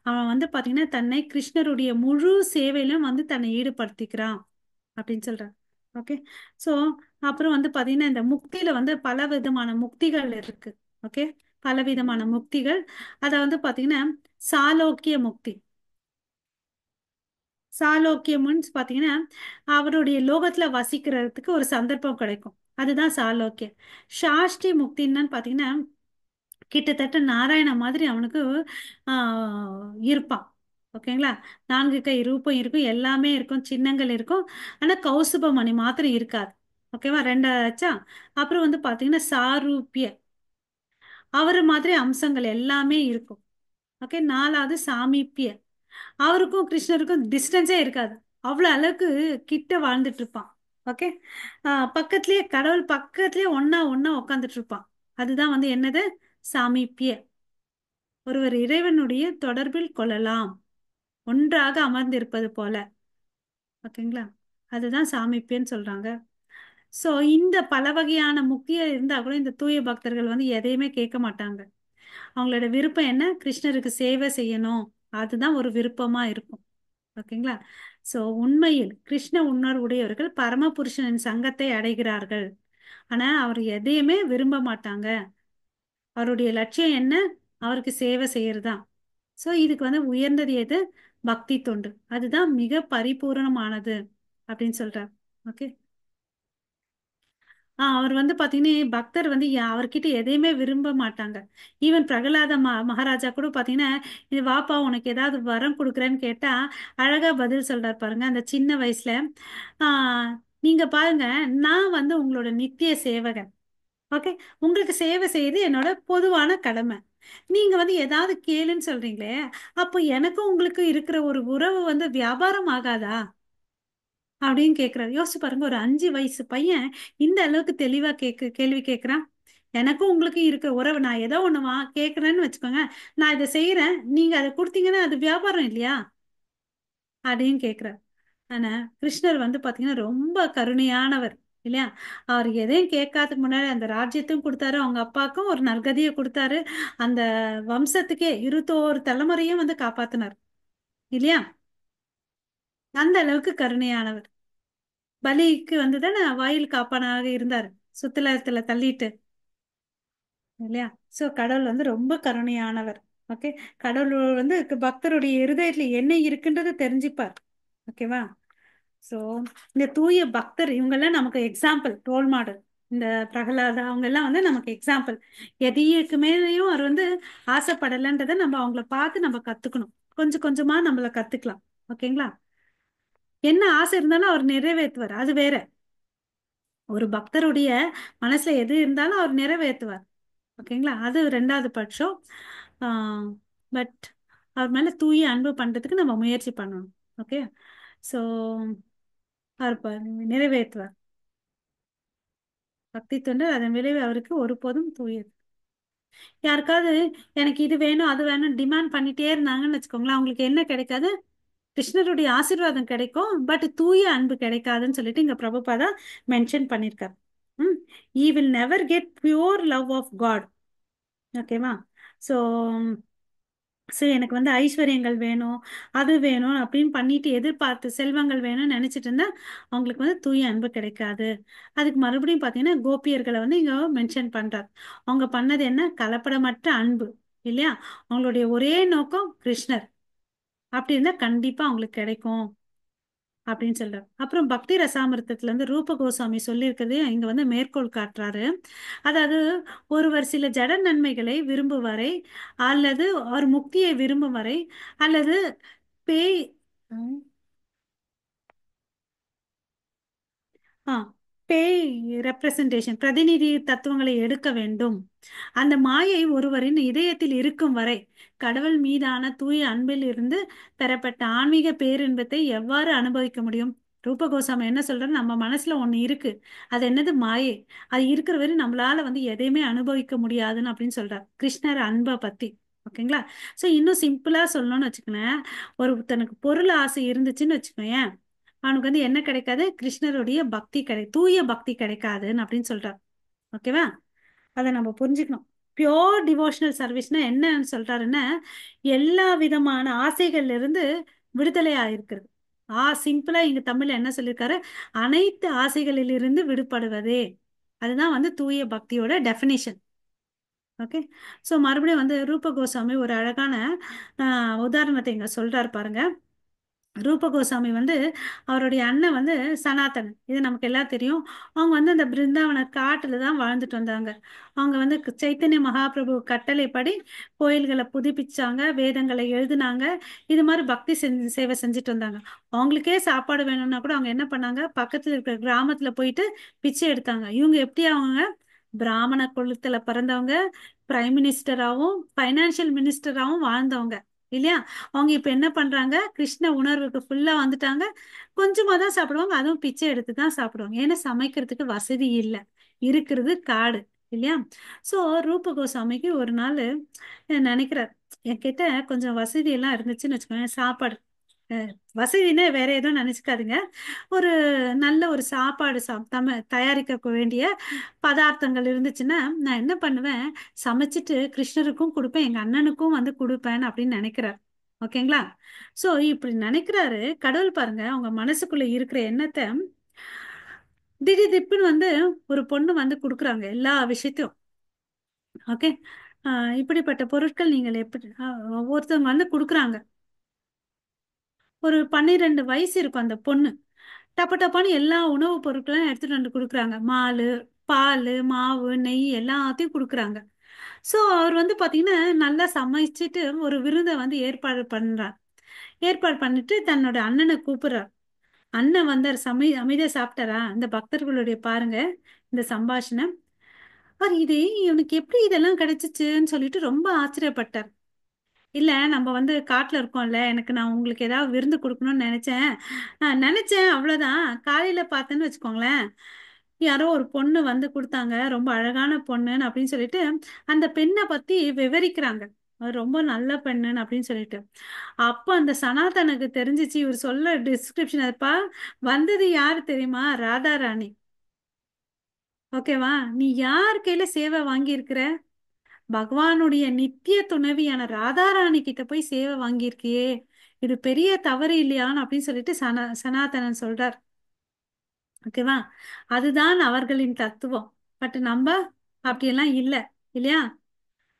Speaker 1: அவன் வந்து பாத்தீங்கன்னா தன்னை கிருஷ்ணருடைய முழு சேவையிலும் வந்து தன்னை ஈடுபடுத்திக்கிறான் அப்படின்னு சொல்றான். ஓகே. சோ அப்புறம் வந்து பாத்தீங்கன்னா இந்த முக்தியில வந்து பல விதமான முக்திகள் இருக்கு. ஓகே. பல விதமான முக்திகள். அத வந்து பாத்தீங்கன்னா சாலோக்கிய முக்தி. சாலோக்கியம் மீன்ஸ் பாத்தீங்கன்னா அவருடைய லோகத்துல வசிக்கிறதுக்கு ஒரு சந்தர்ப்பம் கிடைக்கும். அதுதான் சாலோக்கியம். சாஷ்டி முக்தின்னு பாத்தீங்கன்னா கிட்டத்தட்ட நாராயண மாதிரி அவனுக்கு இருப்பான். ஓகேங்களா. 4 கை ரூபம் இருக்கும், எல்லாமே இருக்கும், சின்னங்கள் இருக்கும். ஆனா கௌசுபமணி மாத்திரம் இருக்காது. ஓகேவா. ரெண்டாச்சா. அப்புறம் வந்து பாத்தீங்கன்னா சாரூபிய, அவரு மாதிரி அம்சங்கள் எல்லாமே இருக்கும். ஓகே. 4வது சாமீப்பிய, அவருக்கும் கிருஷ்ணருக்கும் டிஸ்டன்ஸே இருக்காது. அவ்வளவு அளவுக்கு கிட்ட வாழ்ந்துட்டு இருப்பான். ஓகே. பக்கத்துலயே கடவுள் பக்கத்துலயே ஒன்னா ஒன்னா உட்காந்துட்டு இருப்பான். அதுதான் வந்து என்னது, சாமீப்பிய. ஒருவர் இறைவனுடைய தொடர்பில் கொள்ளலாம், ஒன்றாக அமர்ந்திருப்பது போல. ஓகேங்களா. அதுதான் சாமீப்பியன்னு சொல்றாங்க. சோ இந்த பல வகையான முக்கிய இருந்தா கூட இந்த தூய பக்தர்கள் வந்து எதையுமே கேட்க மாட்டாங்க. அவங்களோட விருப்பம் என்ன, கிருஷ்ணருக்கு சேவை செய்யணும். அதுதான் ஒரு விருப்பமா இருக்கும். ஓகேங்களா. சோ உண்மையில் கிருஷ்ண உணர்வுடையவர்கள் பரமபுருஷனின் சங்கத்தை அடைகிறார்கள். ஆனா அவர் எதையுமே விரும்ப மாட்டாங்க. அவருடைய லட்சியம் என்ன, அவருக்கு சேவை செய்யறதுதான். சோ இதுக்கு வந்து உயர்ந்தது எது, பக்தி தொண்டு. அதுதான் மிக பரிபூரணமானது அப்படின்னு சொல்றார். ஓகே. அவர் வந்து பாத்தீங்கன்னா பக்தர் வந்து அவர்கிட்ட எதையுமே விரும்ப மாட்டாங்க. ஈவன் பிரகலாத மகாராஜா கூட பாத்தீங்கன்னா, இது வாப்பா உனக்கு ஏதாவது வரம் கொடுக்குறேன்னு கேட்டா அழகா பதில் சொல்றாரு பாருங்க அந்த சின்ன வயசுல. ஆஹ் நீங்க பாருங்க, நான் வந்து உங்களோட நித்திய சேவகன். ஓகே. உங்களுக்கு சேவை செய்யுது என்னோட பொதுவான கடமை. நீங்க வந்து ஏதாவது கேளுன்னு சொல்றீங்களே, அப்போ எனக்கும் உங்களுக்கு இருக்கிற ஒரு உறவு வந்து வியாபாரம் ஆகாதா அப்படின்னு கேக்குறாரு. யோசிச்சு பாருங்க, ஒரு 5 வயசு பையன் இந்த அளவுக்கு தெளிவா கேள்வி கேட்கிறான். எனக்கும் உங்களுக்கும் இருக்க உறவு, நான் ஏதோ ஒண்ணு கேட்கறேன்னு வச்சுக்கோங்க, நான் இதை செய்யறேன், நீங்க அதை கொடுத்தீங்கன்னா அது வியாபாரம் இல்லையா அப்படின்னு கேட்கிறார். ஆனா கிருஷ்ணர் வந்து பாத்தீங்கன்னா ரொம்ப கருணையானவர் இல்லையா. அவர் எதையும் கேட்காததுக்கு முன்னாடி அந்த ராஜ்யத்தையும் கொடுத்தாரு, அவங்க அப்பாவுக்கும் ஒரு நற்கதியை கொடுத்தாரு, அந்த வம்சத்துக்கே 21 தலைமுறையும் வந்து காப்பாத்தினார் இல்லையா. அந்த அளவுக்கு கருணையானவர். பலிக்கு வந்து தானே வாயில் காப்பானாக இருந்தார், சுத்தலத்துல தள்ளிட்டு இல்லையா. சோ கடவுள் வந்து ரொம்ப கருணையானவர். ஓகே. கடவுள் வந்து பக்தருடைய இருதயத்துல என்ன இருக்குன்றது தெரிஞ்சுப்பார். ஓகேவா. சோ இந்த தூய பக்தர் இவங்கெல்லாம் நமக்கு எக்ஸாம்பிள், ரோல் மாடல். இந்த பிரகலாதா அவங்க எல்லாம் வந்து நமக்கு எக்ஸாம்பிள். எதையுக்கு மேலேயும் அவர் வந்து ஆசைப்படலைன்றதை நம்ம அவங்கள பார்த்து நம்ம கத்துக்கணும். கொஞ்சம் கொஞ்சமா நம்மள கத்துக்கலாம். ஓகேங்களா. என்ன ஆசை இருந்தாலும் அவர் நிறைவேற்றுவார், அது வேற. ஒரு பக்தருடைய மனசுல எது இருந்தாலும் அவர் நிறைவேற்றுவார். ஓகேங்களா. அது ரெண்டாவது பட்சம். பட் அவர் மேல தூய அன்பு பண்றதுக்கு நம்ம முயற்சி பண்ணணும். ஓகே. ஸோ அவர் நிறைவேற்றுவார். பக்தி தொண்டு அதன் விளைவு அவருக்கு ஒருபோதும் தூயது. யாருக்காவது எனக்கு இது வேணும் அது வேணும் டிமாண்ட் பண்ணிட்டே இருந்தாங்கன்னு வச்சுக்கோங்களேன், அவங்களுக்கு என்ன கிடைக்காது, கிருஷ்ணருடைய ஆசீர்வாதம் கிடைக்கும், பட் தூய அன்பு கிடைக்காதுன்னு சொல்லிட்டு இங்க பிரபுபாதா மென்ஷன் பண்ணியிருக்கார். ம். He will never get pure love of god. ஓகேவா. ஸோ எனக்கு வந்து ஐஸ்வர்யங்கள் வேணும், அது வேணும் அப்படின்னு பண்ணிட்டு எதிர்பார்த்து செல்வங்கள் வேணும்னு நினைச்சிட்டு இருந்தா அவங்களுக்கு வந்து தூய அன்பு கிடைக்காது. அதுக்கு மறுபடியும் பார்த்தீங்கன்னா கோபியர்களை வந்து இங்க மென்ஷன் பண்றார். அவங்க பண்ணது என்ன, கலப்படமற்ற அன்பு இல்லையா. அவங்களுடைய ஒரே நோக்கம் கிருஷ்ணர். அப்படி இருந்தா கண்டிப்பா அவங்களுக்கு கிடைக்கும் அப்படின்னு சொல்றாரு. அப்புறம் பக்தி ரசாமிர்தத்துல இருந்து ரூப கோஸ்வாமி சொல்லியிருக்கிறதையும் இங்க வந்து மேற்கோள் காட்டுறாரு. அதாவது ஒருவர் சில ஜட நன்மைகளை விரும்பும் வரை, அல்லது அவர் முக்தியை விரும்பும் வரை, அல்லது பேய் ஆ பேய் ரெப்ரசன்டேஷன் பிரதிநிதி தத்துவங்களை எடுக்க வேண்டும். அந்த மாயை ஒருவரின் இதயத்தில் இருக்கும் வரை கடவுள் மீதான தூய அன்பில் இருந்து பெறப்பட்ட ஆன்மீக பேரின்பத்தை எவ்வாறு அனுபவிக்க முடியும். ரூபகோசாமி என்ன சொல்றாரு, நம்ம மனசுல ஒண்ணு இருக்கு, அது என்னது, மாயை. அது இருக்கிற வரை நம்மளால வந்து எதையுமே அனுபவிக்க முடியாதுன்னு அப்படின்னு சொல்றாரு கிருஷ்ணர் அன்பை பத்தி. ஓகேங்களா. சோ இன்னும் சிம்பிளா சொல்லணும்னு வச்சுக்கோங்களேன், ஒருத்தனுக்கு பொருள் ஆசை இருந்துச்சுன்னு வச்சுக்கோயேன், அவனுக்கு வந்து என்ன கிடைக்காது, கிருஷ்ணருடைய பக்தி தூய பக்தி கிடைக்காதுன்னு அப்படின்னு சொல்றாரு. ஓகேவா. அதை நம்ம புரிஞ்சுக்கணும். பியோர் டிவோஷனல் சர்வீஸ்னா என்னன்னு சொல்றாருன்னா, எல்லா விதமான ஆசைகள்ல இருந்து விடுதலை ஆயிருக்கிறது. சிம்பிளா இங்க தமிழ்ல என்ன சொல்லியிருக்காரு, அனைத்து ஆசைகளிலிருந்து விடுபடுவதே. அதுதான் வந்து தூய பக்தியோட டெஃபினிஷன். ஓகே. ஸோ மறுபடியும் வந்து ரூப கோஸ்வாமி ஒரு அழகான உதாரணத்தை இங்க சொல்றாரு பாருங்க. ரூப கோஸ்வாமி வந்து அவருடைய அண்ணன் வந்து சனாதன், இது நமக்கு எல்லாம் தெரியும். அவங்க வந்து அந்த பிருந்தாவன காட்டுல தான் வாழ்ந்துட்டு வந்தாங்க. அவங்க வந்து சைத்தன்ய மகாபிரபு கட்டளைப்படி கோயில்களை புதுப்பிச்சாங்க, வேதங்களை எழுதினாங்க, இது மாதிரி பக்தி சேவை செஞ்சுட்டு வந்தாங்க. அவங்களுக்கே சாப்பாடு வேணும்னா கூட அவங்க என்ன பண்ணாங்க, பக்கத்துல இருக்கிற கிராமத்துல போயிட்டு பிச்சை எடுத்தாங்க. இவங்க எப்படி, அவங்க பிராமண குலத்துல பிறந்தவங்க, பிரைம் மினிஸ்டராகவும் ஃபைனான்சியல் மினிஸ்டராகவும் வாழ்ந்தவங்க இல்லையா. அவங்க இப்ப என்ன பண்றாங்க, கிருஷ்ண உணர்வுக்கு ஃபுல்லா வந்துட்டாங்க. கொஞ்சமா தான் சாப்பிடுவாங்க, அதுவும் பிச்சை எடுத்து தான் சாப்பிடுவாங்க. ஏன்னா சமைக்கிறதுக்கு வசதி இல்லை, இருக்கிறது காடு இல்லையா. சோ ரூப கோஸ்வாமிக்கு ஒரு நாள் நினைக்கிறார், என்கிட்ட கொஞ்சம் வசதி எல்லாம் இருந்துச்சுன்னு வச்சுக்கோங்க, சாப்பாடு வசதினா வேற எதுவும் நினைச்சுக்காதுங்க, ஒரு நல்ல ஒரு சாப்பாடு தயாரிக்க வேண்டிய பதார்த்தங்கள் இருந்துச்சுன்னா நான் என்ன பண்ணுவேன், சமைச்சிட்டு கிருஷ்ணருக்கும் கொடுப்பேன், எங்க அண்ணனுக்கும் வந்து கொடுப்பேன் அப்படின்னு நினைக்கிறார். ஓகேங்களா. சோ இப்படி நினைக்கிறாரு கடவுள். பாருங்க அவங்க மனசுக்குள்ள இருக்கிற எண்ணத்தை திடீர் திப்புன்னு வந்து ஒரு பொண்ணு வந்து கொடுக்குறாங்க எல்லா விஷயத்தையும். ஓகே. இப்படிப்பட்ட பொருட்கள் நீங்கள் எப்படி ஒருத்தவங்க வந்து கொடுக்குறாங்க. ஒரு 12 வயசு இருக்கும் அந்த பொண்ணு. டப்பு டப்பான்னு எல்லா உணவுப் பொருட்களும் எடுத்துட்டு வந்து கொடுக்குறாங்க. பால், மாவு, நெய் எல்லாத்தையும் கொடுக்குறாங்க. ஸோ அவர் வந்து பார்த்தீங்கன்னா நல்லா சமைச்சிட்டு ஒரு விருந்தை வந்து ஏற்பாடு பண்றார். ஏற்பாடு பண்ணிட்டு தன்னோட அண்ணனை கூப்பிடுறார். அண்ணன் வந்தார், அமைதியா சாப்பிட்டாரா, இந்த பக்தர்களுடைய பாருங்க இந்த சம்பாஷணை. அவர் இது இவனுக்கு எப்படி இதெல்லாம் கிடைச்சிச்சுன்னு சொல்லிட்டு ரொம்ப ஆச்சரியப்பட்டார். இல்ல நம்ம வந்து காட்டுல இருக்கோம்ல, எனக்கு நான் உங்களுக்கு ஏதாவது விருந்து கொடுக்கணும்னு நினைச்சேன், அவ்வளவுதான். காலையில பார்த்தேன்னு வச்சுக்கோங்களேன், யாரோ ஒரு பொண்ணு வந்து கொடுத்தாங்க, ரொம்ப அழகான பொண்ணுன்னு அப்படின்னு சொல்லிட்டு அந்த பெண்ணை பத்தி விவரிக்கிறாங்க. அது ரொம்ப நல்ல பெண்ணுன்னு அப்படின்னு சொல்லிட்டு. அப்ப அந்த சனாதனுக்கு தெரிஞ்சிச்சு, இவர் சொல்ல டிஸ்கிரிப்ஷன் அதுப்பா வந்தது யாரு தெரியுமா? ராதா ராணி. ஓகேவா? நீ யார் கையில சேவை வாங்கியிருக்கிற? பகவானுடைய நித்திய துணைவியான ராதாராணி கிட்ட போய் சேவை வாங்கியிருக்கியே, இது பெரிய தவறு இல்லையான்னு அப்படின்னு சொல்லிட்டு சனாதனன் சொல்றார். ஓகேவா? அதுதான் அவர்களின் தத்துவம். பட் நம்ம அப்படியெல்லாம் இல்லை, இல்லையா?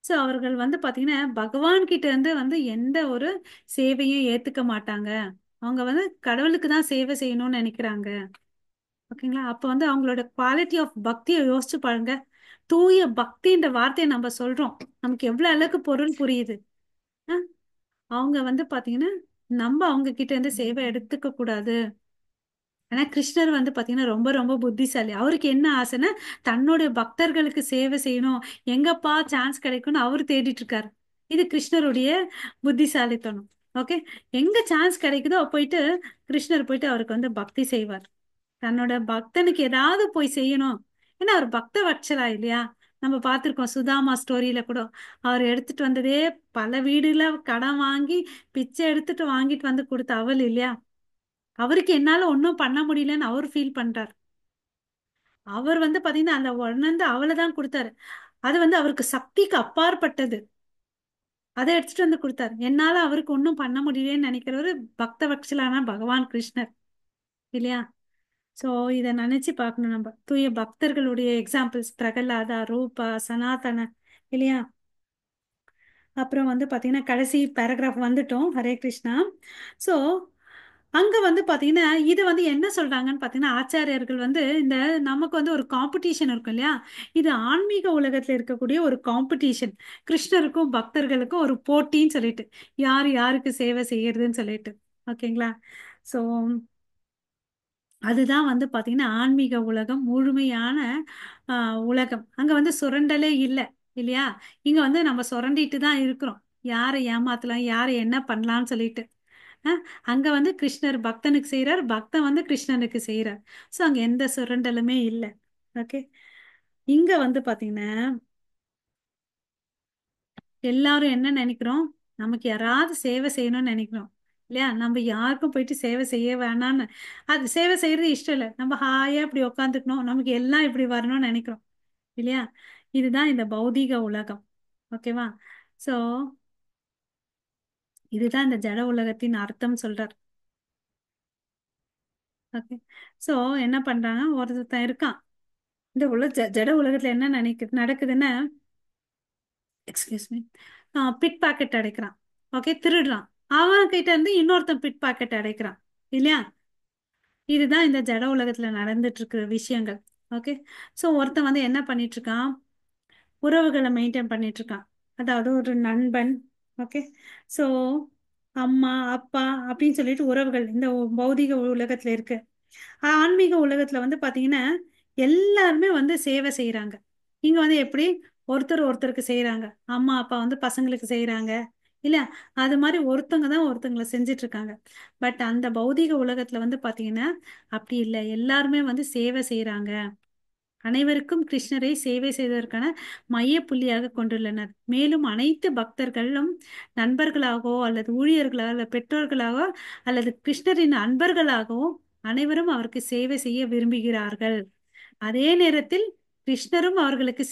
Speaker 1: சோ அவர்கள் வந்து பாத்தீங்கன்னா பகவான் கிட்ட இருந்து வந்து எந்த ஒரு சேவையும் ஏத்துக்க மாட்டாங்க. அவங்க வந்து கடவுளுக்கு தான் சேவை செய்யணும்னு நினைக்கிறாங்க. ஓகேங்களா? அப்ப வந்து அவங்களோட குவாலிட்டி ஆஃப் பக்தியை யோசிச்சு பாருங்க. தூய பக்தின்ற வார்த்தையை நம்ம சொல்றோம், நமக்கு எவ்வளவு அளவுக்கு பொருள் புரியுது. அஹ் அவங்க வந்து பாத்தீங்கன்னா நம்ம அவங்க கிட்ட இருந்து சேவை எடுத்துக்க கூடாது. ஆனா கிருஷ்ணர் வந்து பாத்தீங்கன்னா ரொம்ப ரொம்ப புத்திசாலி. அவருக்கு என்ன ஆசைன்னா தன்னுடைய பக்தர்களுக்கு சேவை செய்யணும், எங்கப்பா சான்ஸ் கிடைக்கும்னு அவர் தேடிட்டு இருக்காரு. இது கிருஷ்ணருடைய புத்திசாலித்தனம். ஓகே. எங்க சான்ஸ் கிடைக்குதோ போயிட்டு கிருஷ்ணர் போயிட்டு அவருக்கு வந்து பக்தி செய்வார். தன்னோட பக்தனுக்கு ஏதாவது போய் செய்யணும். ஏன்னா அவர் பக்த வட்சலா இல்லையா? நம்ம பார்த்திருக்கோம் சுதாமா ஸ்டோரியில கூட. அவர் எடுத்துட்டு வந்ததே பல வீடுல கடன் வாங்கி பிச்சை எடுத்துட்டு வாங்கிட்டு வந்து கொடுத்த அவள் இல்லையா? அவருக்கு என்னால ஒன்றும் பண்ண முடியலன்னு அவர் ஃபீல் பண்றார். அவர் வந்து பாத்தீங்கன்னா அந்த உணர்ந்து அவளை தான் கொடுத்தாரு. அது வந்து அவருக்கு சக்திக்கு அப்பாற்பட்டது. அதை எடுத்துட்டு வந்து கொடுத்தாரு. என்னால அவருக்கு ஒன்றும் பண்ண முடியலன்னு நினைக்கிறவரு பக்த வட்சலான பகவான் கிருஷ்ணர், இல்லையா? சோ இத நினைச்சு பார்க்கணும் நம்ம. தூய பக்தர்களுடைய எக்ஸாம்பிள்ஸ் பிரகலாதா, ரூபா, சனாதன, இல்லையா? அப்புறம் வந்து பாத்தீங்கன்னா கடைசி பேராகிராஃப் வந்துட்டோம். ஹரே கிருஷ்ணா. சோ அங்க வந்து பாத்தீங்கன்னா இது வந்து என்ன சொல்றாங்கன்னு பாத்தீங்கன்னா ஆச்சாரியர்கள் வந்து இந்த நமக்கு வந்து ஒரு காம்படிஷன் இருக்கும் இல்லையா? இது ஆன்மீக உலகத்துல இருக்கக்கூடிய ஒரு காம்படிஷன். கிருஷ்ணருக்கும் பக்தர்களுக்கும் ஒரு போட்டின்னு சொல்லிட்டு யார் யாருக்கு சேவை செய்யறதுன்னு சொல்லிட்டு. ஓகேங்களா? சோ அதுதான் வந்து பாத்தீங்கன்னா ஆன்மீக உலகம், முழுமையான உலகம். அங்க வந்து சுரண்டலே இல்லை, இல்லையா? இங்க வந்து நம்ம சுரண்டிட்டு தான் இருக்கிறோம். யாரை ஏமாத்தலாம், யாரை என்ன பண்ணலாம்னு சொல்லிட்டு. அஹ் அங்க வந்து கிருஷ்ணர் பக்தனுக்கு செய்யறார், பக்தன் வந்து கிருஷ்ணனுக்கு செய்யறார். சோ அங்க எந்த சுரண்டலுமே இல்லை. ஓகே. இங்க வந்து பாத்தீங்கன்னா எல்லாரும் என்ன நினைக்கிறோம்? நமக்கு யாராவது சேவை செய்யணும்னு நினைக்கிறோம், இல்லையா? நம்ம யாருக்கும் போயிட்டு சேவை செய்ய வேணாம்னு, அது சேவை செய்யறது இஷ்டம் இல்லை. நம்ம ஹாயா இப்படி உக்காந்துக்கணும், நமக்கு எல்லாம் இப்படி வரணும்னு நினைக்கிறோம், இல்லையா? இதுதான் இந்த பௌதீக உலகம். ஓகேவா? சோ இதுதான் இந்த ஜட உலகத்தின் அர்த்தம் சொல்றார். ஓகே. சோ என்ன பண்றாங்க, ஒருத்தன் இருக்கான். இந்த ஜட உலகத்துல என்ன நடக்குதுன்னா, எக்ஸ்கியூஸ் மீ, பிட் பாக்கெட் அடைக்கிறான். ஓகே, திருடுறான். அவன் கிட்ட இருந்து இன்னொருத்தன் பிட் பாக்கெட் அடைக்கிறான், இல்லையா? இதுதான் இந்த ஜட உலகத்துல நடந்துட்டு இருக்கிற விஷயங்கள். ஓகே. சோ ஒருத்தன் வந்து என்ன பண்ணிட்டு இருக்கான், உறவுகளை மெயின்டைன் பண்ணிட்டு இருக்கான். அதாவது ஒரு நண்பன். ஓகே. சோ அம்மா அப்பா அப்படின்னு சொல்லிட்டு உறவுகள் இந்த பௌதிக உலகத்துல இருக்கு. ஆன்மீக உலகத்துல வந்து பாத்தீங்கன்னா எல்லாருமே வந்து சேவை செய்யறாங்க. இங்க வந்து எப்படி ஒருத்தர் ஒருத்தருக்கு செய்யறாங்க, அம்மா அப்பா வந்து பசங்களுக்கு செய்யறாங்க, இல்ல? அது மாதிரி ஒருத்தவங்க தான் ஒருத்தங்களை செஞ்சுட்டு இருக்காங்க. பட் அந்த பௌதீக உலகத்துல வந்து பாத்தீங்கன்னா அப்படி இல்லை, எல்லாருமே வந்து சேவை செய்யறாங்க. அனைவருக்கும் கிருஷ்ணரை சேவை செய்வதற்கான மைய புள்ளியாக கொண்டுள்ளனர். மேலும் அனைத்து பக்தர்களும் நண்பர்களாகவோ அல்லது ஊழியர்களாக அல்லது பெற்றோர்களாகவோ அல்லது கிருஷ்ணரின் அன்பர்களாகவோ அனைவரும் அவருக்கு சேவை செய்ய விரும்புகிறார்கள். அதே நேரத்தில் கிருஷ்ணரும் அவர்களுக்கு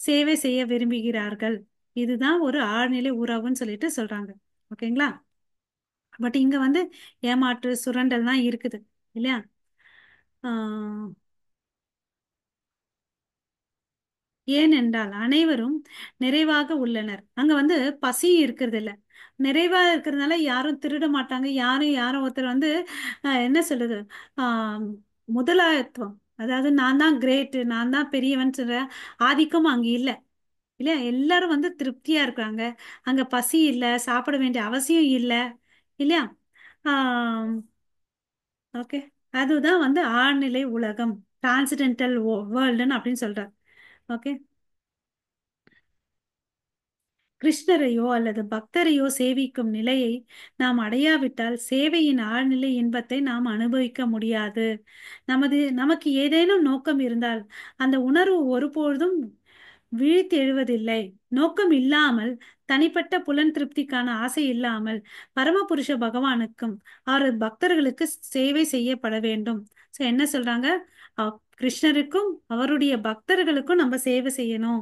Speaker 1: சேவை செய்ய விரும்புகிறார்கள். இதுதான் ஒரு ஆழ்நிலை உறவுன்னு சொல்லிட்டு சொல்றாங்க. ஓகேங்களா? பட் இங்க வந்து ஏமாற்று சுரண்டல் தான் இருக்குது, இல்லையா? ஆஹ் ஏனென்றால் அனைவரும் நிறைவாக உள்ளனர். அங்க வந்து பசி இருக்கிறது இல்ல. நிறைவா இருக்கிறதுனால யாரும் திருட மாட்டாங்க. யாரும் யாரும் ஒருத்தர் வந்து என்ன சொல்றது, ஆஹ் முதலாளித்துவம், அதாவது நான் தான் கிரேட், நான் தான் பெரியவன் சொல்ற ஆதிக்கம் அங்க இல்ல, இல்லையா? எல்லாரும் வந்து திருப்தியா இருக்காங்க. அங்க பசி இல்ல, சாப்பிட வேண்டிய அவசியம் இல்ல, இல்லையா? ஆஹ் ஓகே. அதுதான் வந்து ஆழ்நிலை உலகம், டிரான்சிடென்டல் வேர்ல்டுன்னு அப்படின்னு சொல்றார். ஓகே. கிருஷ்ணரையோ அல்லது பக்தரையோ சேவிக்கும் நிலையை நாம் அடையாவிட்டால் சேவையின் ஆழ்நிலை இன்பத்தை நாம் அனுபவிக்க முடியாது. நமக்கு ஏதேனும் நோக்கம் இருந்தால் அந்த உணர்வு ஒருபொழுதும் விழித்தெழுவதில்லை. நோக்கம் இல்லாமல், தனிப்பட்ட புலன் திருப்திக்கான ஆசை இல்லாமல் பரமபுருஷ பகவானுக்கும் அவர் பக்தர்களுக்கு சேவை செய்யப்பட வேண்டும். ஸோ என்ன சொல்றாங்க? கிருஷ்ணருக்கும் அவருடைய பக்தர்களுக்கும் நம்ம சேவை செய்யணும்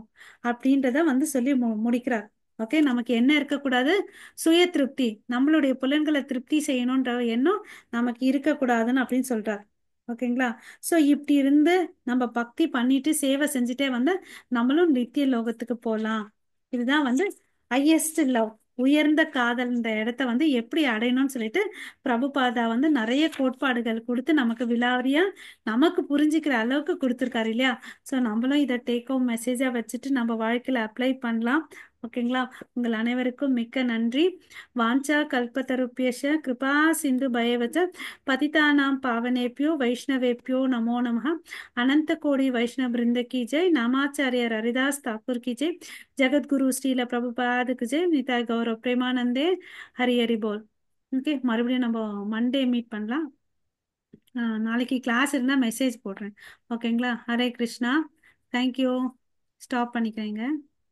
Speaker 1: அப்படின்றத வந்து சொல்லி முடிக்கிறார். ஓகே, நமக்கு என்ன இருக்கக்கூடாது? சுய திருப்தி, நம்மளுடைய புலன்களை திருப்தி செய்யணும்ன்ற எண்ணம் நமக்கு இருக்கக்கூடாதுன்னு அப்படின்னு சொல்றார். ஓகேங்களா? ஸோ இப்படி இருந்து நம்ம பக்தி பண்ணிட்டு சேவை செஞ்சுட்டே வந்து நம்மளும் நித்திய லோகத்துக்கு போகலாம். இதுதான் வந்து ஹையஸ்ட் லவ், உயர்ந்த காதல். இந்த இடத்த வந்து எப்படி அடையணும்னு சொல்லிட்டு பிரபுபாதா வந்து நிறைய கோட்பாடுகள் கொடுத்து நமக்கு விலாவரியா நமக்கு புரிஞ்சுக்கிற அளவுக்கு கொடுத்துருக்காரு இல்லையா? ஸோ நம்மளும் இதை டேக் ஹோம் மெசேஜா வச்சுட்டு நம்ம வாழ்க்கையில அப்ளை பண்ணலாம். ஓகேங்களா? உங்கள் அனைவருக்கும் மிக்க நன்றி. வாஞ்சா கல்பத்தருப்பியஷ கிருபா சிந்து பயவச்ச பதிதானாம் பாவனேபியோ வைஷ்ணவேபியோ நமோ நமः. अनंत कोटि वैष्णव वृंद की जय. नामाचार्य हरिदास ठाकुर की जय. ஜெகத்குரு ஸ்ரீல பிரபுபாதுக்கு ஜெய். நிதாய் கௌரவ் பிரேமானந்தே. ஹரி ஹரி போல். ஓகே, மறுபடியும் நம்ம மண்டே மீட் பண்ணலாம். நாளைக்கு கிளாஸ் இருந்தால் மெசேஜ் போடுறேன். ஓகேங்களா? ஹரே கிருஷ்ணா. தேங்க்யூ. ஸ்டாப் பண்ணிக்கிறேங்க.